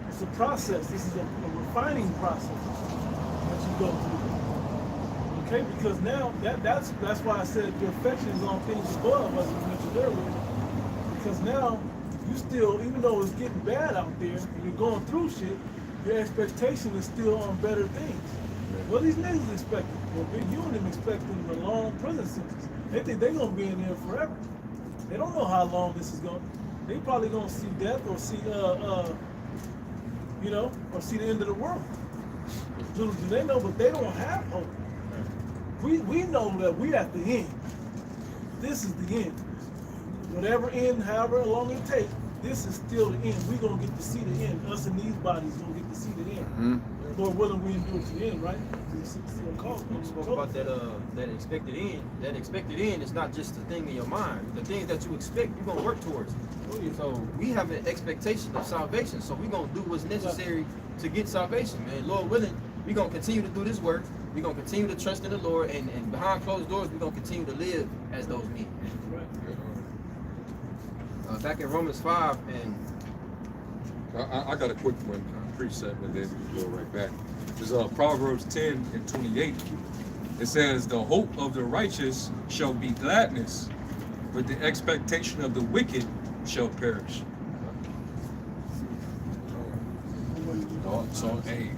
It's a process. This is a refining process that you go through. Okay, because now that's why I said your affection is on things above, as we mentioned earlier. Because now you still, even though it's getting bad out there and you're going through shit, your expectation is still on better things. What these niggas expecting? Well, Big U and them expecting a long prison sentence. They think they're gonna be in there forever. They don't know how long this is going. They probably gonna see death or see you know, or see the end of the world. Little do they know, but they don't have hope. We know that we at the end. This is the end. Whatever end, however long it takes, this is still the end. We're gonna get to see the end. Us in these bodies gonna get to see the end. Mm-hmm. Lord willing, we endure to the end, right? We spoke about that expected end. That expected end is not just the thing in your mind. The things that you expect, you're gonna work towards. So we have an expectation of salvation. So we're gonna do what's necessary to get salvation, man. Lord willing, we're gonna continue to do this work. We're gonna continue to trust in the Lord, and behind closed doors, we're gonna continue to live as those men. Back in Romans 5, and I got a quick one, precept, and then we'll go right back. There's Proverbs 10 and 28. It says, the hope of the righteous shall be gladness, but the expectation of the wicked shall perish. So hey,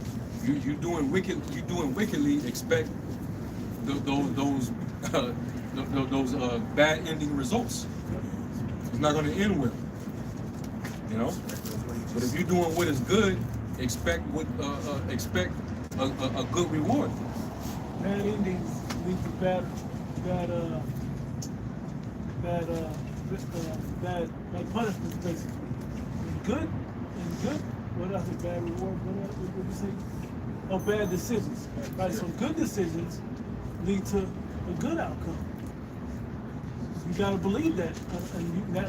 you doing wickedly, expect those bad ending results. It's not going to end well, you know. But if you're doing what is good, expect a good reward. Bad endings lead to bad punishments, basically. Good. What else is bad reward? What did you say? Oh, bad decisions. Right. So good decisions lead to a good outcome. You gotta believe that,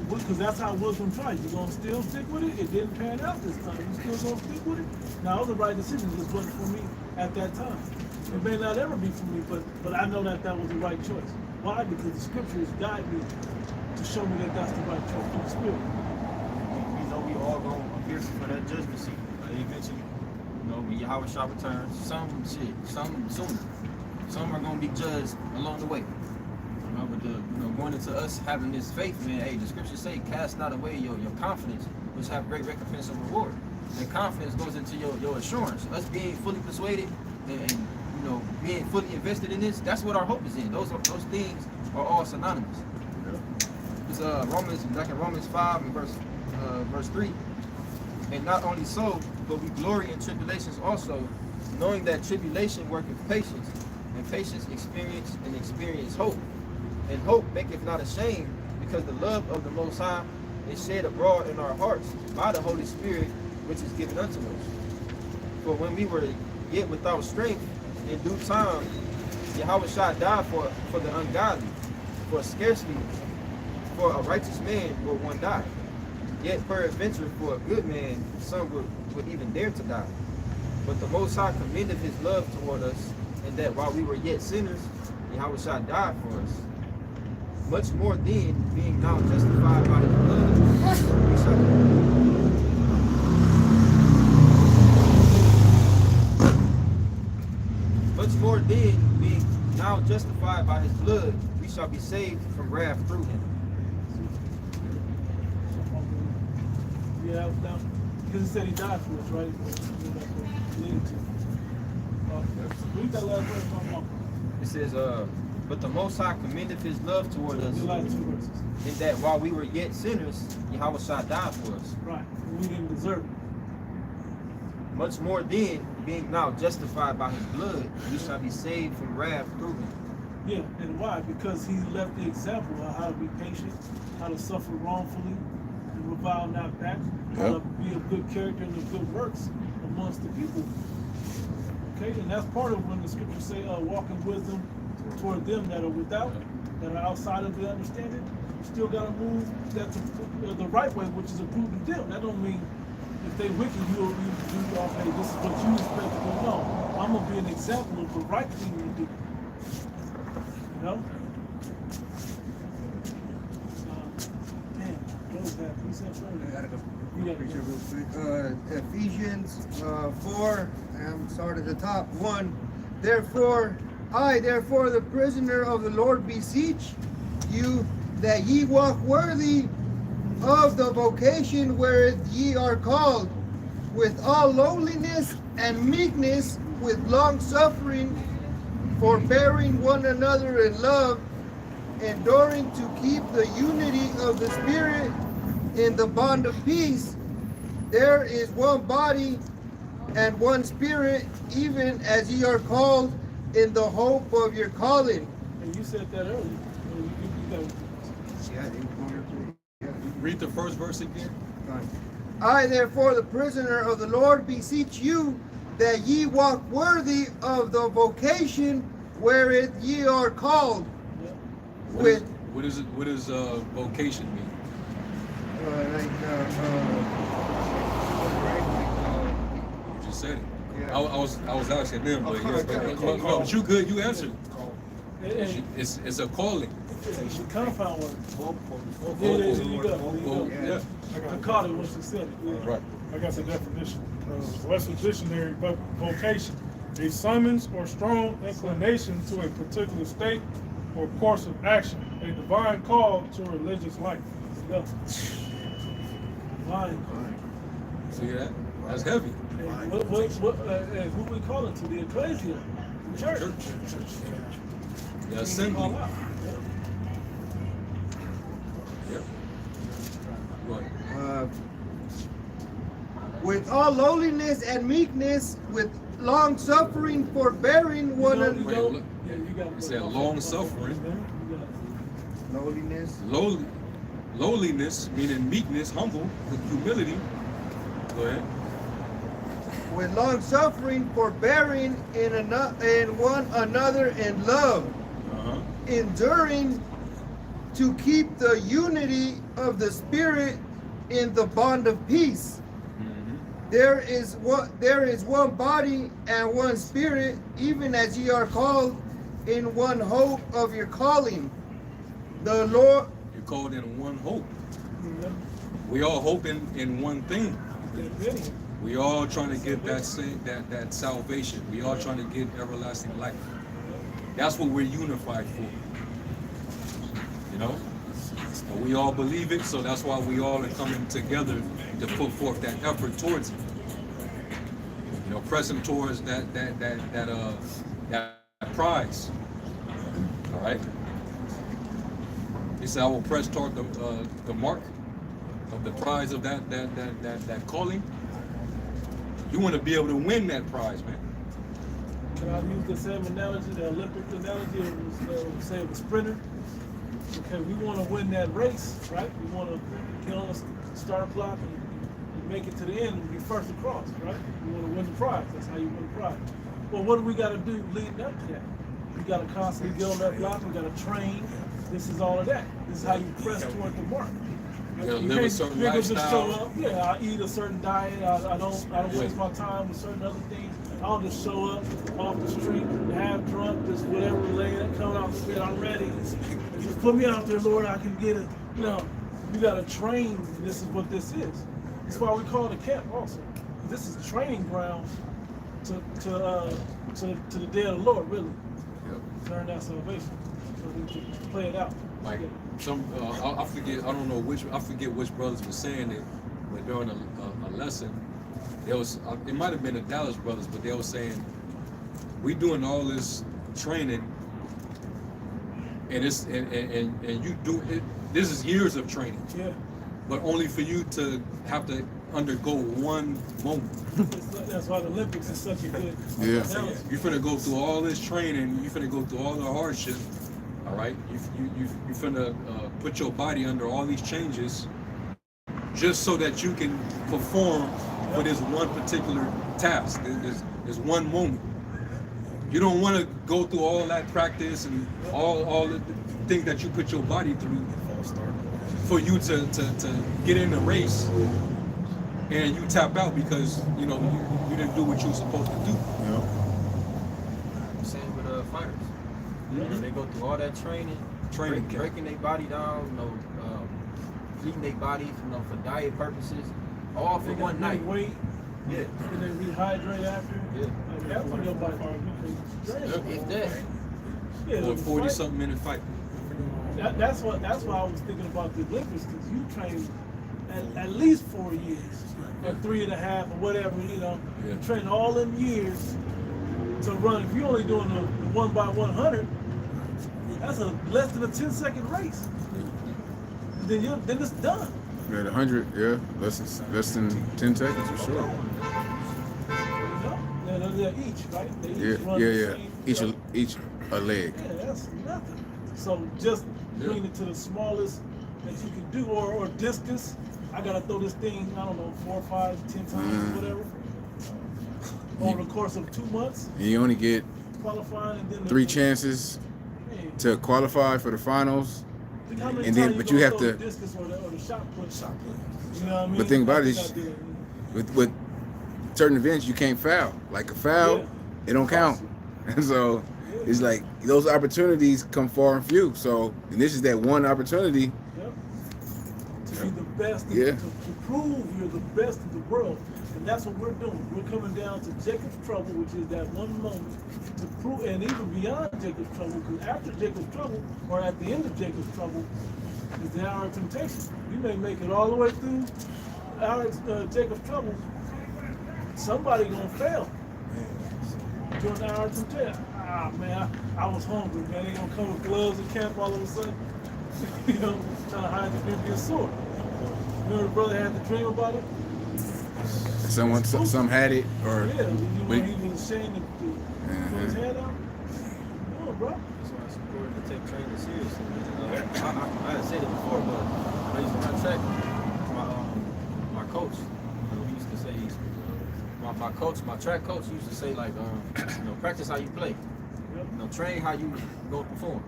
because that's how wisdom tries. You're gonna still stick with it. It didn't pan out this time. You still gonna stick with it. Now, it was the right decision. Just wasn't for me at that time. It may not ever be for me, but I know that was the right choice. Why? Because the scriptures guide me to show me that that's the right choice for the spirit. You know, we all gonna appear for that judgment seat eventually. You know, when Yahweh shall return, some sooner. Some are gonna be judged along the way. You know, but going into us having this faith, man, hey, the scriptures say, cast not away your confidence, which have great recompense of reward. And confidence goes into your assurance. Us being fully persuaded and you know, being fully invested in this, that's what our hope is in. Those things are all synonymous. It's Romans 5 and verse 3. And not only so, but we glory in tribulations also, knowing that tribulation worketh patience, and patience experience hope. And hope maketh not ashamed, because the love of the Most High is shed abroad in our hearts by the Holy Spirit, which is given unto us. For when we were yet without strength, in due time, Yahweh shall die for the ungodly, for scarcely for a righteous man will one die. Yet peradventure for a good man, some would even dare to die. But the Most High commendeth his love toward us, and that while we were yet sinners, Yahweh shall die for us. Much more then, being now justified by his blood, we shall more then, being now justified by his blood, we shall be saved from wrath through him. Yeah, because he said he died for us, right? Read that last verse. It says, but the Most High commendeth his love toward us, in that while we were yet sinners, Yahweh shall die for us. Right, we didn't deserve it. Much more then, being now justified by his blood, we shall be saved from wrath through him. Yeah, and why? Because he left the example of how to be patient, how to suffer wrongfully, and revile not back, how to be of good character and of good works amongst the people. Okay, and that's part of when the scriptures say, walk in wisdom toward them that are without, that are outside of the understanding. You still got to move that the right way, which is approved to them. That don't mean if they wicked, you okay, this is what you expect to do. No, I'm going to be an example of the right thing to do. You know? Ephesians 4, I'm starting at the top. 1. Therefore, the prisoner of the Lord, beseech you that ye walk worthy of the vocation wherewith ye are called, with all lowliness and meekness, with long suffering, forbearing one another in love, enduring to keep the unity of the Spirit in the bond of peace. There is one body and one Spirit, even as ye are called in the hope of your calling. And you said that earlier. Read the first verse again. I, therefore, the prisoner of the Lord, beseech you that ye walk worthy of the vocation wherewith ye are called. What does vocation mean? You just said it. Yeah. I was asking them, but but you good. You answered. It's a calling. It's a compound word. Yeah. I caught it when she said it. Yeah. Right. I got the definition. Western Dictionary, vocation, a summons or strong inclination to a particular state or course of action, a divine call to a religious life. Yeah. Divine. See that? That's heavy. Who we call it to? The ecclesia, the church. The assembly. Yep. With all lowliness and meekness, with long suffering, forbearing one another. It said long suffering. Lowliness. Lowliness, meaning meekness, humble, with humility. Go ahead. With long suffering, forbearing in one another in love, enduring to keep the unity of the Spirit in the bond of peace. There is one body and one Spirit, even as ye are called in one hope of your calling. The Lord. You're called in one hope. We all hoping in one thing. We all trying to get that salvation. We all trying to get everlasting life. That's what we're unified for. You know? And we all believe it, so that's why we all are coming together to put forth that effort towards it. You know, pressing towards that prize. All right. He said, "I will press toward the mark of the prize of that calling." You want to be able to win that prize, man. Can I use the same analogy, the Olympic analogy? It was say the sprinter. Okay, we want to win that race, right? We want to get on the start block and make it to the end and be first across, right? We want to win the prize. That's how you win the prize. Well, what do we got to do leading up to that? We got to constantly get on that block. We got to train. This is all of that. This is how you press toward the mark. You gotta live a certain lifestyle. Just show up. Yeah, I eat a certain diet. I don't waste my time with certain other things. I'll just show up off the street, half drunk, just whatever laying, coming out the bed. I'm ready. Just put me out there, Lord. I can get it. You know, you gotta train. This is what this is. That's why we call it a camp also. This is a training ground to the day of the Lord, really. Yep. Learn that salvation. So we can play it out. Like some, I forget. I don't know which. I forget which brothers were saying it, but during a lesson, there was. It might have been the Dallas brothers, but they were saying, we doing all this training, and it's and you do it. This is years of training. Yeah. But only for you to have to undergo one moment. That's why the Olympics is such a good. Yeah. You're finna go through all this training. You're finna go through all the hardship. All right, you finna put your body under all these changes just so that you can perform for this one particular task, this one moment. You don't want to go through all that practice and all the things that you put your body through for you to get in the race and you tap out because you know you didn't do what you were supposed to do. Yeah. Same with fighters. You know, they go through all that training, breaking their body down, you know, heating their body, you know, for diet purposes, all for one night. Weight. Yeah. And then rehydrate after. Yeah. Like that's when your body If that. Yeah. Or 40-something minute fight. That's why I was thinking about the Olympics, because you train at least 4 years, or 3.5, or whatever, you know. Yeah. You train all them years to run. If you're only doing the 1x100, that's less than a 10-second race. Then it's done. Yeah, the 100, yeah, less than 10 seconds for sure. You know? They're each, right? They each run the same. Each a leg. Yeah, that's nothing. So just bring it to the smallest that you can do, or distance. I gotta throw this thing, I don't know, 4, 5, 10 times, whatever. Over the course of 2 months. And you only get Qualifying and then 3 chances to qualify for the finals. And then, but you have to. Discus or the shot put. You know what I mean? But think about it, with certain events you can't foul. Like a foul, it don't count. And so it's like those opportunities come far and few. So and this is that one opportunity. Yep. To be the best. Yeah. To prove you're the best in the world. And that's what we're doing. We're coming down to Jacob's trouble, which is that one moment to prove, and even beyond Jacob's trouble, because after Jacob's trouble, or at the end of Jacob's trouble, is the hour of temptation. You may make it all the way through Jacob's trouble. Somebody gonna fail during the hour of temptation. Ah man, I was hungry, man. They gonna come with gloves and camp all of a sudden. You know, trying to hide the Philippian sword. Remember the brother had the dream about it? Some had it, or yeah, he was ashamed to put his hand out. No, bro. That's why it's important to take training seriously. I had said it before, but when I used to run track, my coach, you know, he used to say, my track coach used to say, like, you know, practice how you play. You know, train how you gonna perform.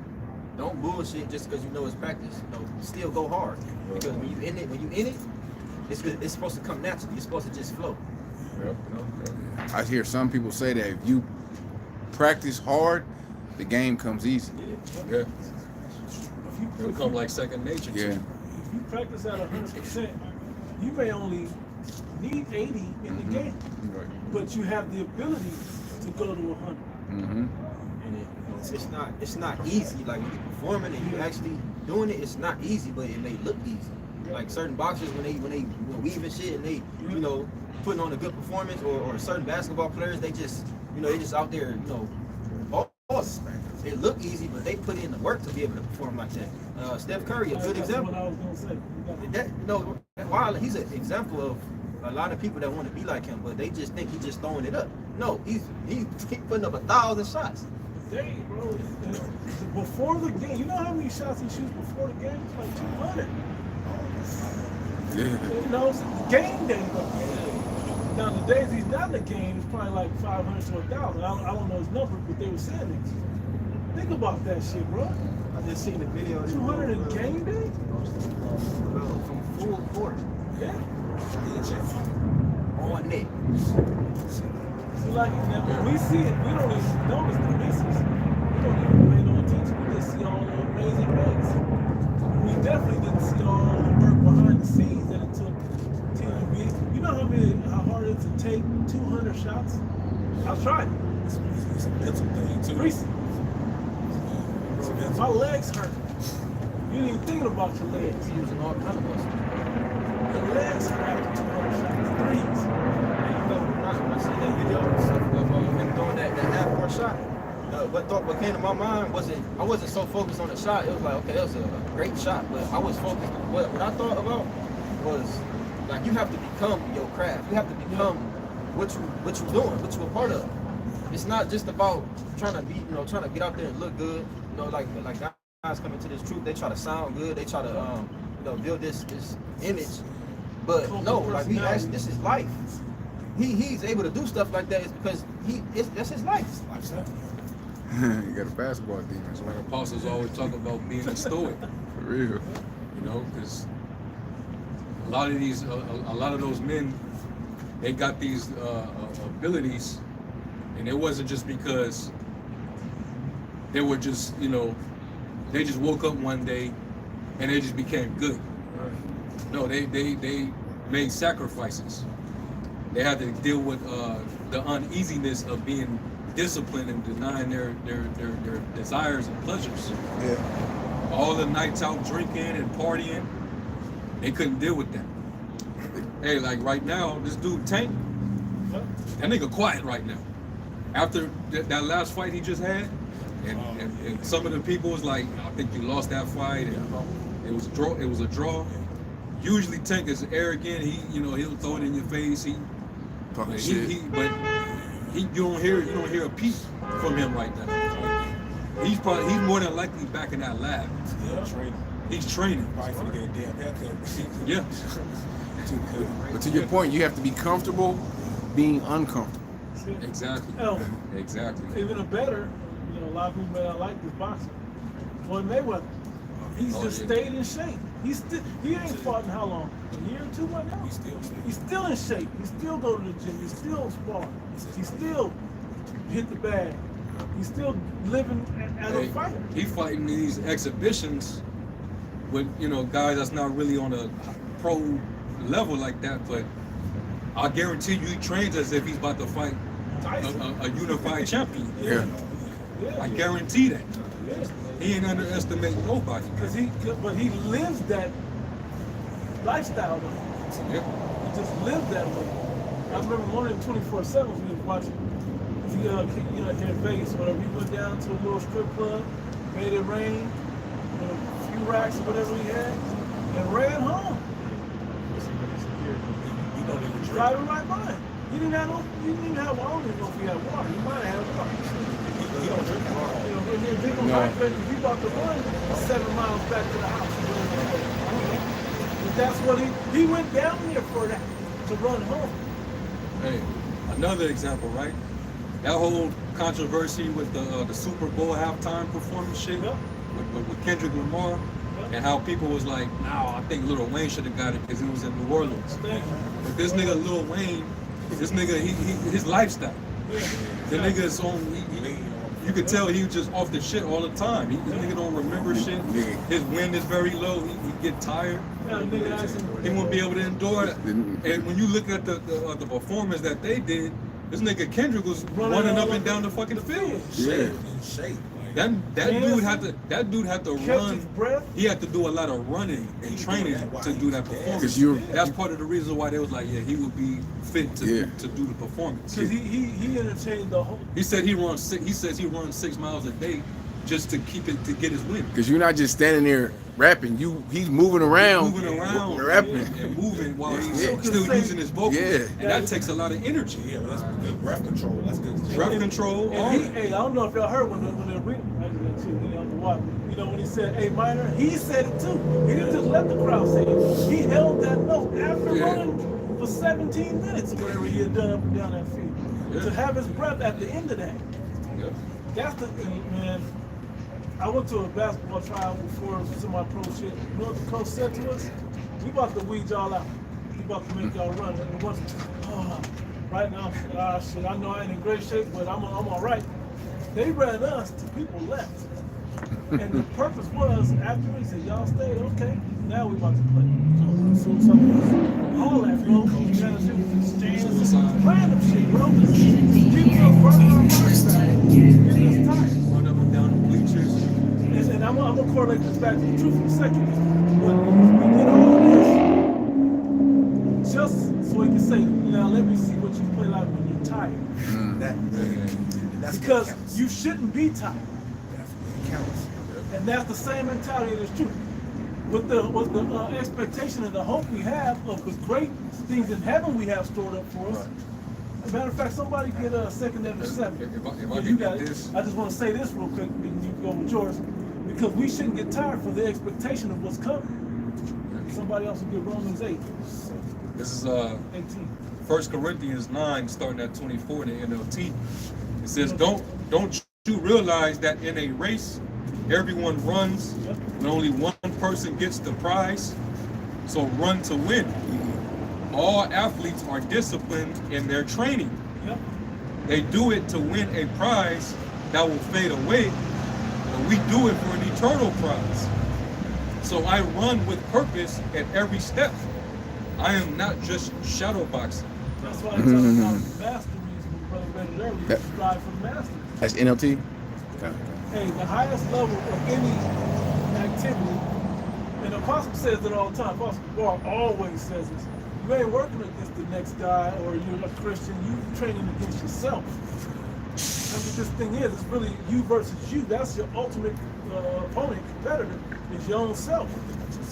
don't bullshit just because you know it's practice. You know, still go hard because when you in it, it's supposed to come naturally. It's supposed to just flow. Yep. I hear some people say that if you practice hard, the game comes easy. Yeah. It'll come like second nature. Yeah. If you practice at 100%, you may only need 80 in the game, Right. but you have the ability to go to 100. Mm-hmm. And it's not easy. Like when you performing and you actually doing it, it's not easy, but it may look easy. Like certain boxers when they weave and shit and they putting on a good performance, or certain basketball players they just out there boss. It look easy, but they put in the work to be able to perform like that. Steph Curry, a good example. That's what I was gonna say. While he's an example of a lot of people that want to be like him, but they just think he's just throwing it up. No, he's putting up 1,000 shots. Dang, bro. Before the game, you know how many shots he shoots before the game? It's like 200. Yeah. You know, it's game day though. Now the days he's not in the game, it's probably like 500 to 1,000. I don't know his number, but they were saying it. Think about that shit, bro. I just seen the video. 200 in game day? From full court. Yeah. On net. So like, now, when we see it, we don't even notice the misses. We don't even pay no attention. We just see all the amazing makes. We definitely didn't see all the work behind the scenes that it took to be. You know how hard it is to take 200 shots? I've tried it. It's a mental thing too. Recent. My legs hurt. You ain't even thinking about your legs. Using all kind of muscle. Your legs hurt after 200 shots. Threes. I seen that video of him throwing that half-court shot. What came to my mind I wasn't so focused on the shot. It was like, okay, that was a great shot, but I was focused. What I thought about was like you have to become your craft. You have to become what you're doing, what you're a part of. It's not just about trying to trying to get out there and look good. Like guys coming to this truth, they try to sound good. They try to build this image, but no, like this is life. He's able to do stuff like that is because that's his life. You got a basketball demon. That's why the apostles always talk about being a stoic. For real. You know, because a lot of those men, they got these abilities, and it wasn't just because they were just, they just woke up one day and they just became good. No, they made sacrifices. They had to deal with the uneasiness of being disciplined and denying their desires and pleasures. Yeah. All the nights out drinking and partying, they couldn't deal with that. Hey, like right now, this dude Tank, that nigga quiet right now. After that last fight he just had, and some of the people was like, I think you lost that fight, and it was a draw. Usually Tank is arrogant. He'll throw it in your face. Talking shit. You don't hear a peep from him right now. He's more than likely back in that lab. Yeah, training. He's training. Probably finna get a damn haircut. Yeah. But to your point, you have to be comfortable being uncomfortable. Exactly. Exactly. Even a better, a lot of people may not like this boxer. Floyd Mayweather. He's stayed in shape. He ain't fought in how long? A year or 2 right now? He's still in shape. He still go to the gym. He still spar. He still hit the bag. He's still living as a fighter. He fighting these exhibitions with guys that's not really on a pro level like that, but I guarantee you he trains as if he's about to fight a unified champion. Yeah. I guarantee that. Yeah. He ain't underestimating nobody. But he lives that lifestyle though. Yeah. He just lived that way. I remember one of them 24/7 we was watching. Here in Vegas, whatever. He went down to a little strip club, made it rain, with a few racks or whatever he had, and ran home. Driving right by. He didn't even have water. I don't even know if he had water. He might have had water. He don't drink water. He about to run 7 miles back to the house. But that's what he went down there for that, to run home. Hey, another example, right? That whole controversy with the Super Bowl halftime performance shit, with with Kendrick Lamar, and how people was like, "No, I think Lil Wayne should have got it because it was in New Orleans." But this nigga Lil Wayne, this nigga, his lifestyle. The nigga's on. You could tell he was just off the shit all the time. This nigga don't remember shit. His wind is very low. He get tired. He won't be able to endure it. And when you look at the performance that they did, this nigga Kendrick was running up and down the fucking field. Shape. That dude had to run. He had to do a lot of running and training to do that performance. That's part of the reason why they was like, yeah, he would be fit to do the performance. Because he entertained the whole. He said he says he runs 6 miles a day just to get his win. Because you're not just standing there rapping. He's moving around, rapping, and moving while he's still using his vocals. Yeah. And that takes a lot of energy. Yeah, that's good breath control. That's good. Breath control. Hey, I don't know if y'all heard when they're reading on the water. You know when he said A minor, he said it too. He didn't just let the crowd say it. He held that note after running for 17 minutes or whatever he had done up and down that field. To have his breath at the end of that. That's the thing, man. I went to a basketball trial before semi-pro shit. You know what the coach said to us? We about to weed y'all out. We about to make y'all run. And once, right now, shit, I know I ain't in great shape, but I'm all right. They ran us till people left. And the purpose was, after we said, y'all stayed, okay, now we about to play. So all that, bro, stands, random shit, bro. People are running our minds back. Getting us tired. Run up and down the bleachers. And I'm gonna correlate this back to the truth in a second. But we did all this just so we can say, now let me see what you play like when you're tired. Because you shouldn't be tired. And that's the same mentality that's true. With the expectation and the hope we have of the great things in heaven we have stored up for us. As a matter of fact, somebody get a second number 7. You got it. I just want to say this real quick, and you can go with yours. Because we shouldn't get tired for the expectation of what's coming. Somebody else will get Romans 8. This is 18. 1 Corinthians 9, starting at 24 in the NLT. It says, don't you realize that in a race, everyone runs, and only one person gets the prize? So run to win. All athletes are disciplined in their training. They do it to win a prize that will fade away, but we do it for an eternal prize. So I run with purpose at every step. I am not just shadow boxing. That's why I tell about masteries when Brother read it earlier. Strive for mastery. That's NLT? Hey, the highest level of any activity, and the Apostle says it all the time. Apostle Paul always says this. You ain't working against the next guy or you're a Christian, you're training against yourself. That's what this thing is. It's really you versus you. That's your ultimate opponent, competitor, is your own self.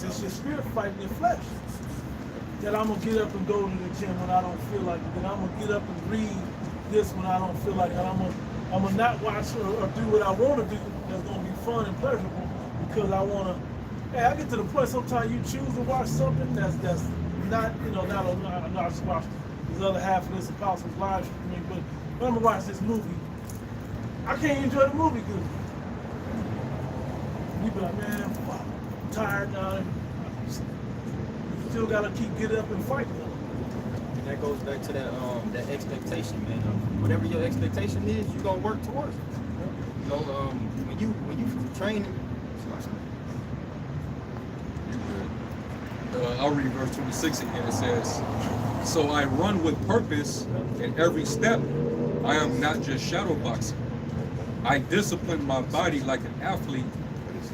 It's your spirit fighting your flesh. That I'm going to get up and go to the gym when I don't feel like it. Then I'm going to get up and read this when I don't feel like it. I'm going to not watch or do what I want to do that's going to be fun and pleasurable because I want to. Hey, I get to the point sometimes you choose to watch something that's not, I'm not just watch this other half of this Apostles live stream, but I'm going to watch this movie. I can't enjoy the movie good. You be like, man, fuck, I'm tired now. Still gotta get up and fight. And that goes back to that expectation, man. Whatever your expectation is, you're gonna work towards it. You know, when you training. I'll read verse 26 again. It says, so I run with purpose in every step. I am not just shadow boxing. I discipline my body like an athlete,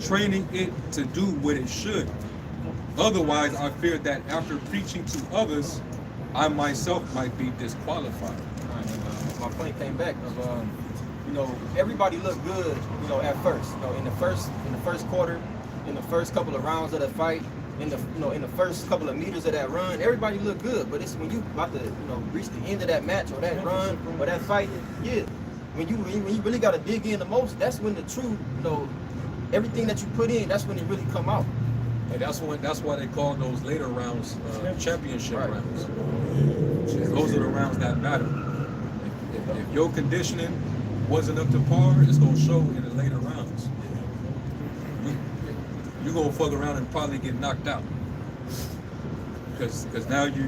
training it to do what it should. Otherwise, I fear that after preaching to others, I myself might be disqualified. My point came back of, everybody looked good, at first. In the first quarter, in the first couple of rounds of that fight, in the first couple of meters of that run, everybody looked good. But it's when you about to, reach the end of that match or that run or that fight, when you really got to dig in the most, that's when the true, everything that you put in, that's when it really come out. And that's why they call those later rounds championship rounds. Those are the rounds that matter. If your conditioning wasn't up to par, it's gonna show in the later rounds. you're gonna fuck around and probably get knocked out. Because now you're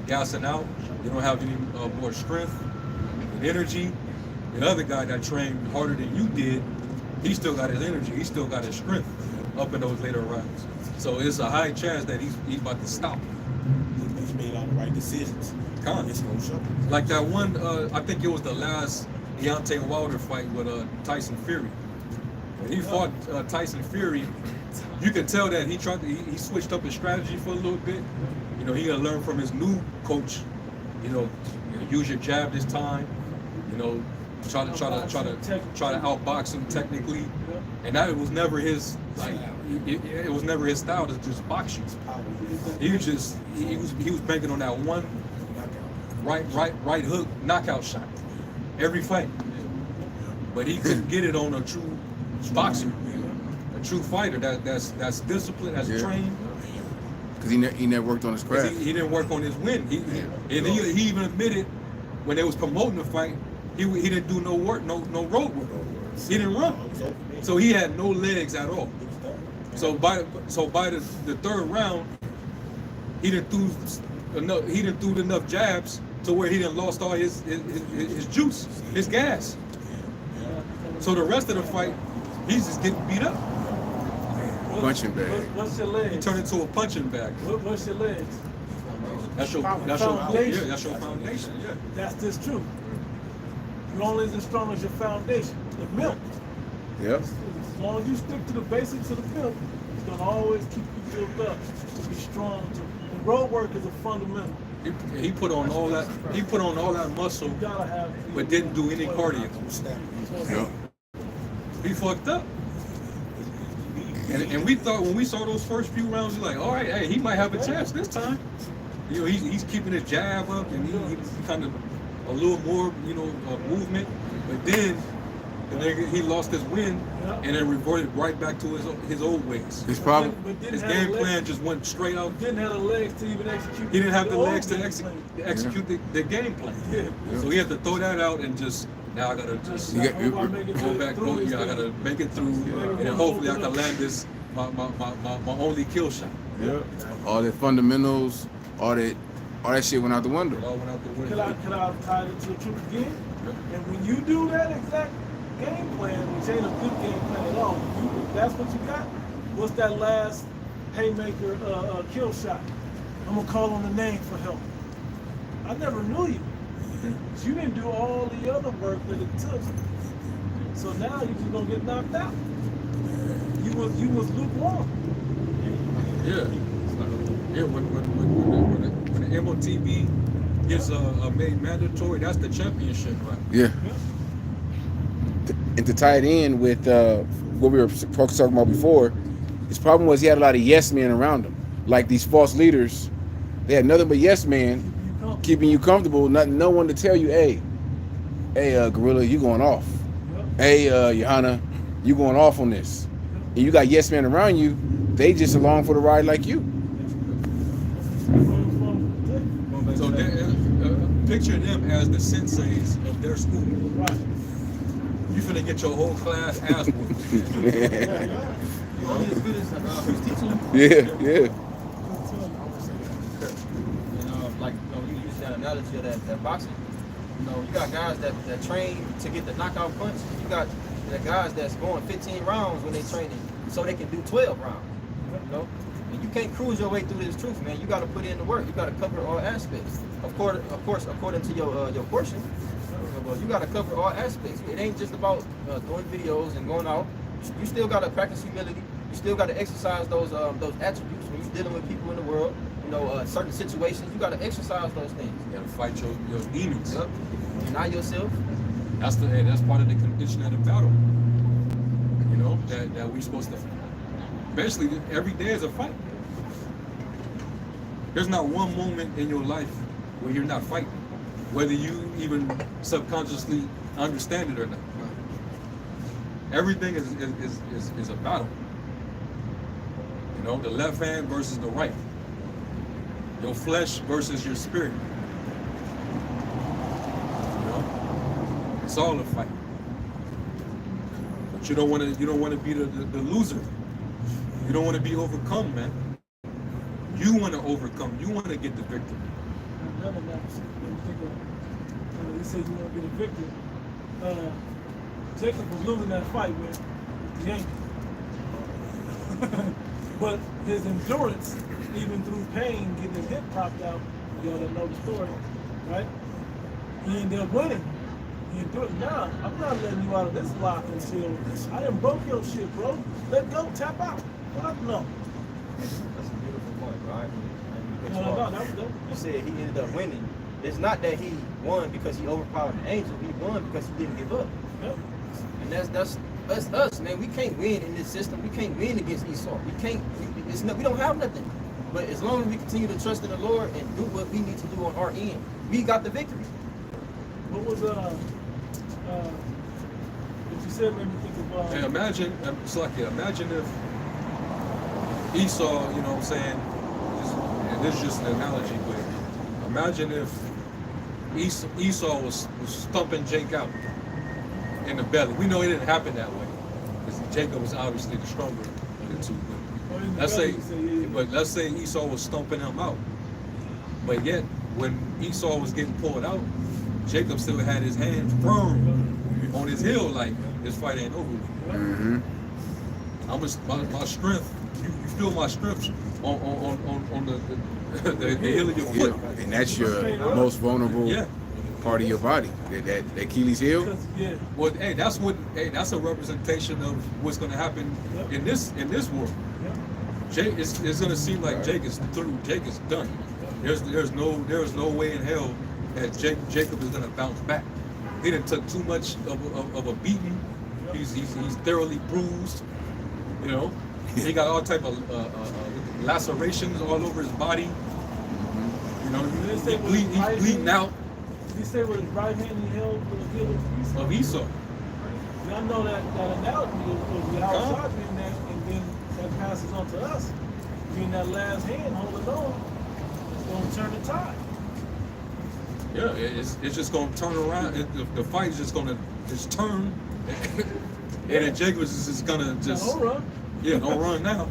gassing out. You don't have any more strength and energy. The other guy that trained harder than you did, he still got his energy. He still got his strength up in those later rounds. So it's a high chance that he's about to stop. He's made all the right decisions. It's gonna show. Like that one, I think it was the last Deontay Wilder fight with Tyson Fury. When he fought Tyson Fury, you could tell that he switched up his strategy for a little bit. You know, he had learned from his new coach. You know, use your jab this time. You know, try to outbox him technically. And that was never his it was never his style to just box you. He was banking on that one right hook knockout shot every fight. But he couldn't get it on a true boxer, a true fighter that's disciplined, that's trained. Because he never worked on his craft. He didn't work on his win. He even admitted when they was promoting the fight, he didn't do no work, no road work. He didn't run, so he had no legs at all. So by the third round, he didn't threw enough jabs to where he didn't lost all his juice, his gas. So the rest of the fight, he's just getting beat up. Punching bag. What's your legs? He turned into a punching bag. What's your legs? That's your foundation. Yeah, that's your foundation. Yeah. That's just true. You're only as strong as your foundation, the milk. Yep. As long as you stick to the basics of the milk, it's gonna always keep you built up to be strong. And road work is a fundamental. He put on all that. He put on all that muscle, You gotta have. but didn't do any cardio. Yep. He fucked up. And we thought when we saw those first few rounds, we're like, all right, hey, he might have a chance this time. You know, he's keeping his jab up and he kind of a little more, movement. But then he lost his win and then reverted right back to his old ways. His problem. His game plan just went straight out. Didn't have the legs to even execute. He didn't have the legs to execute. execute the game plan. Yeah. So he had to throw that out and just. Now I gotta just go back. I gotta make it through, and then hopefully I can land this my only kill shot. Yep. All the fundamentals, all that shit went out the window. It all went out the window. Could I tie it to the truth again? And when you do that exact game plan, which ain't a good game plan at all, that's what you got. What's that last haymaker kill shot? I'm gonna call on the name for help. I never knew you. You didn't do all the other work that it took. So now you're just gonna get knocked out. You was lukewarm. Yeah. Yeah. When the MOTB gets made mandatory, that's the championship, right? Yeah. And to tie it in with what we were talking about before, his problem was he had a lot of yes men around him. Like these false leaders, they had nothing but yes men keeping you comfortable, no one to tell you, hey, Gorilla, you going off. Hey, Johanna, you going off on this. And you got yes men around you, they just along for the ride like you. So picture them as the senseis of their school. Right. You finna get your whole class ass whooped. You're only as good as who's teaching you. Yeah. Like you use that analogy of that boxing. You got guys that train to get the knockout punch. You got the guys that's going 15 rounds when they training, so they can do 12 rounds. And you can't cruise your way through this truth, man. You got to put in the work. You got to cover all aspects. Of course, according to your portion. You got to cover all aspects. It ain't just about doing videos and going out. You still got to practice humility. You still got to exercise those attributes when you're dealing with people in the world. Certain situations, you got to exercise those things. You got to fight your demons. Yep. Deny yourself. That's part of the condition of the battle. That we supposed to. Basically, every day is a fight. There's not one moment in your life where you're not fighting, whether you even subconsciously understand it or not. Everything is a battle. The left hand versus the right. Your flesh versus your spirit. It's all a fight. But you don't want to be the loser. You don't want to be overcome, man. You want to overcome. You want to get the victory. None of that. When you think of, they say you want to get a victory. Jacob was losing that fight with the Yankees. But his endurance, even through pain, getting his hip popped out, y'all that know the story, right? He ended up winning. He endured. Now, I'm not letting you out of this lock until I done broke your shit, bro. Let go, tap out. Fuck no. That's a beautiful point, bro. No. You said he ended up winning. It's not that he won because he overpowered the angel. He won because he didn't give up. Yep. And that's us, man. We can't win in this system. We can't win against Esau. We can't. We don't have nothing. But as long as we continue to trust in the Lord and do what we need to do on our end, we got the victory. What was what you said made me think of And imagine, it's like, imagine if Esau, you know what I'm saying, and this is just an analogy, but imagine if Esau was stumping Jake out in the belly. We know it didn't happen that way, because Jacob was obviously the stronger of the two. But let's say Esau was stumping him out. But yet, when Esau was getting pulled out, Jacob still had his hands firm on his heel, like this fight ain't over with. Mm-hmm. My strength. You feel my strength on the heel of your foot. And that's your most vulnerable part of your body. That Achilles heel. Yeah. Well, hey, that's a representation of what's going to happen in this world. Jake, it's going to seem like Jake is through. Jake is done. There's no way in hell that Jacob is going to bounce back. He done took too much of a beating. He's thoroughly bruised. You know, he got all type of lacerations all over his body. You know, he's bleeding out. Did he say with his right hand he held with the heel of Esau? I know that analogy of the outside being that, and then that passes on to us. Being that last hand holding on, it's going to turn the tide. Yeah, it's just going to turn around. The fight is just going to just turn. And then Jacob is just going to just... Don't run. Yeah, don't run now.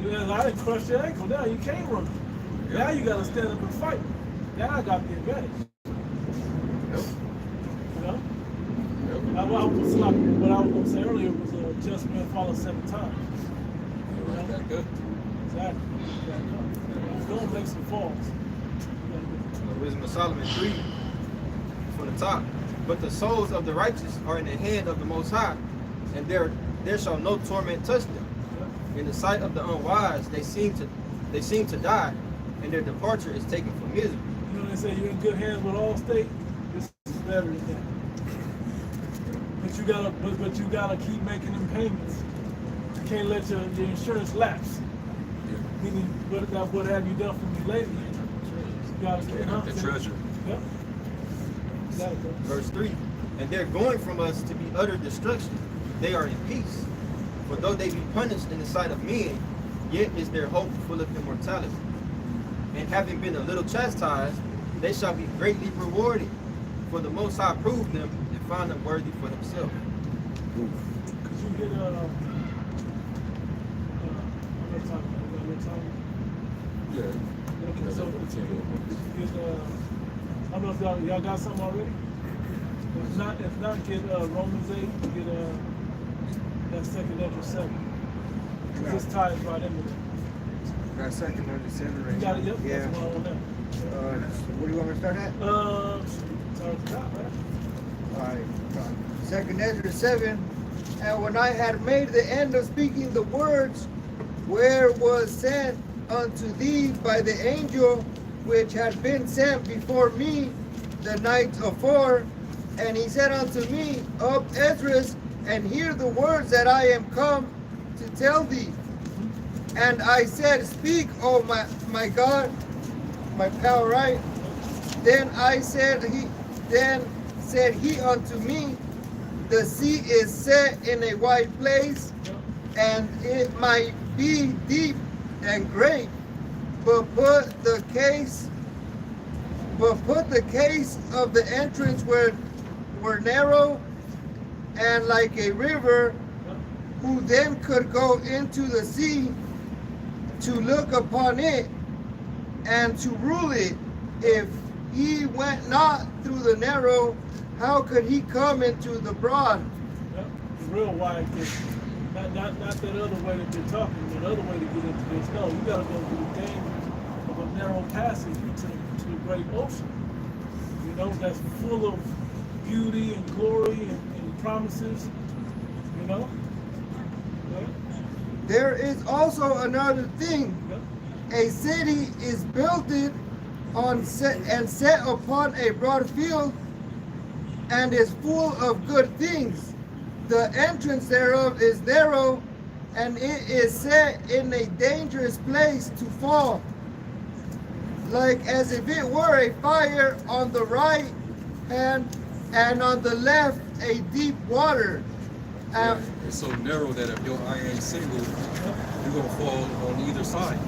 Yeah, I didn't crush your ankle. Now you can't run. Yeah. Now you got to stand up and fight. Now I got the advantage. Yep. You know? Yep. What I was going to say earlier was just man falling 7 times. You know? That good. Exactly. Don't make some falls. Wisdom of Solomon 3 from the top. But the souls of the righteous are in the hand of the Most High, and there shall no torment touch them. In the sight of the unwise, they seem to die, and their departure is taken for misery. You know they say you're in good hands with Allstate. This is better than that. But you gotta keep making them payments. You can't let your insurance lapse. Yeah. Meaning, what have you done for me lately? You gotta the treasure. Yep. Verse 3. And they're going from us to be utter destruction. They are in peace. For though they be punished in the sight of men, yet is their hope full of immortality. And having been a little chastised, they shall be greatly rewarded. For the Most High proved them and found them worthy for himself. Could you get Yeah. Okay, so I don't know if y'all got something already. If not, get Romans 8. Get that 2nd Ezra 7. This ties right into it. Got 2nd Ezra 7 right You got it, now. yep. Yeah. That's what I want now. Where do you want me to start at? Start at the top, right? Alright. 2nd Ezra 7. And when I had made the end of speaking the words, where was sent unto thee by the angel which had been sent before me the night afore, and he said unto me, Up, Esdras, and hear the words that I am come to tell thee. And I said, Speak, O my God, my power, right? Then said he unto me, The sea is set in a wide place, and it might be deep and great, but put the case of the entrance were narrow, and like a river, who then could go into the sea to look upon it and to rule it. If he went not through the narrow, how could he come into the broad? Yep. The real wide gate. Not that other way that they're talking, the other way to get into this. No, you gotta go through the dangers of a narrow passage to the great ocean. You know, that's full of beauty and glory and promises. You know? Right? There is also another thing. Yep. A city is builded on set upon a broad field, and is full of good things. The entrance thereof is narrow, and it is set in a dangerous place to fall, like as if it were a fire on the right hand, and on the left a deep water. It's so narrow that if your eye ain't single, you're gonna fall on either side.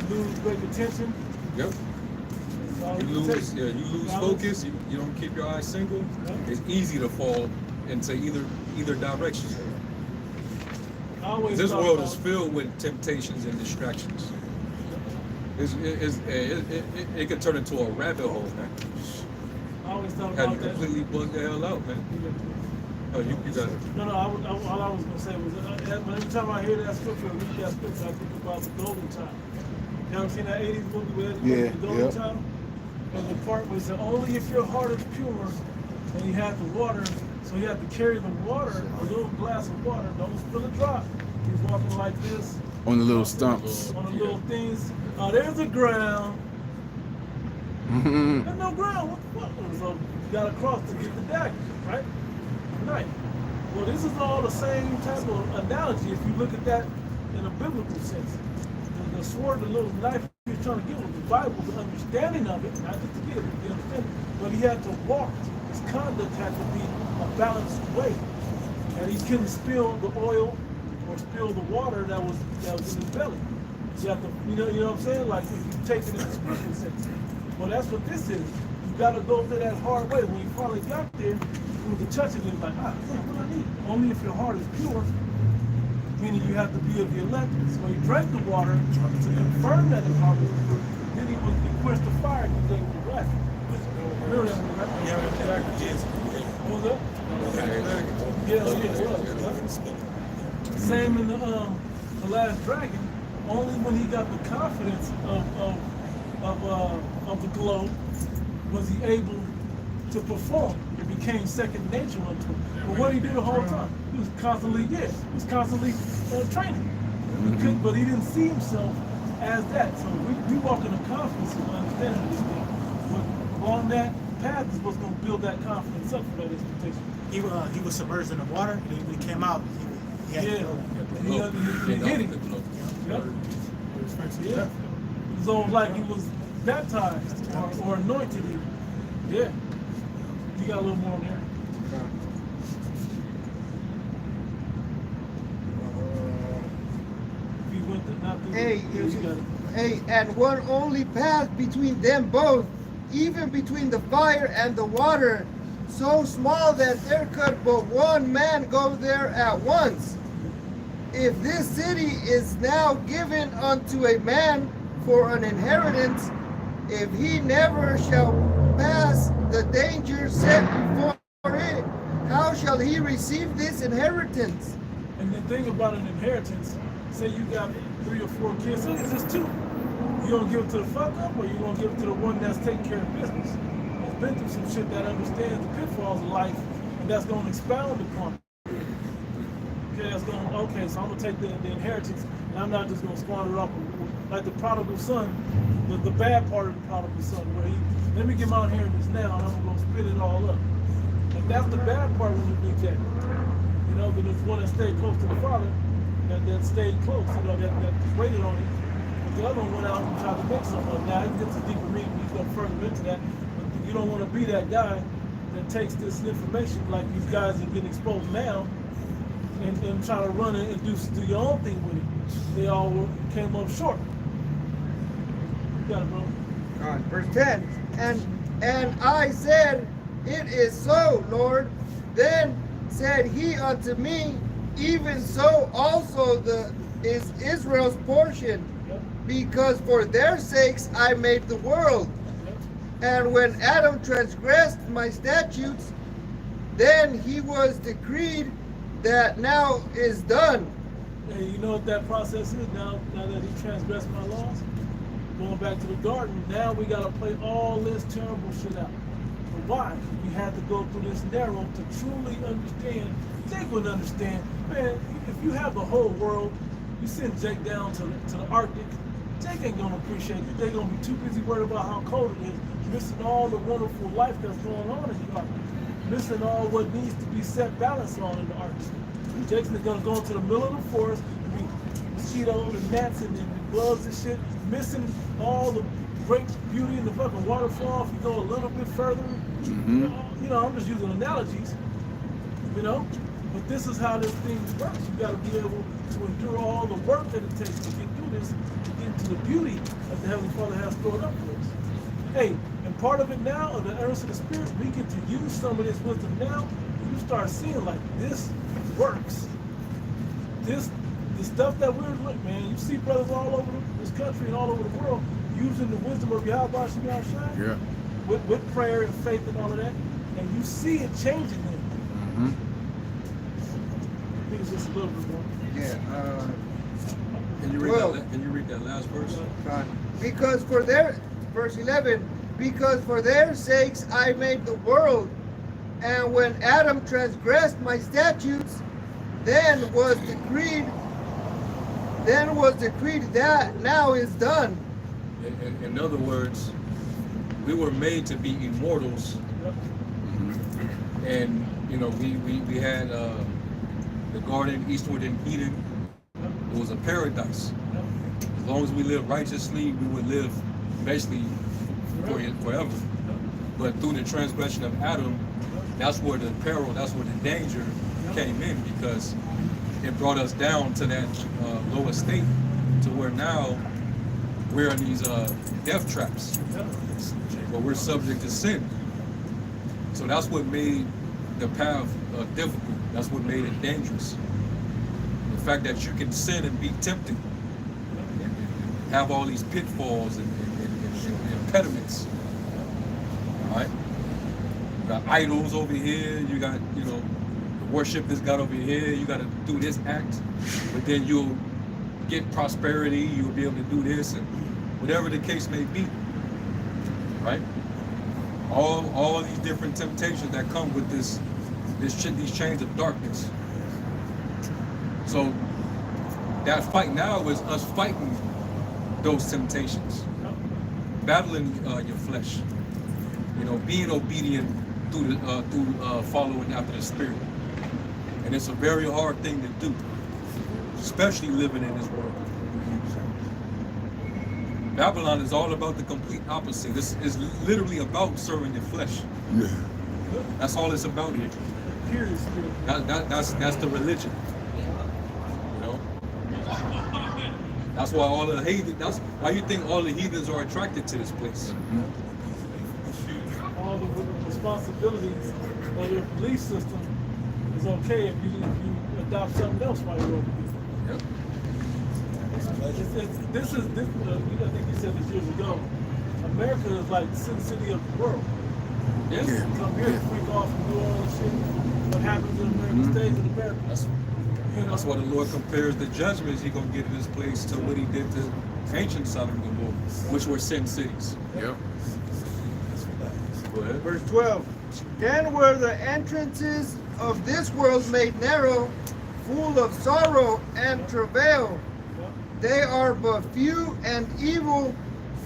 You lose great attention. Yep. You lose focus. You don't keep your eyes single. It's easy to fall into either direction. This world is filled with temptations and distractions. It could turn into a rabbit hole, man. I always thought Have about you that. completely bugged the hell out, man? Oh, you got it. No, all I was going to say was, every time I hear that scripture, I read that scripture, I think about the golden child. You ever seen that 80s movie where Yeah, the golden yep. child? And the part was that only if your heart is pure and you have the water, so you have to carry the water, a little glass of water, don't spill a drop. He's walking like this. On the little stumps. On the little things. There's the ground. There's no ground. What? So you got to cross to get the dagger, right? Right. Well, this is all the same type of analogy if you look at that in a biblical sense. The sword, the little knife he was trying to get with the Bible, the understanding of it, not just to get it, the understanding, but he had to walk. His conduct had to be a balanced way. And he couldn't spill the oil or spill the water that was in his belly. You have to, you know what I'm saying? Like if you take it in the spiritual sense. Well, that's what this is. You got to go through that hard way. When you finally got there, you to touch it, it's like, what do I need? Only if your heart is pure, meaning you have to be of the elect. So he drank the water to confirm that his heart was pure. Then he quenched the fire and he gave the wrath. Remember that one, right? Yeah, What was that? Yeah, it was. Same in the last dragon. Only when he got the confidence of the glow was he able to perform. It became second nature unto him. But what did he do the whole time? He was constantly training. But he didn't see himself as that. So we walk in the confidence of understanding this thing. But on that path is what's going to build that confidence up for that expectation. He was submerged in the water, and when he came out, he had to go. He hit him. Yep. Yeah. It was almost like he was baptized or anointed him. Yeah. You got a little more on there. If you went to, not through and one only path between them both, even between the fire and the water, so small that there could but one man go there at once. If this city is now given unto a man for an inheritance, if he never shall pass the danger set before it, how shall he receive this inheritance? And the thing about an inheritance, say you got 3 or 4 kids, so it's just 2. You gonna give it to the fuck up, or you gonna give it to the one that's taking care of business? That's been through some shit, that understands the pitfalls of life, and that's gonna expound upon it. Okay, so I'm gonna take the inheritance, and I'm not just gonna squander it off like the prodigal son, the bad part of the prodigal son, where let me get my inheritance now, and I'm gonna spit it all up. And that's the bad part when you do that. You know, but there's one that stayed close to the father, that stayed close, you know, that waited on him. But the other one went out and tried to make something of it. Now, it gets a deeper meaning, you go further into that, but you don't want to be that guy that takes this information, like these guys are getting exposed now, and try to run it and do your own thing with it. They all came up short. You got it, bro. All right, verse 10. And I said, it is so, Lord. Then said he unto me, even so also is Israel's portion, because for their sakes I made the world. And when Adam transgressed my statutes, then he was decreed that now is done. Hey, you know what that process is now that he transgressed my laws? Going back to the garden, now we gotta play all this terrible shit out. But why? We had to go through this narrow to truly understand. Jake would understand, man, if you have the whole world, you send Jake down to the Arctic, Jake ain't gonna appreciate it. They're gonna be too busy worried about how cold it is, missing all the wonderful life that's going on in the Arctic, missing all what needs to be set balance on in the Arctic. Jake's gonna go into the middle of the forest and be mosquitoes and gnats and bugs and shit, missing all the great beauty in the fucking waterfall if you go a little bit further. You know, I'm just using analogies, you know? But this is how this thing works. You gotta be able to endure all the work that it takes to get through this, to get into the beauty that the Heavenly Father has stored up for us. Hey, and part of it now, of the earnest of the Spirit, we get to use some of this wisdom now. You start seeing like this works. The stuff that we're looking, man, you see brothers all over this country and all over the world using the wisdom of Yahweh Shai with prayer and faith and all of that, and you see it changing them. I think it's just a little bit more. Yeah. Can you read that last verse? Because for their, verse 11, because for their sakes I made the world, and when Adam transgressed my statutes, then was decreed that now is done. In other words, we were made to be immortals, and you know we had the garden eastward in Eden. It was a paradise. As long as we lived righteously, we would live basically forever. But through the transgression of Adam, that's where the peril, that's where the danger came in, because it brought us down to that lower state, to where now we're in these death traps, where we're subject to sin. So that's what made the path difficult. That's what made it dangerous. The fact that you can sin and be tempted, and have all these pitfalls and impediments. All right? You got idols over here, you got, you know, worship this God over here, you got to do this act, but then you'll get prosperity, you'll be able to do this, and whatever the case may be, right? All these different temptations that come with these chains of darkness. So that fight now is us fighting those temptations, battling your flesh, you know, being obedient through following after the Spirit. And it's a very hard thing to do, especially living in this world. Babylon is all about the complete opposite. This is literally about serving the flesh. Yeah. That's all it's about here. That's the religion. You know? That's why all the heathens, that's why you think all the heathens are attracted to this place. All the responsibilities of your belief system is okay if you adopt something else while you're over here. Yep. This is, I think you said this years ago, America is like the sin city of the world. Yes. Come here to freak off and do all the shit. What happens in America stays in America. That's why the Lord compares the judgments He's gonna get in this place to what He did to ancient Sodom and Gomorrah, which were sin cities. Yep. Go ahead. Verse 12. Then were the entrances of this world made narrow, full of sorrow and travail. They are but few and evil,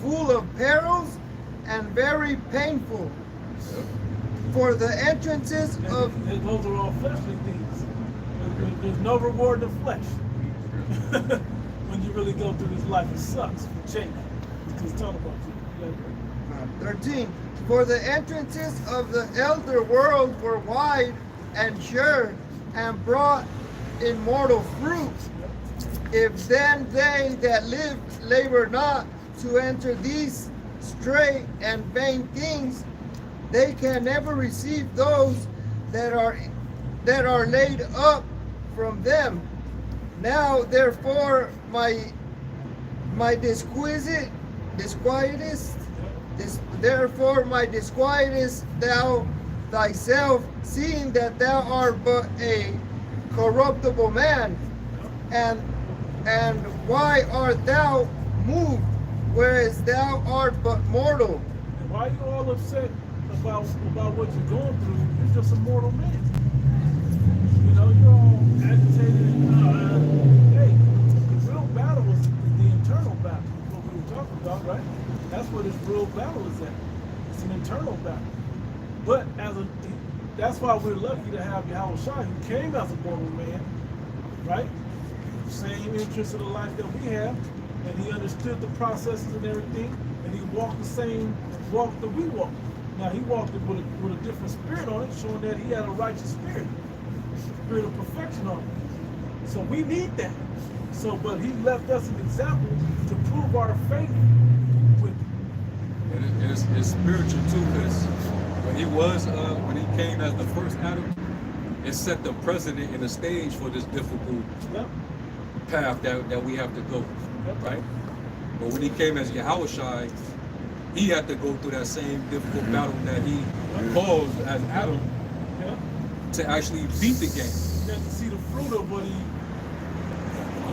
full of perils and very painful. For the entrances of... And those are all fleshly things. There's no reward in flesh. When you really go through this life, it sucks for Jake. Because talk about you. 13. For the entrances of the elder world were wide and sure, and brought immortal fruit. If then they that live labor not to enter these stray and vain things, they can never receive those that are laid up from them. Now therefore my disquietest thou thyself, seeing that thou art but a corruptible man, and why art thou moved, whereas thou art but mortal? And why are you all upset about what you're going through? You're just a mortal man. You know, you're all agitated. Hey, the real battle is the internal battle. What we were talking about, right? That's where this real battle is at. It's an internal battle. But that's why we're lucky to have Yahweh Shai, who came as a mortal man, right? Same interest in the life that we have, and he understood the processes and everything, and he walked the same walk that we walk. Now he walked it with a different spirit on it, showing that he had a righteous spirit of perfection on it. So we need that. So, but he left us an example to prove our faith with. And it's spiritual too, because when he came as the first Adam, it set the precedent and the stage for this difficult path that we have to go, right? But when he came as Yahushai, he had to go through that same difficult battle that he caused as Adam to actually beat the game. You got to see the fruit of what he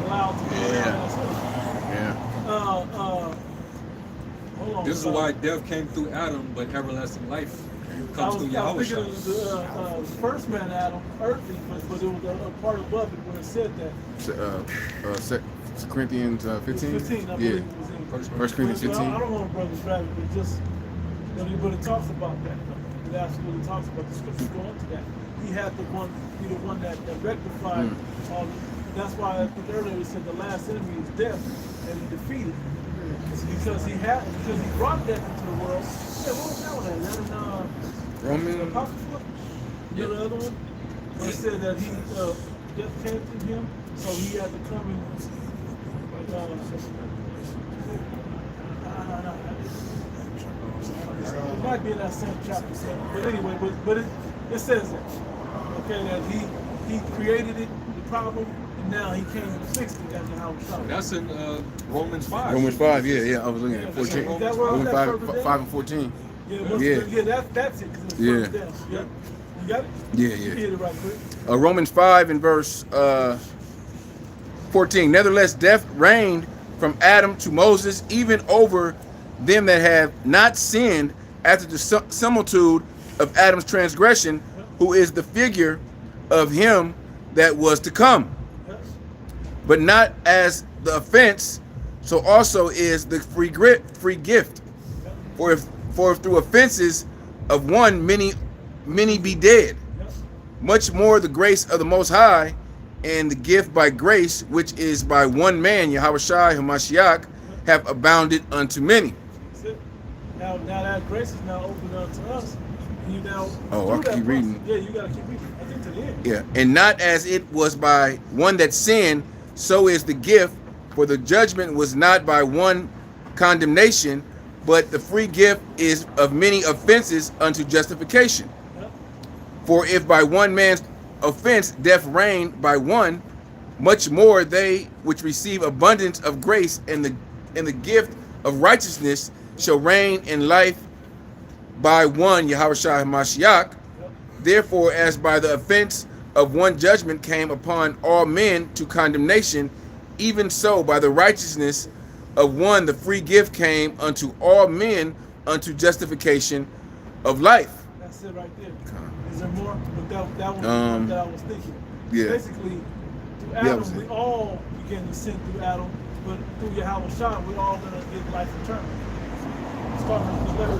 allowed to do. Hold on. This is why death came through Adam, but everlasting life comes through I was Yahushua. thinking of the first man Adam, earthly, but it was a part above it where it said that. 2 Corinthians 15? 15, I believe it was in. 1 Corinthians 15? I don't want to brother grab it, but it talks about that. It absolutely talks about the scriptures go into that. He had the one that rectified all. That's why I think earlier it said the last enemy is death, and he defeated. It's because he brought death into the world. Yeah, what was that one? That in Roman. Apocrypha? You know the other one? Where it said that death came through him, so he had to come and it might be in that same chapter 7. But anyway, but it says that. Okay, that he created it, the problem, and now he came and fixed it as Yahushua. That's in Romans 5. Romans 5, yeah. I was looking at 14. Is that where Romans that 5 and 14. Yeah, that's it. Yeah. You got it? Yeah. You hit it right quick. Romans 5 and verse 14. Nevertheless, death reigned from Adam to Moses, even over them that have not sinned, after the similitude of Adam's transgression, who is the figure of him that was to come. But not as the offense, so also is the free gift. For if through offenses of one many be dead, much more the grace of the Most High and the gift by grace, which is by one man, Yahushua HaMashiach, have abounded unto many. That's it. Now that grace is now opened up to us. You now I'll keep reading. Yeah, you gotta keep reading. I think to the end. Yeah, and not as it was by one that sinned, so is the gift. For the judgment was not by one condemnation, but the free gift is of many offenses unto justification. For if by one man's offense death reigned by one, much more they which receive abundance of grace and the gift of righteousness shall reign in life by one, Yahushua HaMashiach. Therefore, as by the offense of one judgment came upon all men to condemnation, even so by the righteousness of one the free gift came unto all men unto justification of life. That's it right there. Is there more? But that one that I was thinking. Yeah. Basically, through Adam, we all begin to sin through Adam, but through Yahushua, we're all going to get life eternal. Starting with the letter,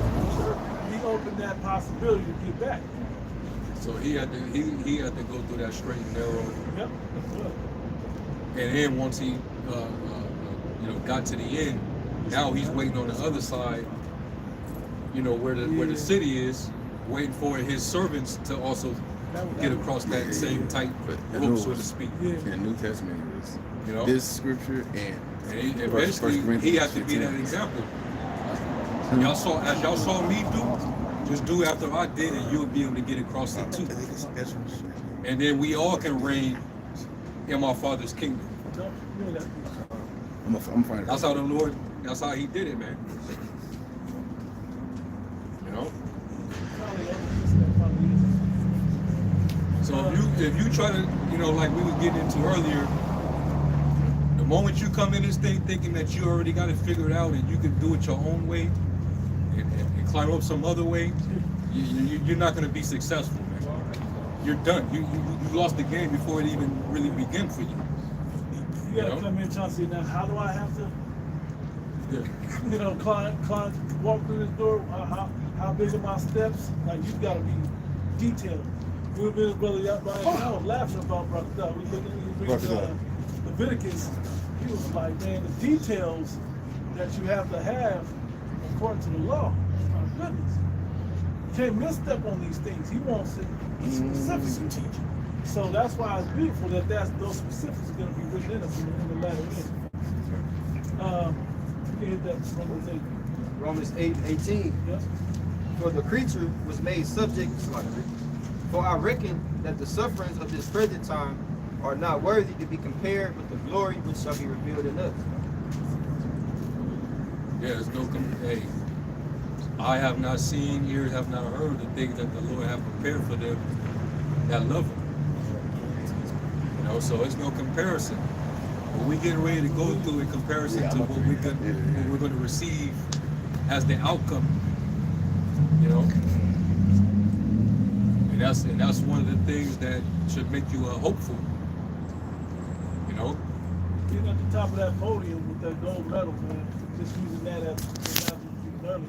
he opened that possibility to get back. So he had to go through that straight and narrow. Yep. And then once he got to the end, now he's waiting on the other side, where the city is, waiting for his servants to also get across that same tight rope, so to speak. In the New Testament, it was this scripture and eventually he had to be that example. Y'all saw me do, just do after I did, and you'll be able to get across it too. And then we all can reign in my Father's kingdom. No, you ain't got to do that. I'm fine. That's how the Lord, that's how he did it, man. You know? Probably that probably is. So if you try to, you know, like we was getting into earlier, the moment you come in this thing thinking that you already got it figured out and you can do it your own way and climb up some other way, you're not going to be successful, man. You're done. You lost the game before it even really began for you. You gotta come in trying to say, now how do I have to, you know, climb, walk through this door? How big are my steps? Like you gotta be detailed. We were with brother Brian, I was laughing about brother Doug. We reading Leviticus. He was like, man, the details that you have to have according to the law. My goodness. You can't misstep on these things. He wants it specifics to teach you. So that's why it's beautiful that those specifics are going to be written in us in the latter end. You hit that Romans 8:18. Yes. For the creature was made subject, for I reckon that the sufferings of this present time are not worthy to be compared with the glory which shall be revealed in us. Yeah, there's no, hey, I have not seen, ears have not heard the things that the Lord have prepared for them that love him. You know, so it's no comparison. What we get ready to go through in comparison to what we're going to receive as the outcome. You know, and that's one of the things that should make you hopeful. You know, Getting at the top of that podium with that gold medal, man. Just using that as earlier.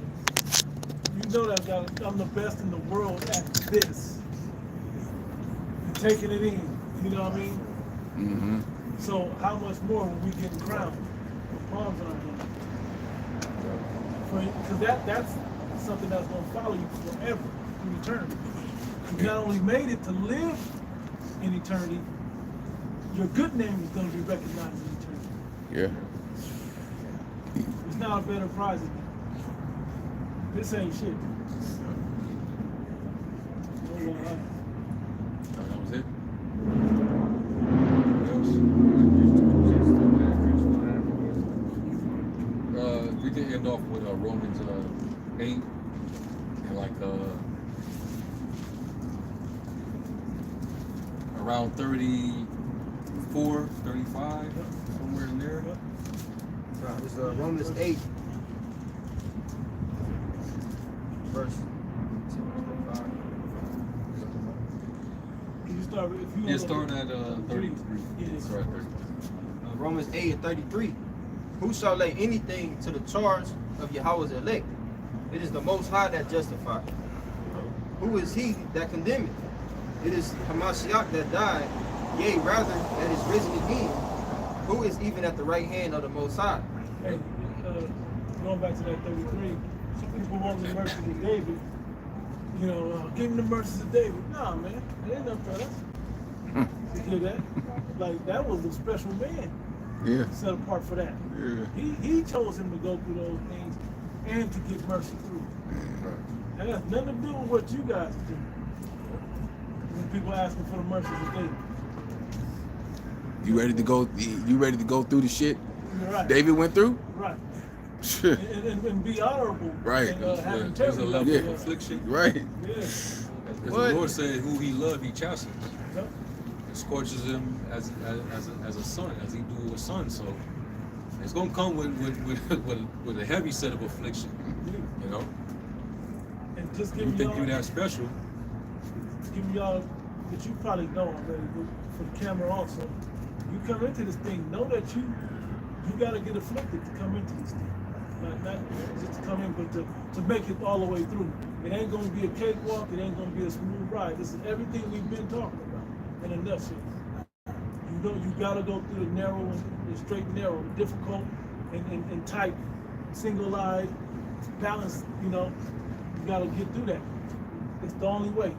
You know that I'm the best in the world at this. And taking it in. You know what I mean? Mm-hmm. So how much more when we get crowned? Palms on our hands. Because that's something that's going to follow you forever in eternity. You not only made it to live in eternity, your good name is going to be recognized in eternity. Yeah. It's not a better prize than that. This ain't shit. that was it. We can end off with Romans 8 and like around 34, 35, somewhere in there. It's Romans 8, verse 5. Yeah, start at 33. That's right, 33. Romans 8:33. Who shall lay anything to the charge of Yahweh's elect? It is the Most High that justifies. Who is he that condemneth? It is Hamashiach that died, yea, rather, that is risen again, who is even at the right hand of the Most High. Hey, going back to that 33, some people want the mercy of David. You know, give him the mercies of David. Nah, man, it ain't nothing for us. You hear that? Like, that was a special man. Yeah. Set apart for that. Yeah. He chose him to go through those things and to get mercy through. That has nothing to do with what you guys do. When people asking for the mercies of David. You ready to go? You ready to go through the shit Right. David went through? Right. and be honorable. Right. And, have There's a level of Yeah. affliction. Right. Yeah. As the What? Lord said, who he loved, he chastens. Yep. It scorches him as a son, as he do a son. So it's gonna come with a heavy set of affliction. You know. And just You give think y'all, you that special? give y'all, but you probably know already, but for the camera also. You come into this thing, know that you gotta get afflicted to come into this thing. Not just to come in, but to make it all the way through. It ain't gonna be a cakewalk, it ain't gonna be a smooth ride. This is everything we've been talking about in a nutshell. You know, you gotta go through the narrow and the straight and narrow, the difficult and tight, single-eyed, balanced, you know, you gotta get through that. It's the only way.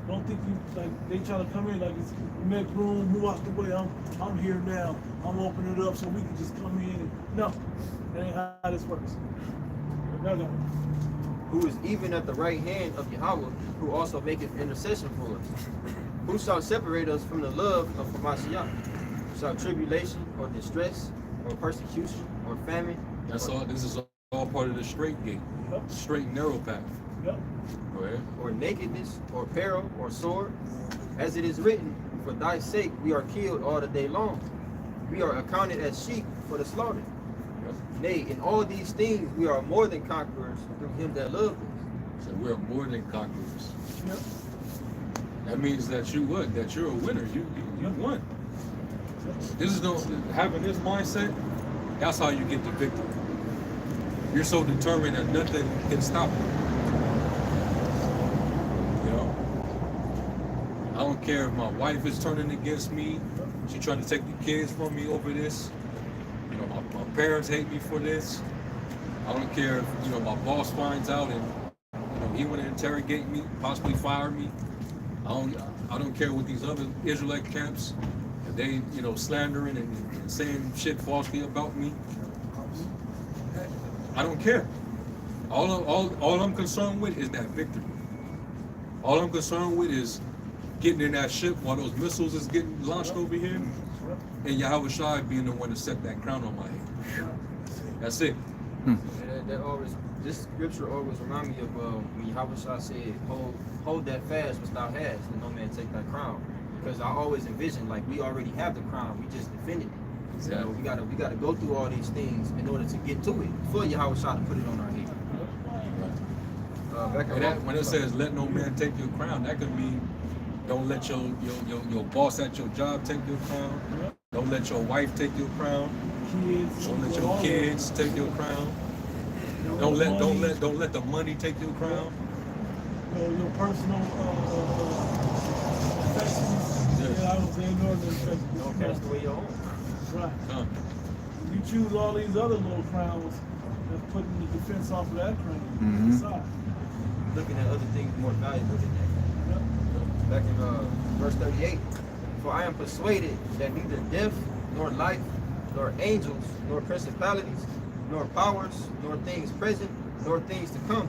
Don't think you, like, they try to come in like it's make room, move out the way, I'm here now, I'm opening it up so we can just come in and, no, that ain't how this works. No. Who is even at the right hand of Yahweh, who also maketh intercession for us. Who shall separate us from the love of Hamashiach? shall tribulation or distress or persecution or famine. That's all. This is all part of the straight gate, straight and narrow path. Yep. Go ahead. Or nakedness, or peril, or sword, as it is written, for thy sake we are killed all the day long. We are accounted as sheep for the slaughter. Yep. Nay, in all these things we are more than conquerors through him that loved us. So we're more than conquerors. Yep. That means that you what? That you're a winner. You won. This is no having this mindset. That's how you get the victory. You're so determined that nothing can stop you. You know, I don't care if my wife is turning against me. She's trying to take the kids from me over this. You know, my parents hate me for this. I don't care if, you know, my boss finds out and, you know, he want to interrogate me, possibly fire me. I don't care what these other Israelite camps, if they, you know, slandering and saying shit falsely about me. I don't care. All I'm concerned with is that victory. All I'm concerned with is getting in that ship while those missiles is getting launched over here, and Yahweh Shai being the one to set that crown on my head. That's it. That always, this scripture always remind me of when Yahweh Shai said, hold that fast which thou hast, and no man take thy crown. Because I always envision like we already have the crown, we just defended it. Exactly. You know, we gotta go through all these things in order to get to it. For Yahweh Shai to put it on our head. When it says let no man take your crown, that could mean don't let your boss at your job take your crown. Don't let your wife take your crown. Don't let your kids take your crown. Don't let the money take your crown. Your personal affections. Yes. I don't say no other affections. Don't cast away your own. Right. Come. You choose all these other little crowns that's putting the defense off of that crown. Aside. Looking at other things more valuable than that. Yep. Back in verse 38. For I am persuaded that neither death, nor life, nor angels, nor principalities, nor powers, nor things present, nor things to come,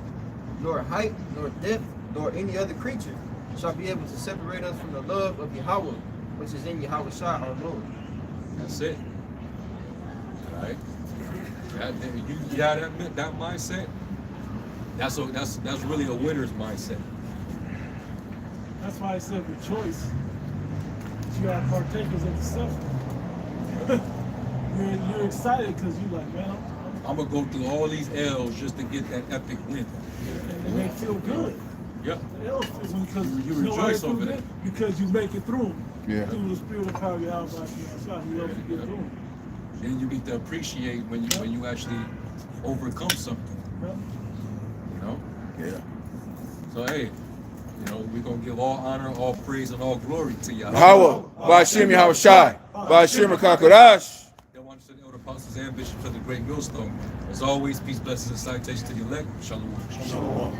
nor height, nor depth, nor any other creature shall be able to separate us from the love of Yahweh, which is in Yahweh Shai our Lord. That's it. All right. You got that mindset. That's really a winner's mindset. That's why I said with choice, you are partakers of the suffering. you're excited because you're like, man, I'm gonna go through all these L's just to get that epic win. and it makes feel good. Yep. The L's is because You rejoice over that. because you make it through. Yeah. Through the spirit of power, Yahweh, He helps you get through. Then you get to appreciate when you actually overcome something. Yep. You know. Yeah. So hey, you know, we're gonna give all honor, all praise, and all glory to Yahweh. Yahweh, Ba'ashem Yahweh Shai, Ba'ashem Kakodash. Then one to the elder apostles and bishops of the great millstone. As always, peace, blessings, and salutations to the elect. Shalom. Shalom.